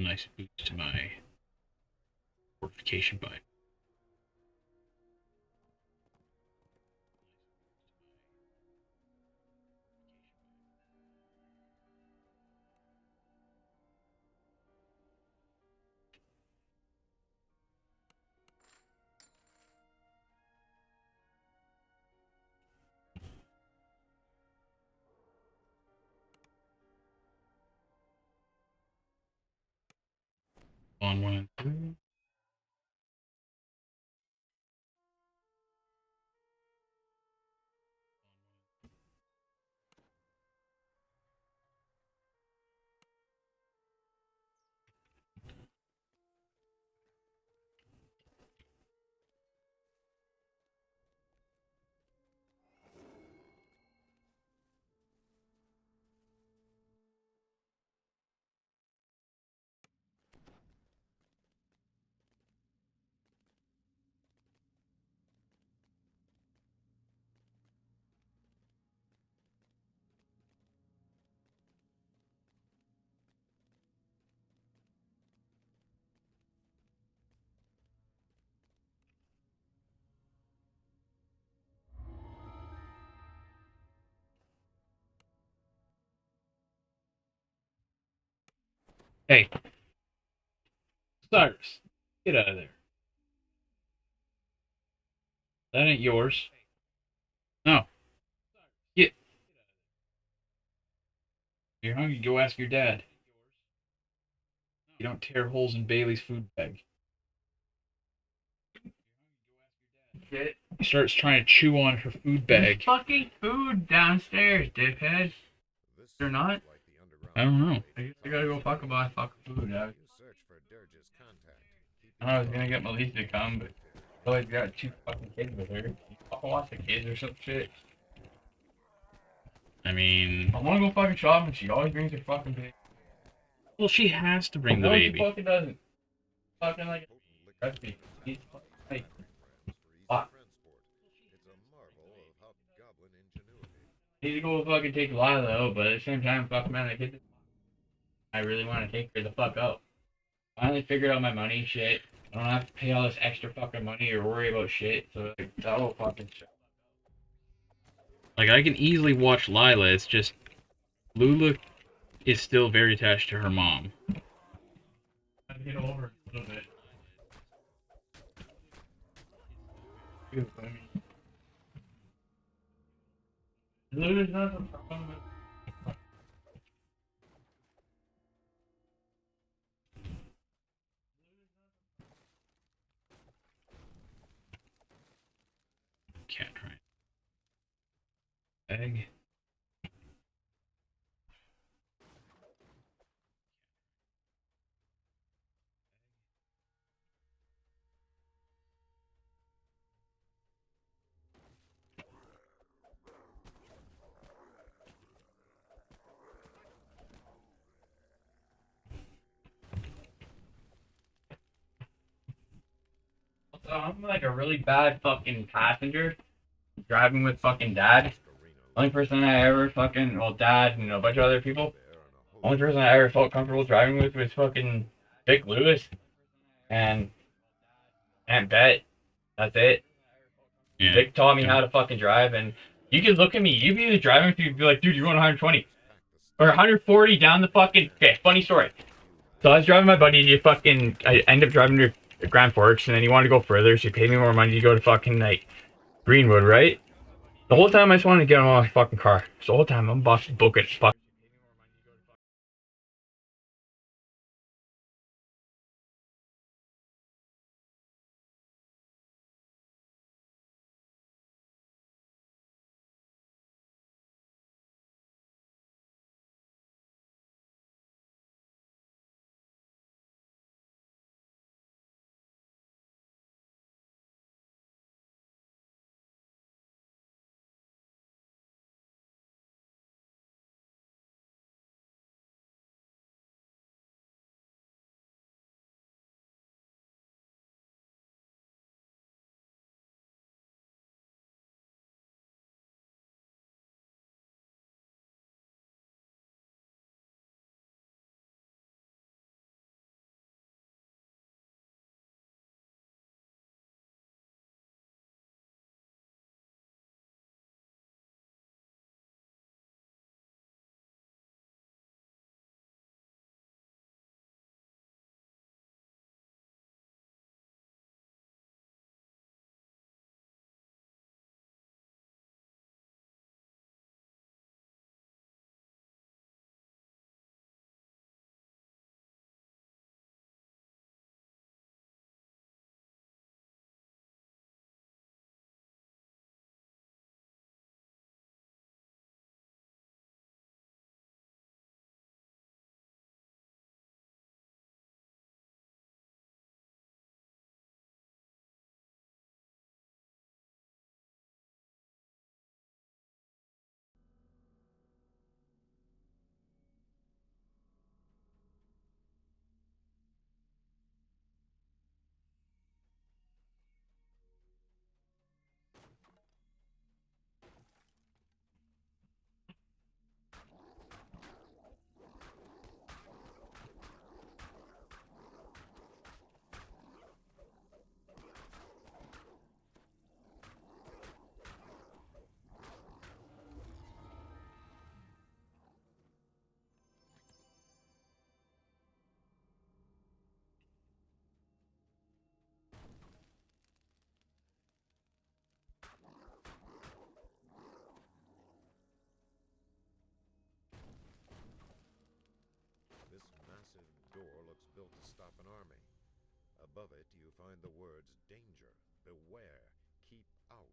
nice boost to my fortification by. On 1 and 2. Hey, Cyrus, get out of there. That ain't yours. No, get. You're hungry, go ask your dad. You don't tear holes in Bailey's food bag. Shit. He starts trying to chew on her food bag. There's fucking food downstairs, dickhead. They're not? I don't know. I guess I gotta go fucking buy fucking food. I was gonna get Melissa to come, but she always got 2 fucking kids with her. You fucking watch the kids or some shit. I mean, I wanna go fucking shopping. She always brings her fucking baby. well, she has to bring the No, baby. she fucking doesn't. Fucking like a recipe. She's fucking like, fuck. Need to go fucking take Lila out, but at the same time, fuck man, the kid. I really want to take her the fuck out. Finally figured out my money shit. I don't have to pay all this extra fucking money or worry about shit. So like, that whole fucking shit. Like, I can easily watch Lila. It's just Lula is still very attached to her mom. I get over it a little bit. Good, I mean, Lulu's not the problem. Cat trying. Egg. So I'm like a really bad fucking passenger driving with fucking dad. Only person I ever fucking, well, dad and a bunch of other people. Only person I ever felt comfortable driving with was fucking Vic Lewis and Aunt Bet. That's it. Yeah. Vic taught me how to fucking drive, and you could look at me. You'd be driving with you, you'd be like, dude, you're going 120 or 140 down the fucking. Okay, funny story. So I was driving my buddy. I ended up driving to Grand Forks, and then he wanted to go further, so he paid me more money to go to fucking like Greenwood, right? The whole time I just wanted to get him out of my fucking car. So the whole time I'm booking fucking door looks built to stop an army. Above it, you find the words, "Danger, beware, keep out."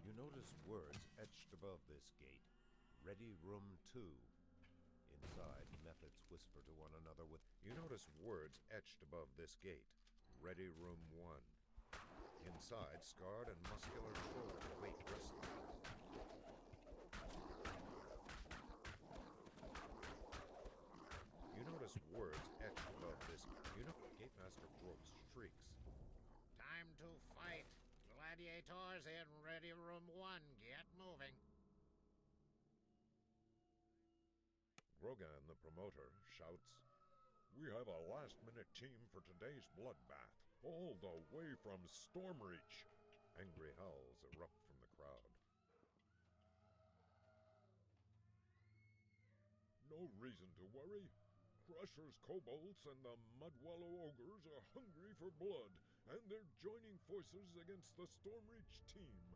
You notice words etched above this gate. Ready Room 2. Inside, methods whisper to one another with... You notice words etched above this gate. Ready Room 1. Inside, scarred and muscular trolls wait restless. You notice words etched above this... You know... Gatemaster Brooks shrieks. Time to fight. Gladiators in Ready Room 1. Get moving. Grogan, the promoter, shouts, "We have a last-minute team for today's bloodbath, all the way from Stormreach." Angry howls erupt from the crowd. No reason to worry. Crusher's kobolds and the Mudwallow ogres are hungry for blood, and they're joining forces against the Stormreach team.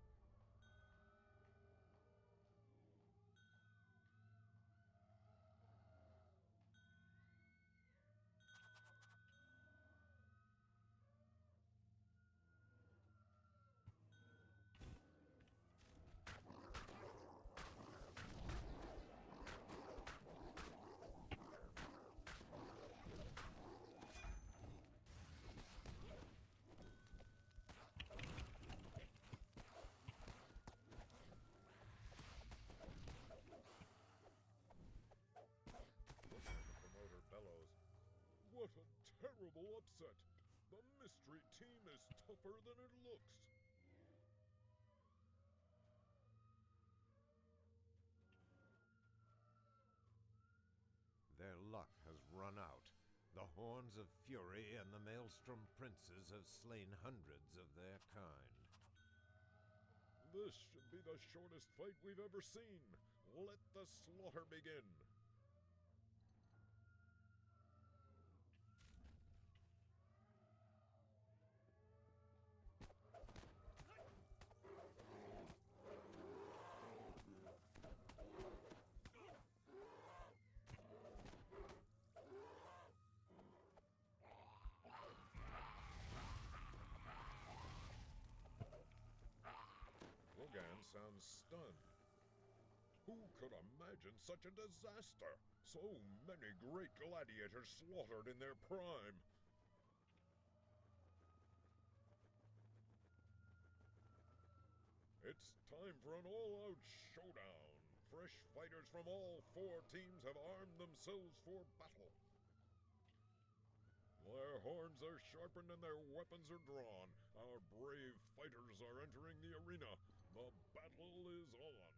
What a terrible upset! The mystery team is tougher than it looks. Their luck has run out. The Horns of Fury and the Maelstrom Princes have slain hundreds of their kind. This should be the shortest fight we've ever seen. Let the slaughter begin. Grogan sounds stunned. Who could imagine such a disaster? So many great gladiators slaughtered in their prime. It's time for an all-out showdown. Fresh fighters from all four teams have armed themselves for battle. Their horns are sharpened and their weapons are drawn. Our brave fighters are entering the arena. The battle is on.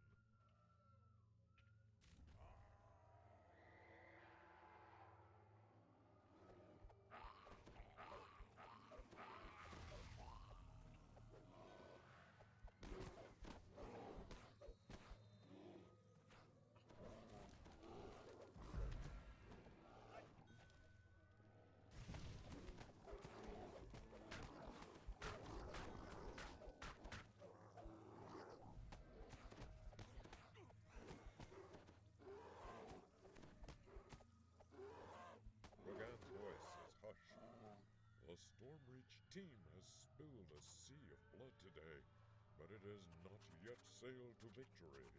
Grogan's voice is hushed. The Stormreach team has spilled a sea of blood today, but it has not yet sailed to victory.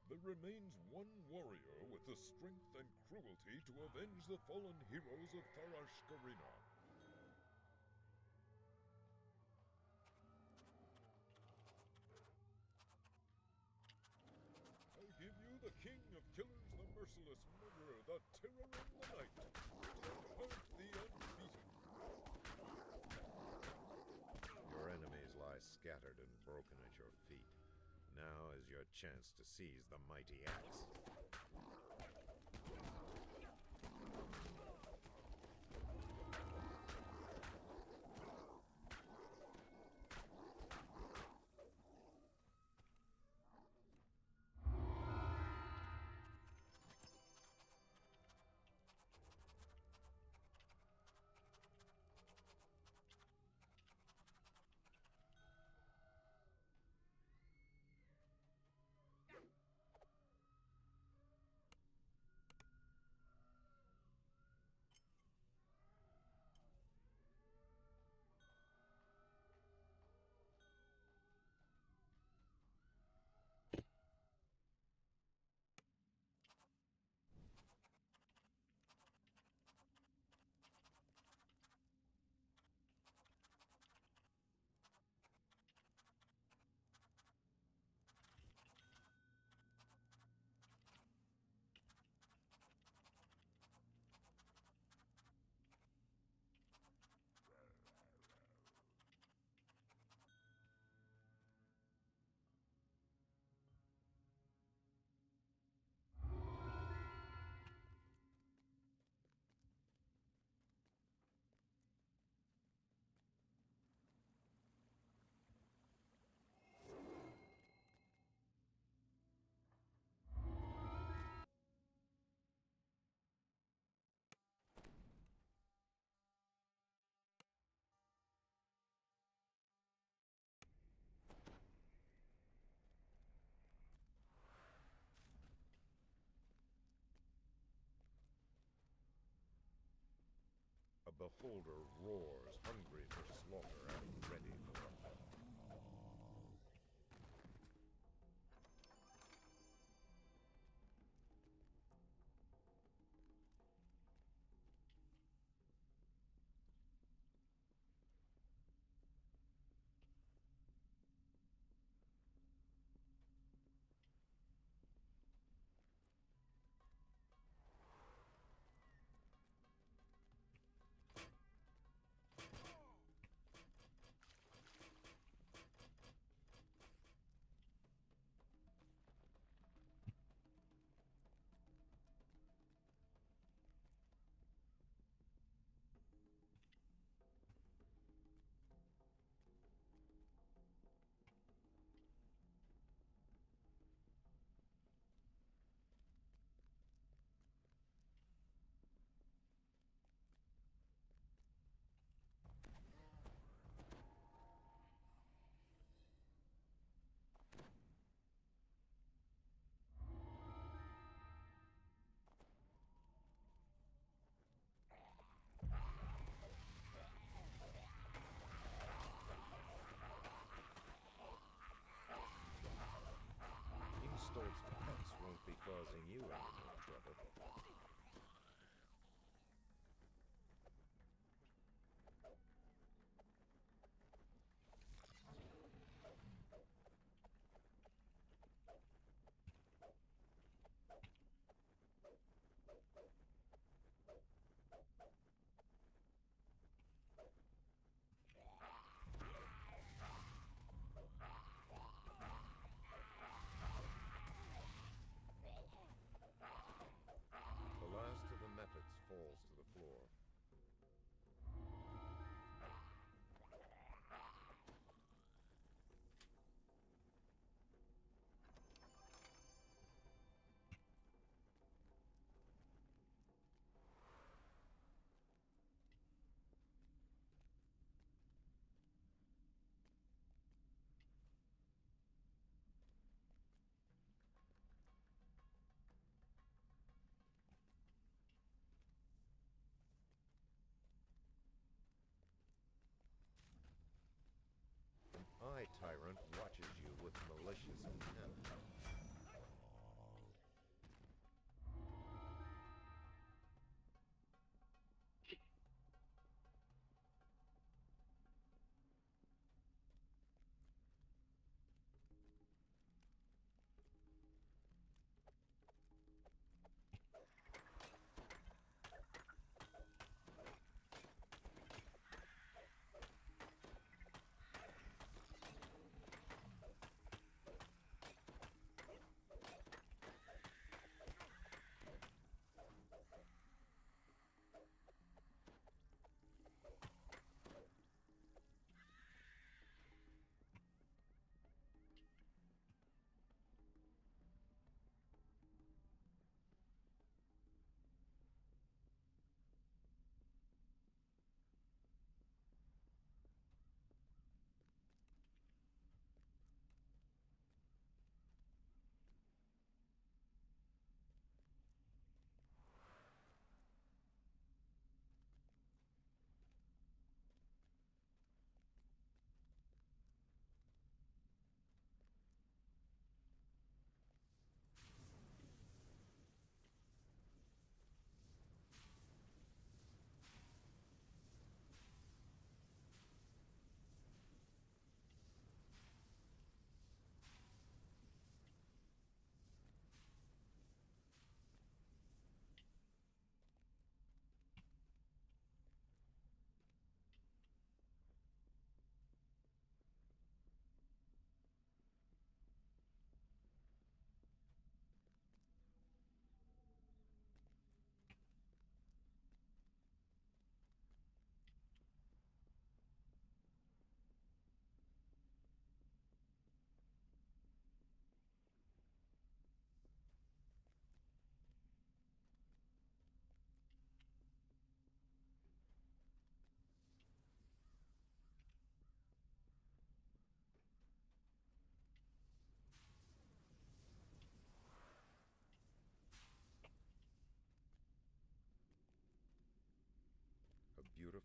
There remains one warrior with the strength and cruelty to avenge the fallen heroes of Tharashkarina. merciless murderer, the terror in the night, hurt the unbeaten. Your enemies lie scattered and broken at your feet. Now is your chance to seize the mighty axe. A beholder roars, hungry for slaughter and ready for a fight. Stoltz pets won't be causing you any more trouble. The last of the mephits falls to the floor. An eye tyrant watches you with malicious intent.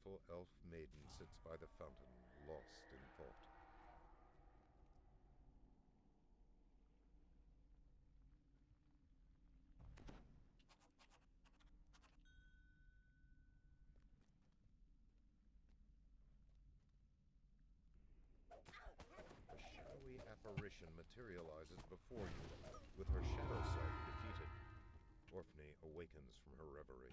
beautiful elf maiden sits by the fountain, lost in thought. A shadowy apparition materializes before you, with her shadow self defeated. Orphne awakens from her reverie.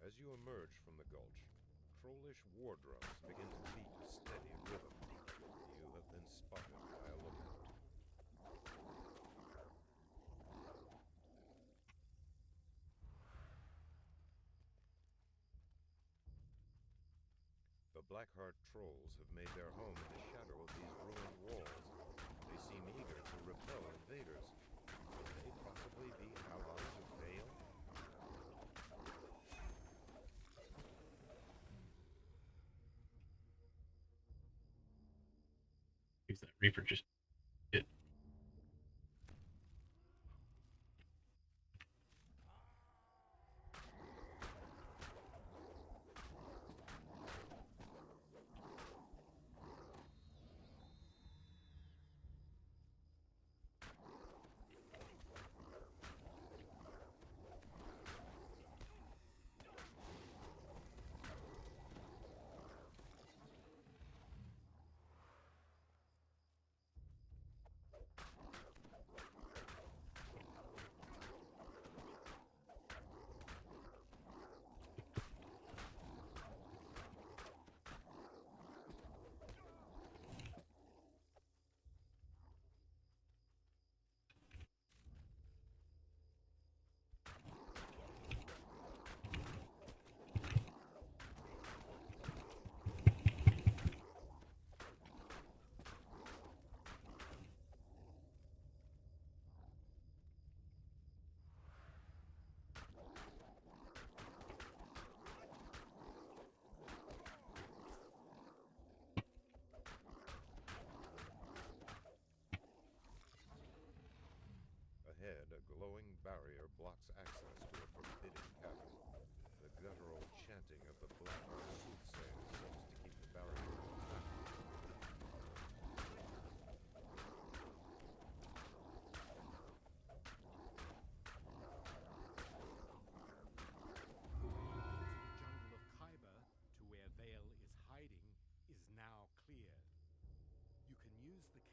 As you emerge from the gulch, trollish war drums begin to beat a steady rhythm. You have been spotted by a lookout. The Blackheart trolls have made their home in the shadow of these ruined walls. They seem eager to repel invaders. Could they possibly be allies of Vale? Use that Reaper just hit. Ahead, a glowing barrier blocks access to a forbidden cavern. The guttural chanting of the Blackheart soothsayers seems to keep the barrier intact.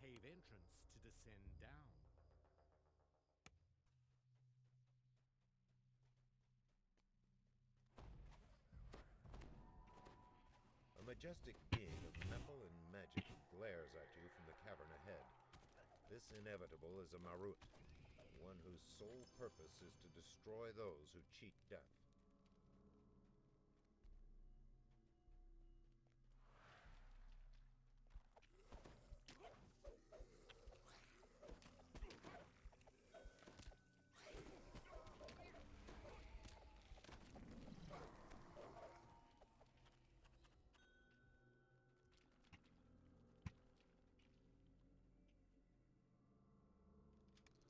cave entrance to descend down. A majestic being of metal and magic glares at you from the cavern ahead. This inevitable is a Marut, one whose sole purpose is to destroy those who cheat death.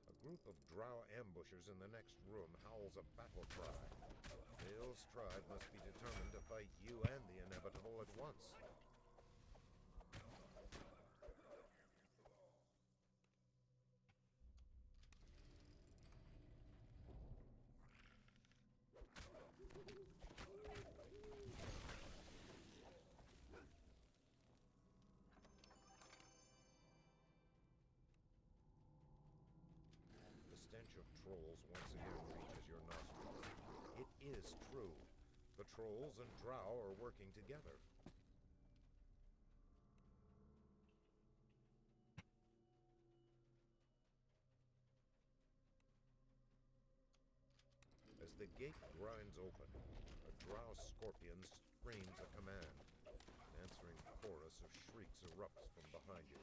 A group of drow ambushers in the next room howls a battle cry. Vale's tribe must be determined to fight you and the inevitable at once. The stench of trolls once again reaches your nostrils. It is true. The trolls and drow are working together. As the gate grinds open, a drow scorpion screams a command. An answering chorus of shrieks erupts from behind you.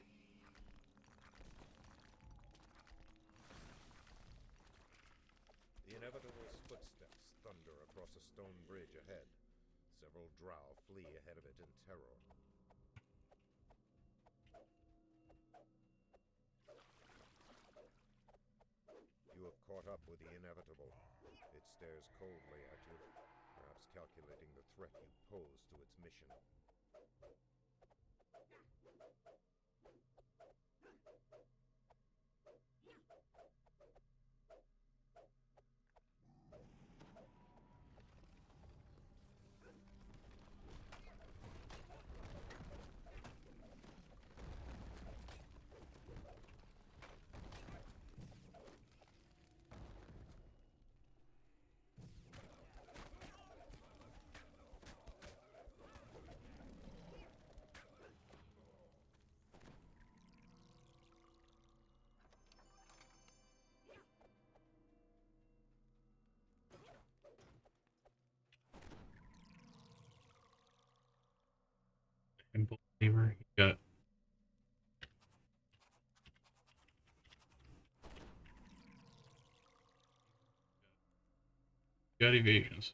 The inevitable's footsteps thunder across a stone bridge ahead. Several drow flee ahead of it in terror. You have caught up with the inevitable. It stares coldly at you, perhaps calculating the threat you pose to its mission. Simple flavor. You got evasions.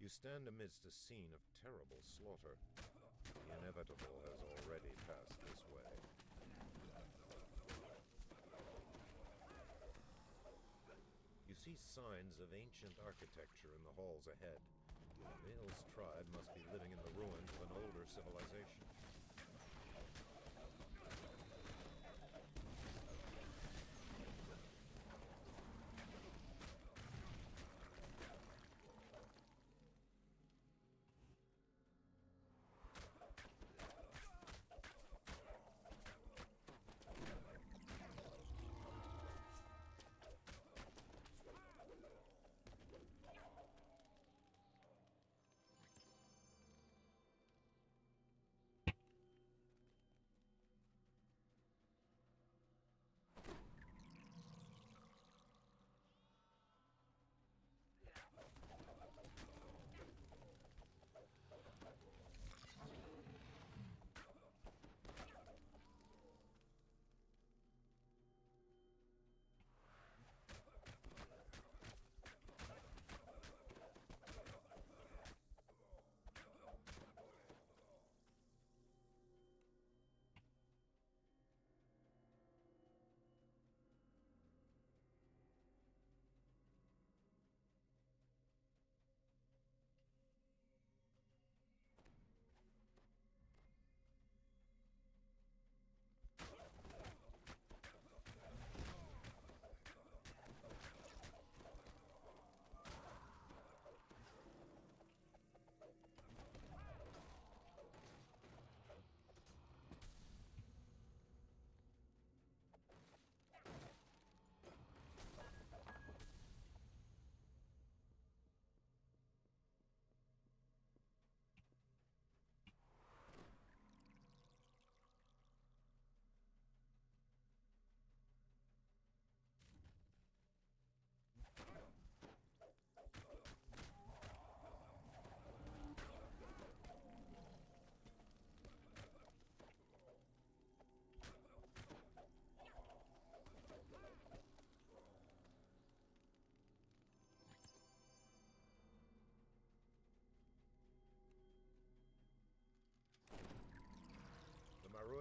You stand amidst a scene of terrible slaughter. The inevitable has already passed this way. You see signs of ancient architecture in the halls ahead. Vale's tribe must be living in the ruins of an older civilization.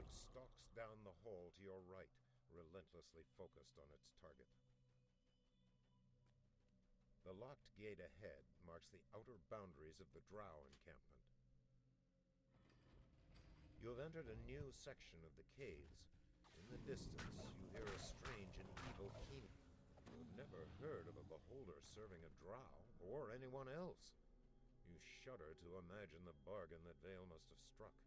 bird stalks down the hall to your right, relentlessly focused on its target. The locked gate ahead marks the outer boundaries of the Drow encampment. You have entered a new section of the caves. In the distance, you hear a strange and evil keening. You have never heard of a beholder serving a Drow, or anyone else. You shudder to imagine the bargain that Vale must have struck.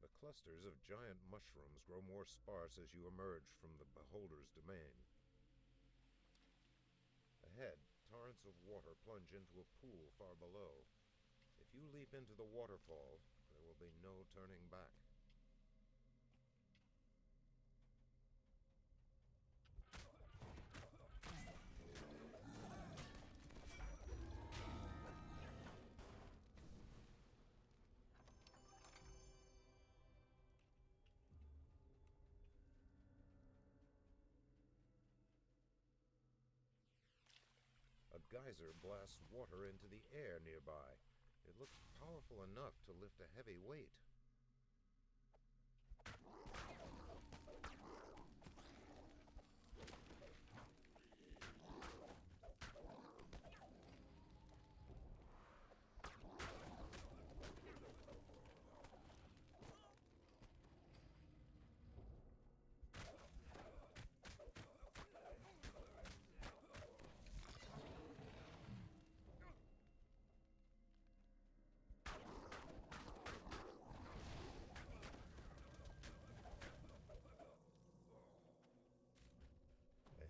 The clusters of giant mushrooms grow more sparse as you emerge from the beholder's domain. Ahead, torrents of water plunge into a pool far below. If you leap into the waterfall, there will be no turning back. A geyser blasts water into the air nearby. It looks powerful enough to lift a heavy weight.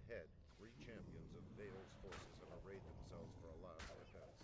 Ahead, 3 champions of Vale's forces have arrayed themselves for a last defense.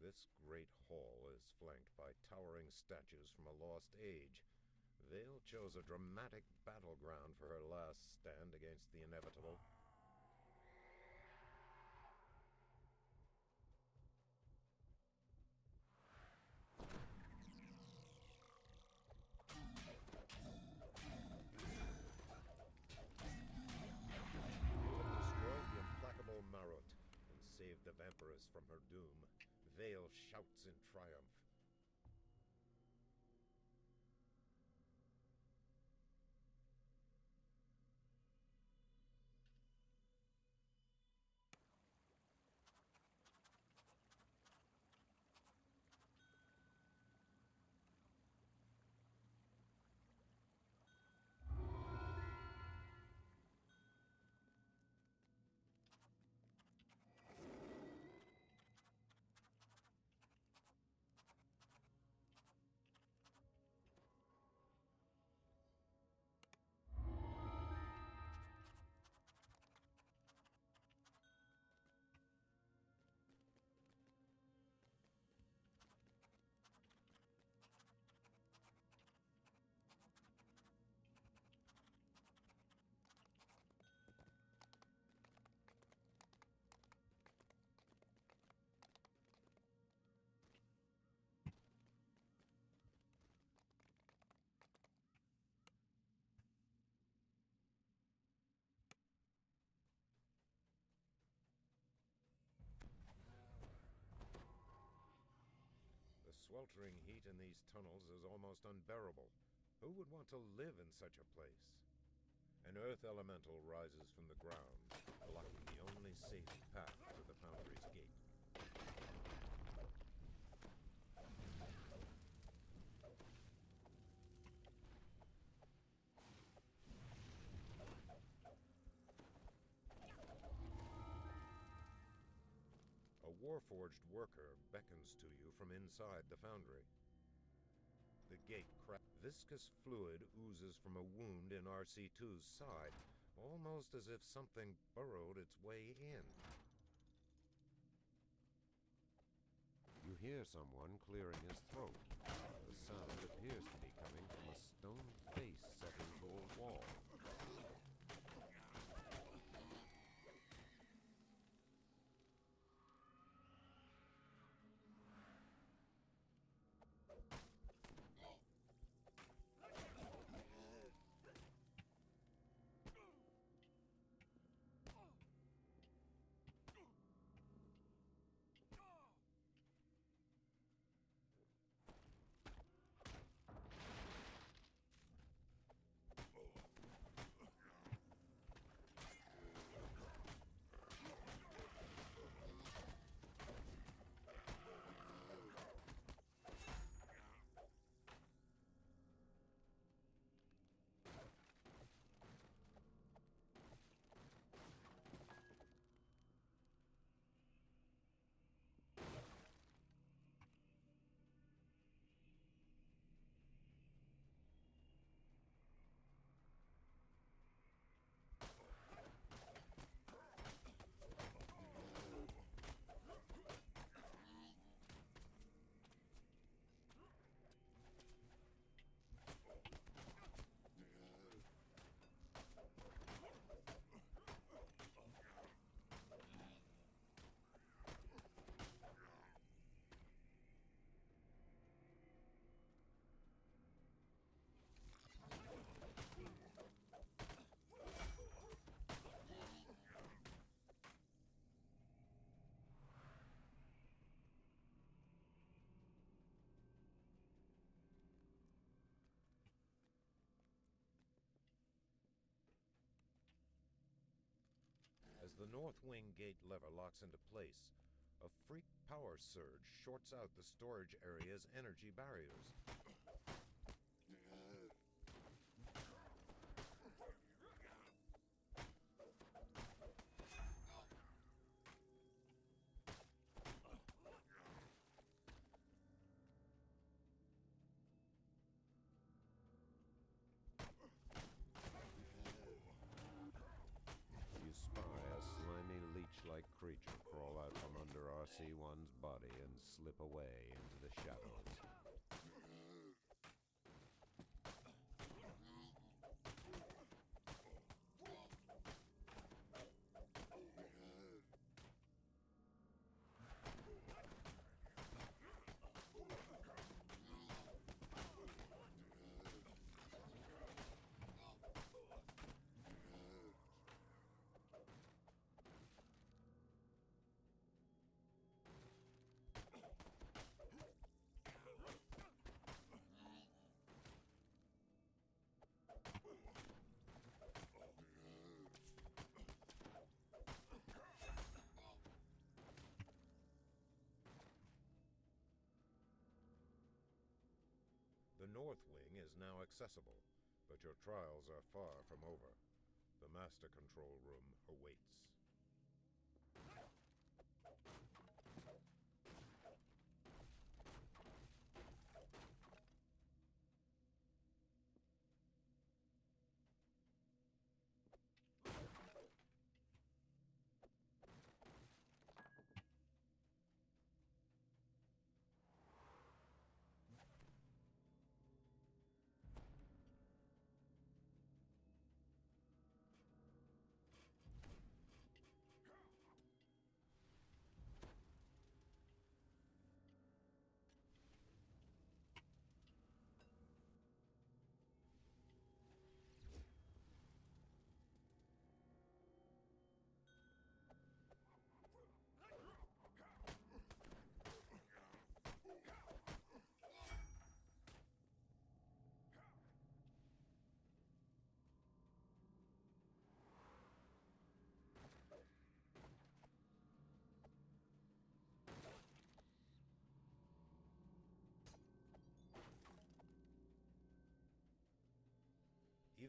This great hall is flanked by towering statues from a lost age. Vale chose a dramatic battleground for her last stand against the inevitable. Destroyed the implacable Marut and saved the Vampiress from her doom. Vale shouts in triumph. sweltering heat in these tunnels is almost unbearable. Who would want to live in such a place? An earth elemental rises from the ground, blocking the only safe path to the foundry's gate. A warforged worker beckons to you from inside the foundry. The gate cracks. Viscous fluid oozes from a wound in RC2's side, almost as if something burrowed its way in. You hear someone clearing his throat. The sound appears to be coming from a stone face set into a wall. As the North Wing gate lever locks into place, a freak power surge shorts out the storage area's energy barriers. You spy a slimy leech-like creature crawl out from under RC-1's body and slip away into the shadows. The North Wing is now accessible, but your trials are far from over. The Master Control Room awaits.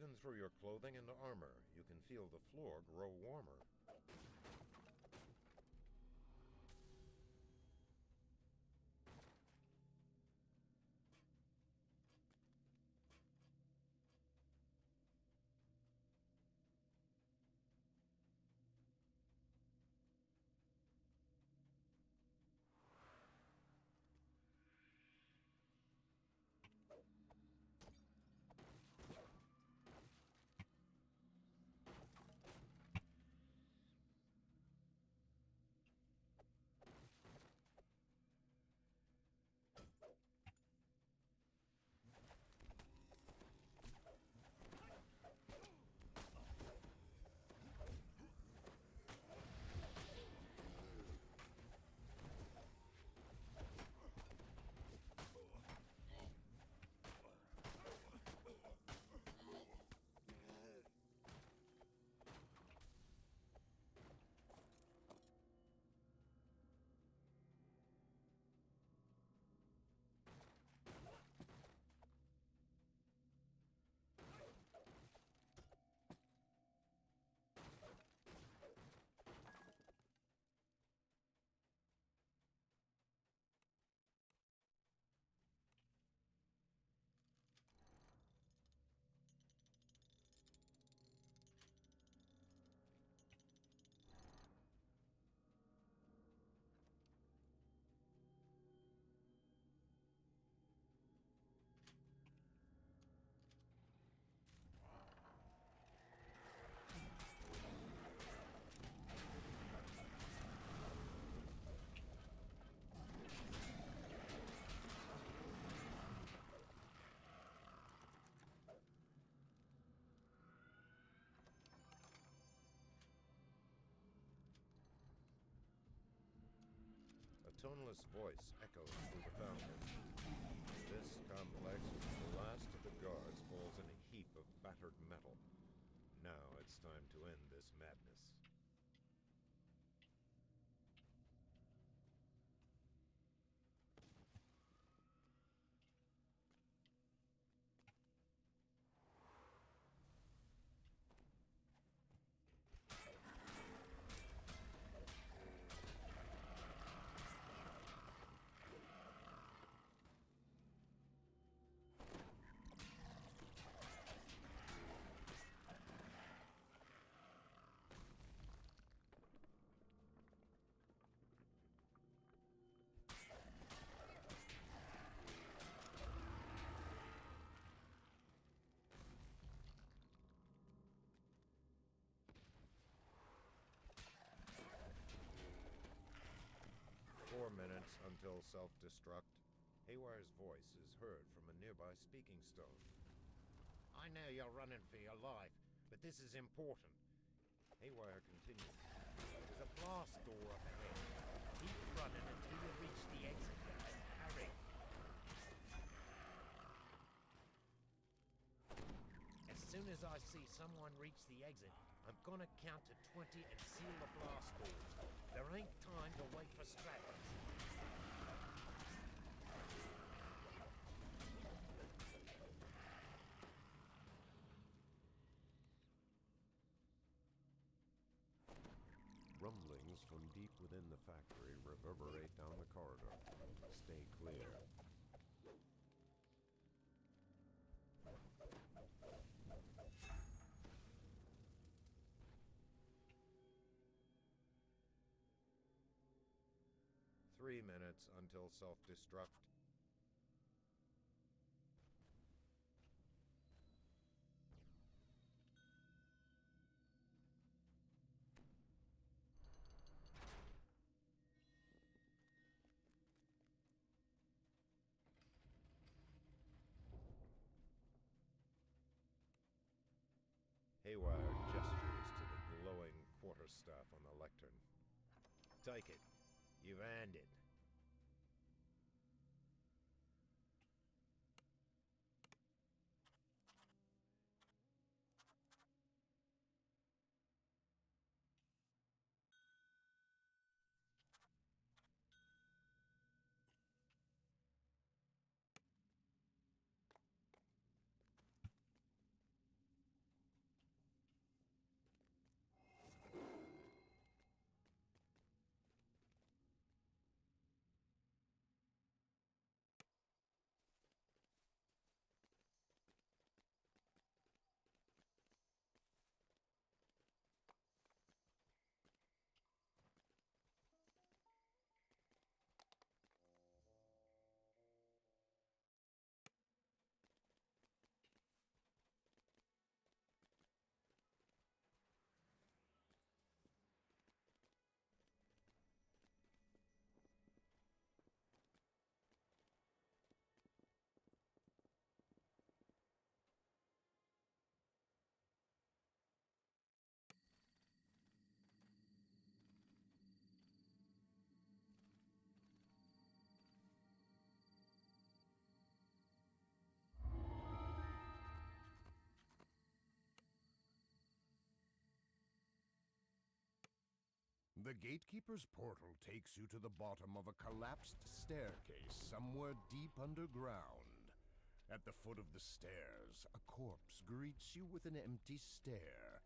even through your clothing and armor, you can feel the floor grow warmer. A toneless voice echoes through the fountain. This complex, the last of the guards, falls in a heap of battered metal. Now it's time to end this madness. Minutes until self-destruct. Haywire's voice is heard from a nearby speaking stone. I know you're running for your life, but this is important. Haywire continues. There's a blast door up ahead. Keep running until you reach the exit. Hurry. As soon as I see someone reach the exit, I'm gonna count to 20 and seal the blast doors. There ain't time to wait for stragglers. Rumblings from deep within the factory reverberate down the corridor. Stay clear. 3 minutes until self-destruct. Haywire gestures to the glowing quarterstaff on the lectern. Take it. You've earned it. The gatekeeper's portal takes you to the bottom of a collapsed staircase somewhere deep underground. At the foot of the stairs, a corpse greets you with an empty stare.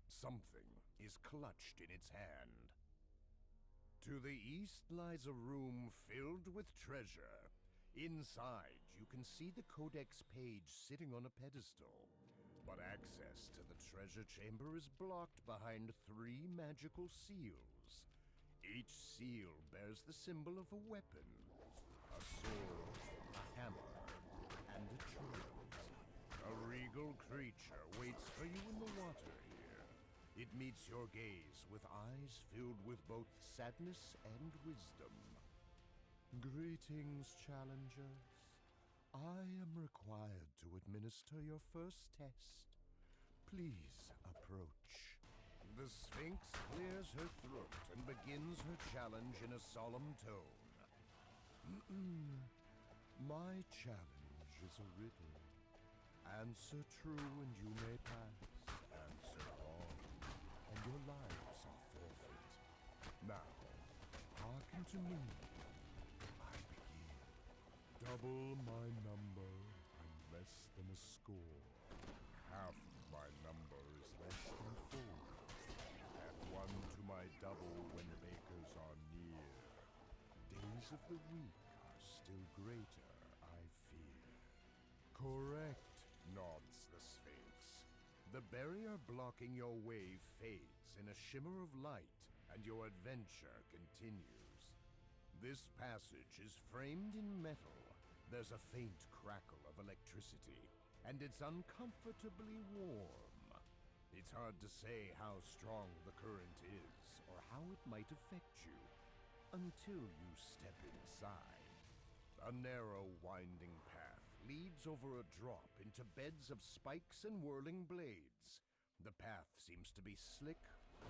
Something is clutched in its hand. To the east lies a room filled with treasure. Inside, you can see the codex page sitting on a pedestal. But access to the treasure chamber is blocked behind 3 magical seals. Each seal bears the symbol of a weapon: a sword, a hammer, and a trident. A regal creature waits for you in the water here. It meets your gaze with eyes filled with both sadness and wisdom. Greetings, challengers. I am required to administer your first test. Please approach. The Sphinx clears her throat and begins her challenge in a solemn tone. My challenge is a riddle. Answer true and you may pass. Answer wrong and your lives are forfeit. Now, hearken to me. I begin. Double my number and less than a score. Half my number is less than 4. Add 1 to my double when bakers are near. Days of the week are still greater, I fear. Correct, nods the Sphinx. The barrier blocking your way fades in a shimmer of light, and your adventure continues. This passage is framed in metal. There's a faint crackle of electricity, and it's uncomfortably warm. It's hard to say how strong the current is, or how it might affect you, until you step inside. A narrow, winding path leads over a drop into beds of spikes and whirling blades. The path seems to be slick,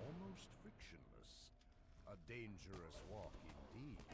almost frictionless. A dangerous walk indeed.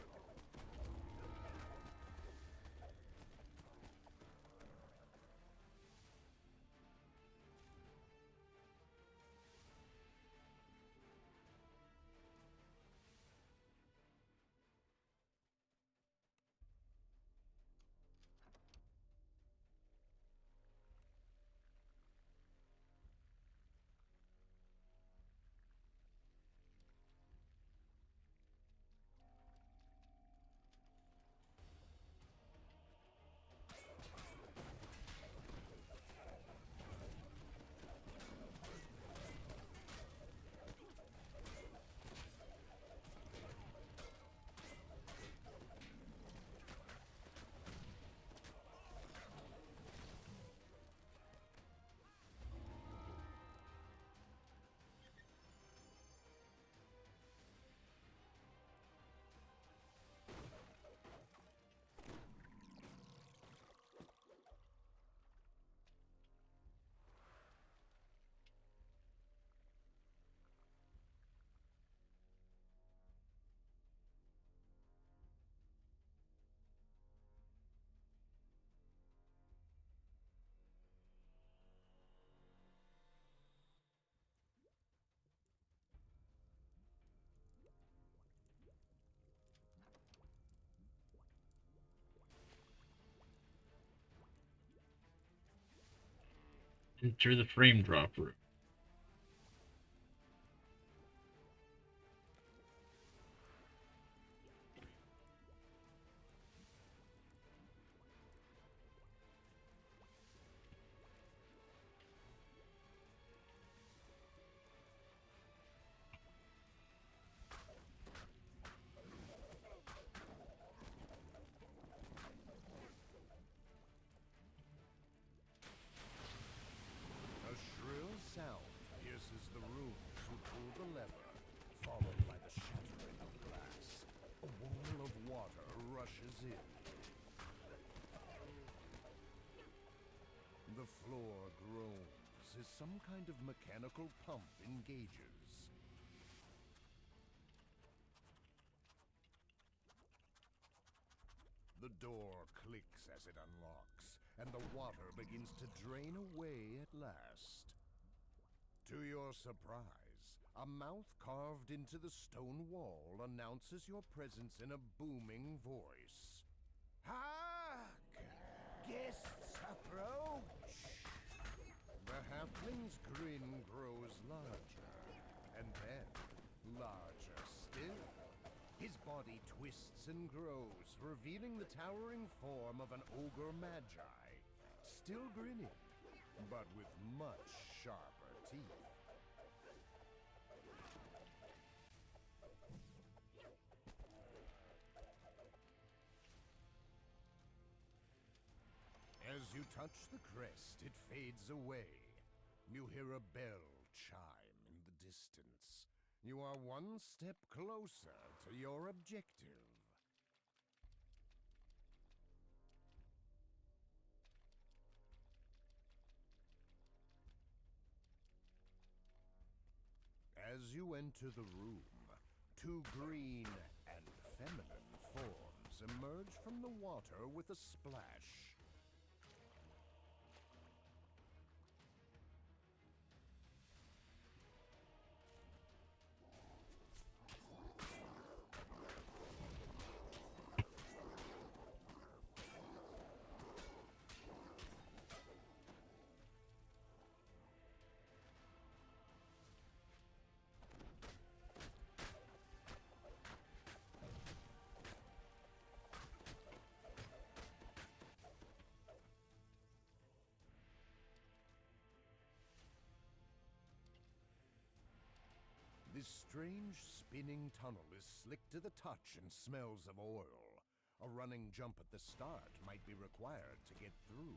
Enter the frame drop room. A shrill sound pierces the room as you pull the lever, followed by the shattering of glass. A wall of water rushes in. The floor groans as some kind of mechanical pump engages. The door clicks as it unlocks, and the water begins to drain away at last. To your surprise, A mouth carved into the stone wall announces your presence in a booming voice. Hark! Guests approach! The halfling's grin grows larger, and then larger still. His body twists and grows, revealing the towering form of an ogre magi. Still grinning, but with much sharper teeth. As you touch the crest, it fades away. You hear a bell chime in the distance. You are one step closer to your objective. As you enter the room, two green and feminine forms emerge from the water with a splash. This strange spinning tunnel is slick to the touch and smells of oil. A running jump at the start might be required to get through.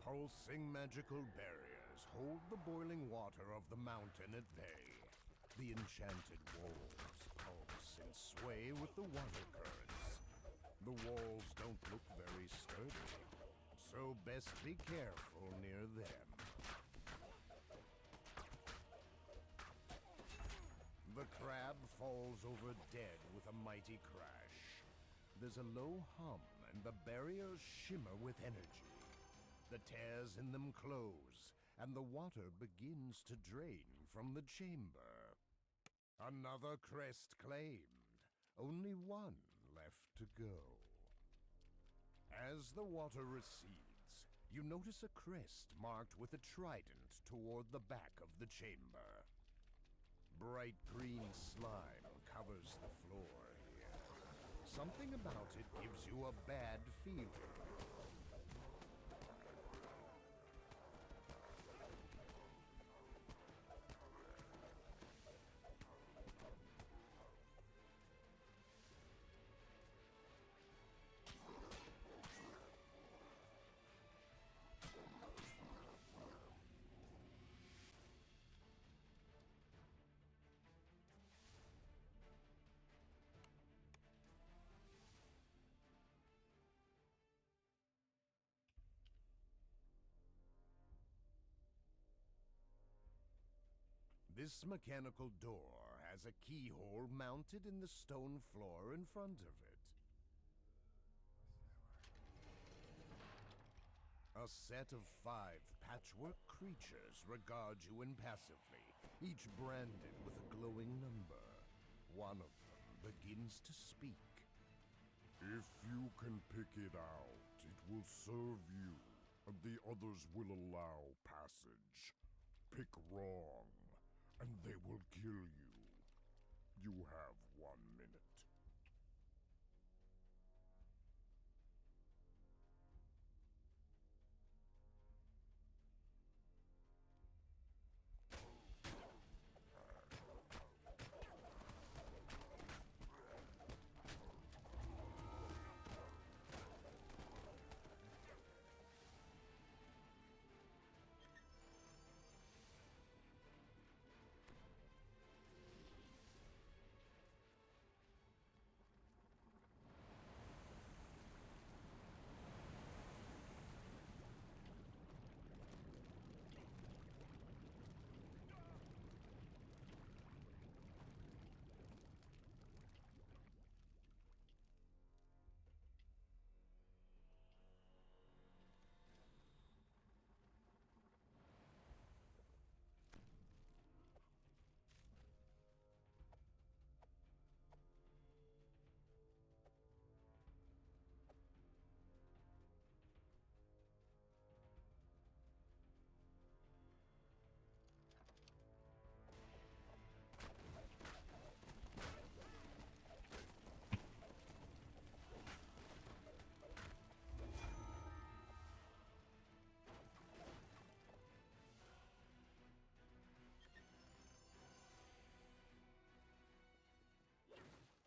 Pulsing magical barriers hold the boiling water of the mountain at bay. The enchanted walls pulse and sway with the water currents. The walls don't look very sturdy, so best be careful near them. The crab falls over dead with a mighty crash. There's a low hum and the barriers shimmer with energy. The tears in them close, and the water begins to drain from the chamber. Another crest claimed. Only one left to go. As the water recedes, you notice a crest marked with a trident toward the back of the chamber. Bright green slime covers the floor here. Something about it gives you a bad feeling. This mechanical door has a keyhole mounted in the stone floor in front of it. A set of 5 patchwork creatures regard you impassively, each branded with a glowing number. One of them begins to speak. If you can pick it out, it will serve you, and the others will allow passage. Pick wrong, and they will kill you. You have 1 minute.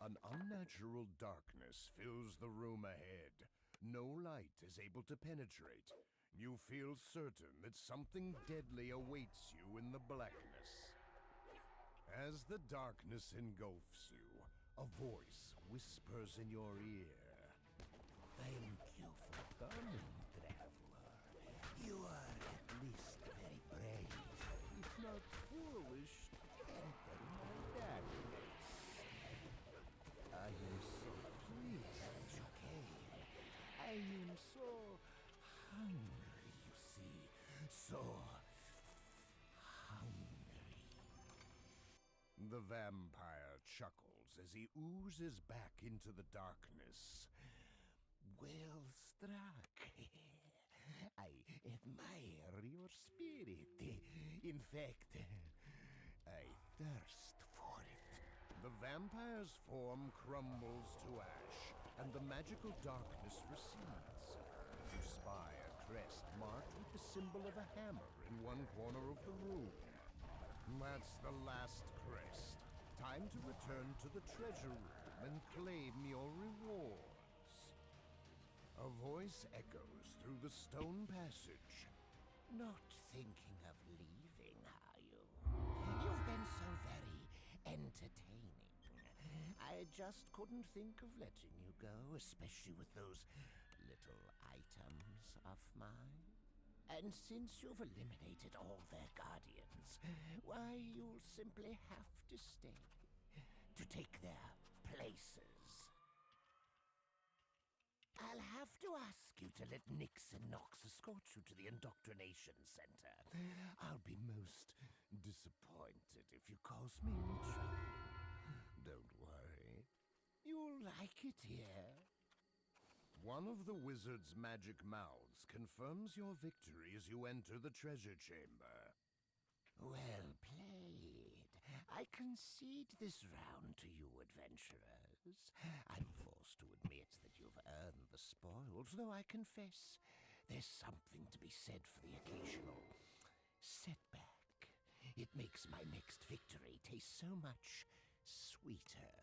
An unnatural darkness fills the room ahead. No light is able to penetrate. You feel certain that something deadly awaits you in the blackness. As the darkness engulfs you, a voice whispers in your ear. Thank you for coming, traveler. You are at least very brave, if not foolish, to enter my darkness. I am so pleased that you came. I am so hungry, you see. So hungry. The vampire chuckles as he oozes back into the darkness. Well struck. I admire your spirit. In fact, I thirst for it. The vampire's form crumbles to ash, and the magical darkness recedes. You spy a crest marked with the symbol of a hammer in one corner of the room. That's the last crest. Time to return to the treasure room and claim your rewards. A voice echoes through the stone passage. Not thinking of leaving, are you? You've been so very entertaining. I just couldn't think of letting you go, especially with those little items of mine. And since you've eliminated all their guardians, why, you'll simply have to stay to take their places. I'll have to ask you to let Nix and Nox escort you to the indoctrination center. I'll be most disappointed if you cause me any trouble. Don't worry. You'll like it here. One of the wizard's magic mouths confirms your victory as you enter the treasure chamber. Well played. I concede this round to you, adventurers. I'm forced to admit that you've earned the spoils, though I confess there's something to be said for the occasional setback. It makes my next victory taste so much sweeter.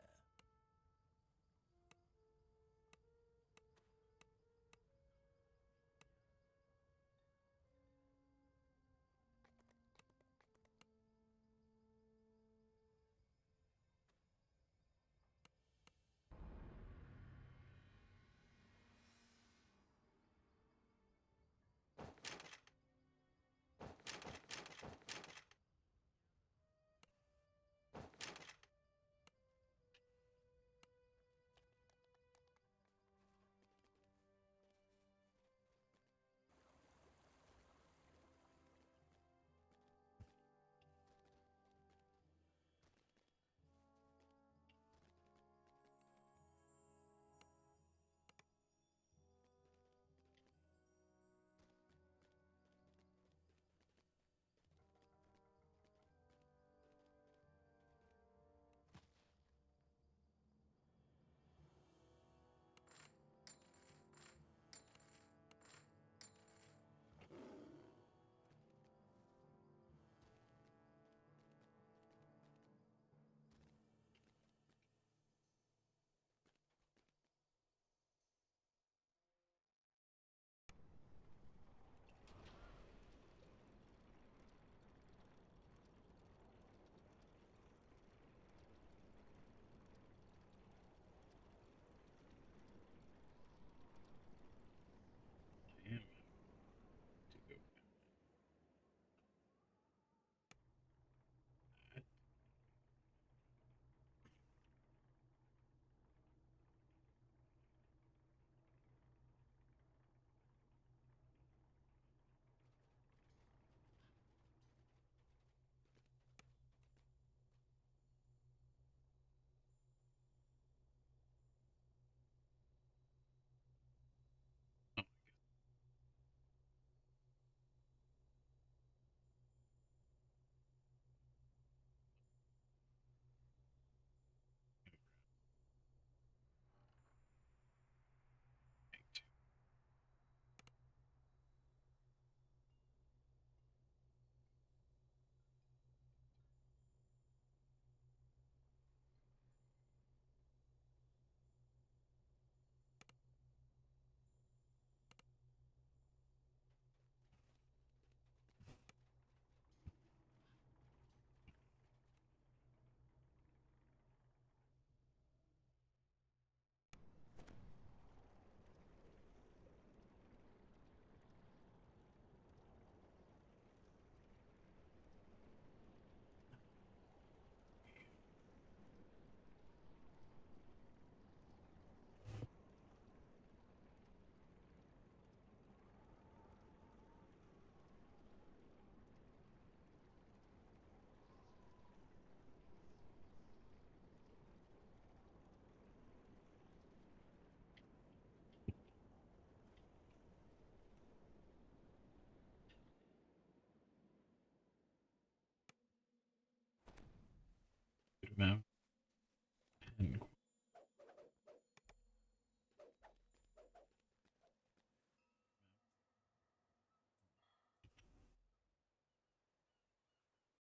man.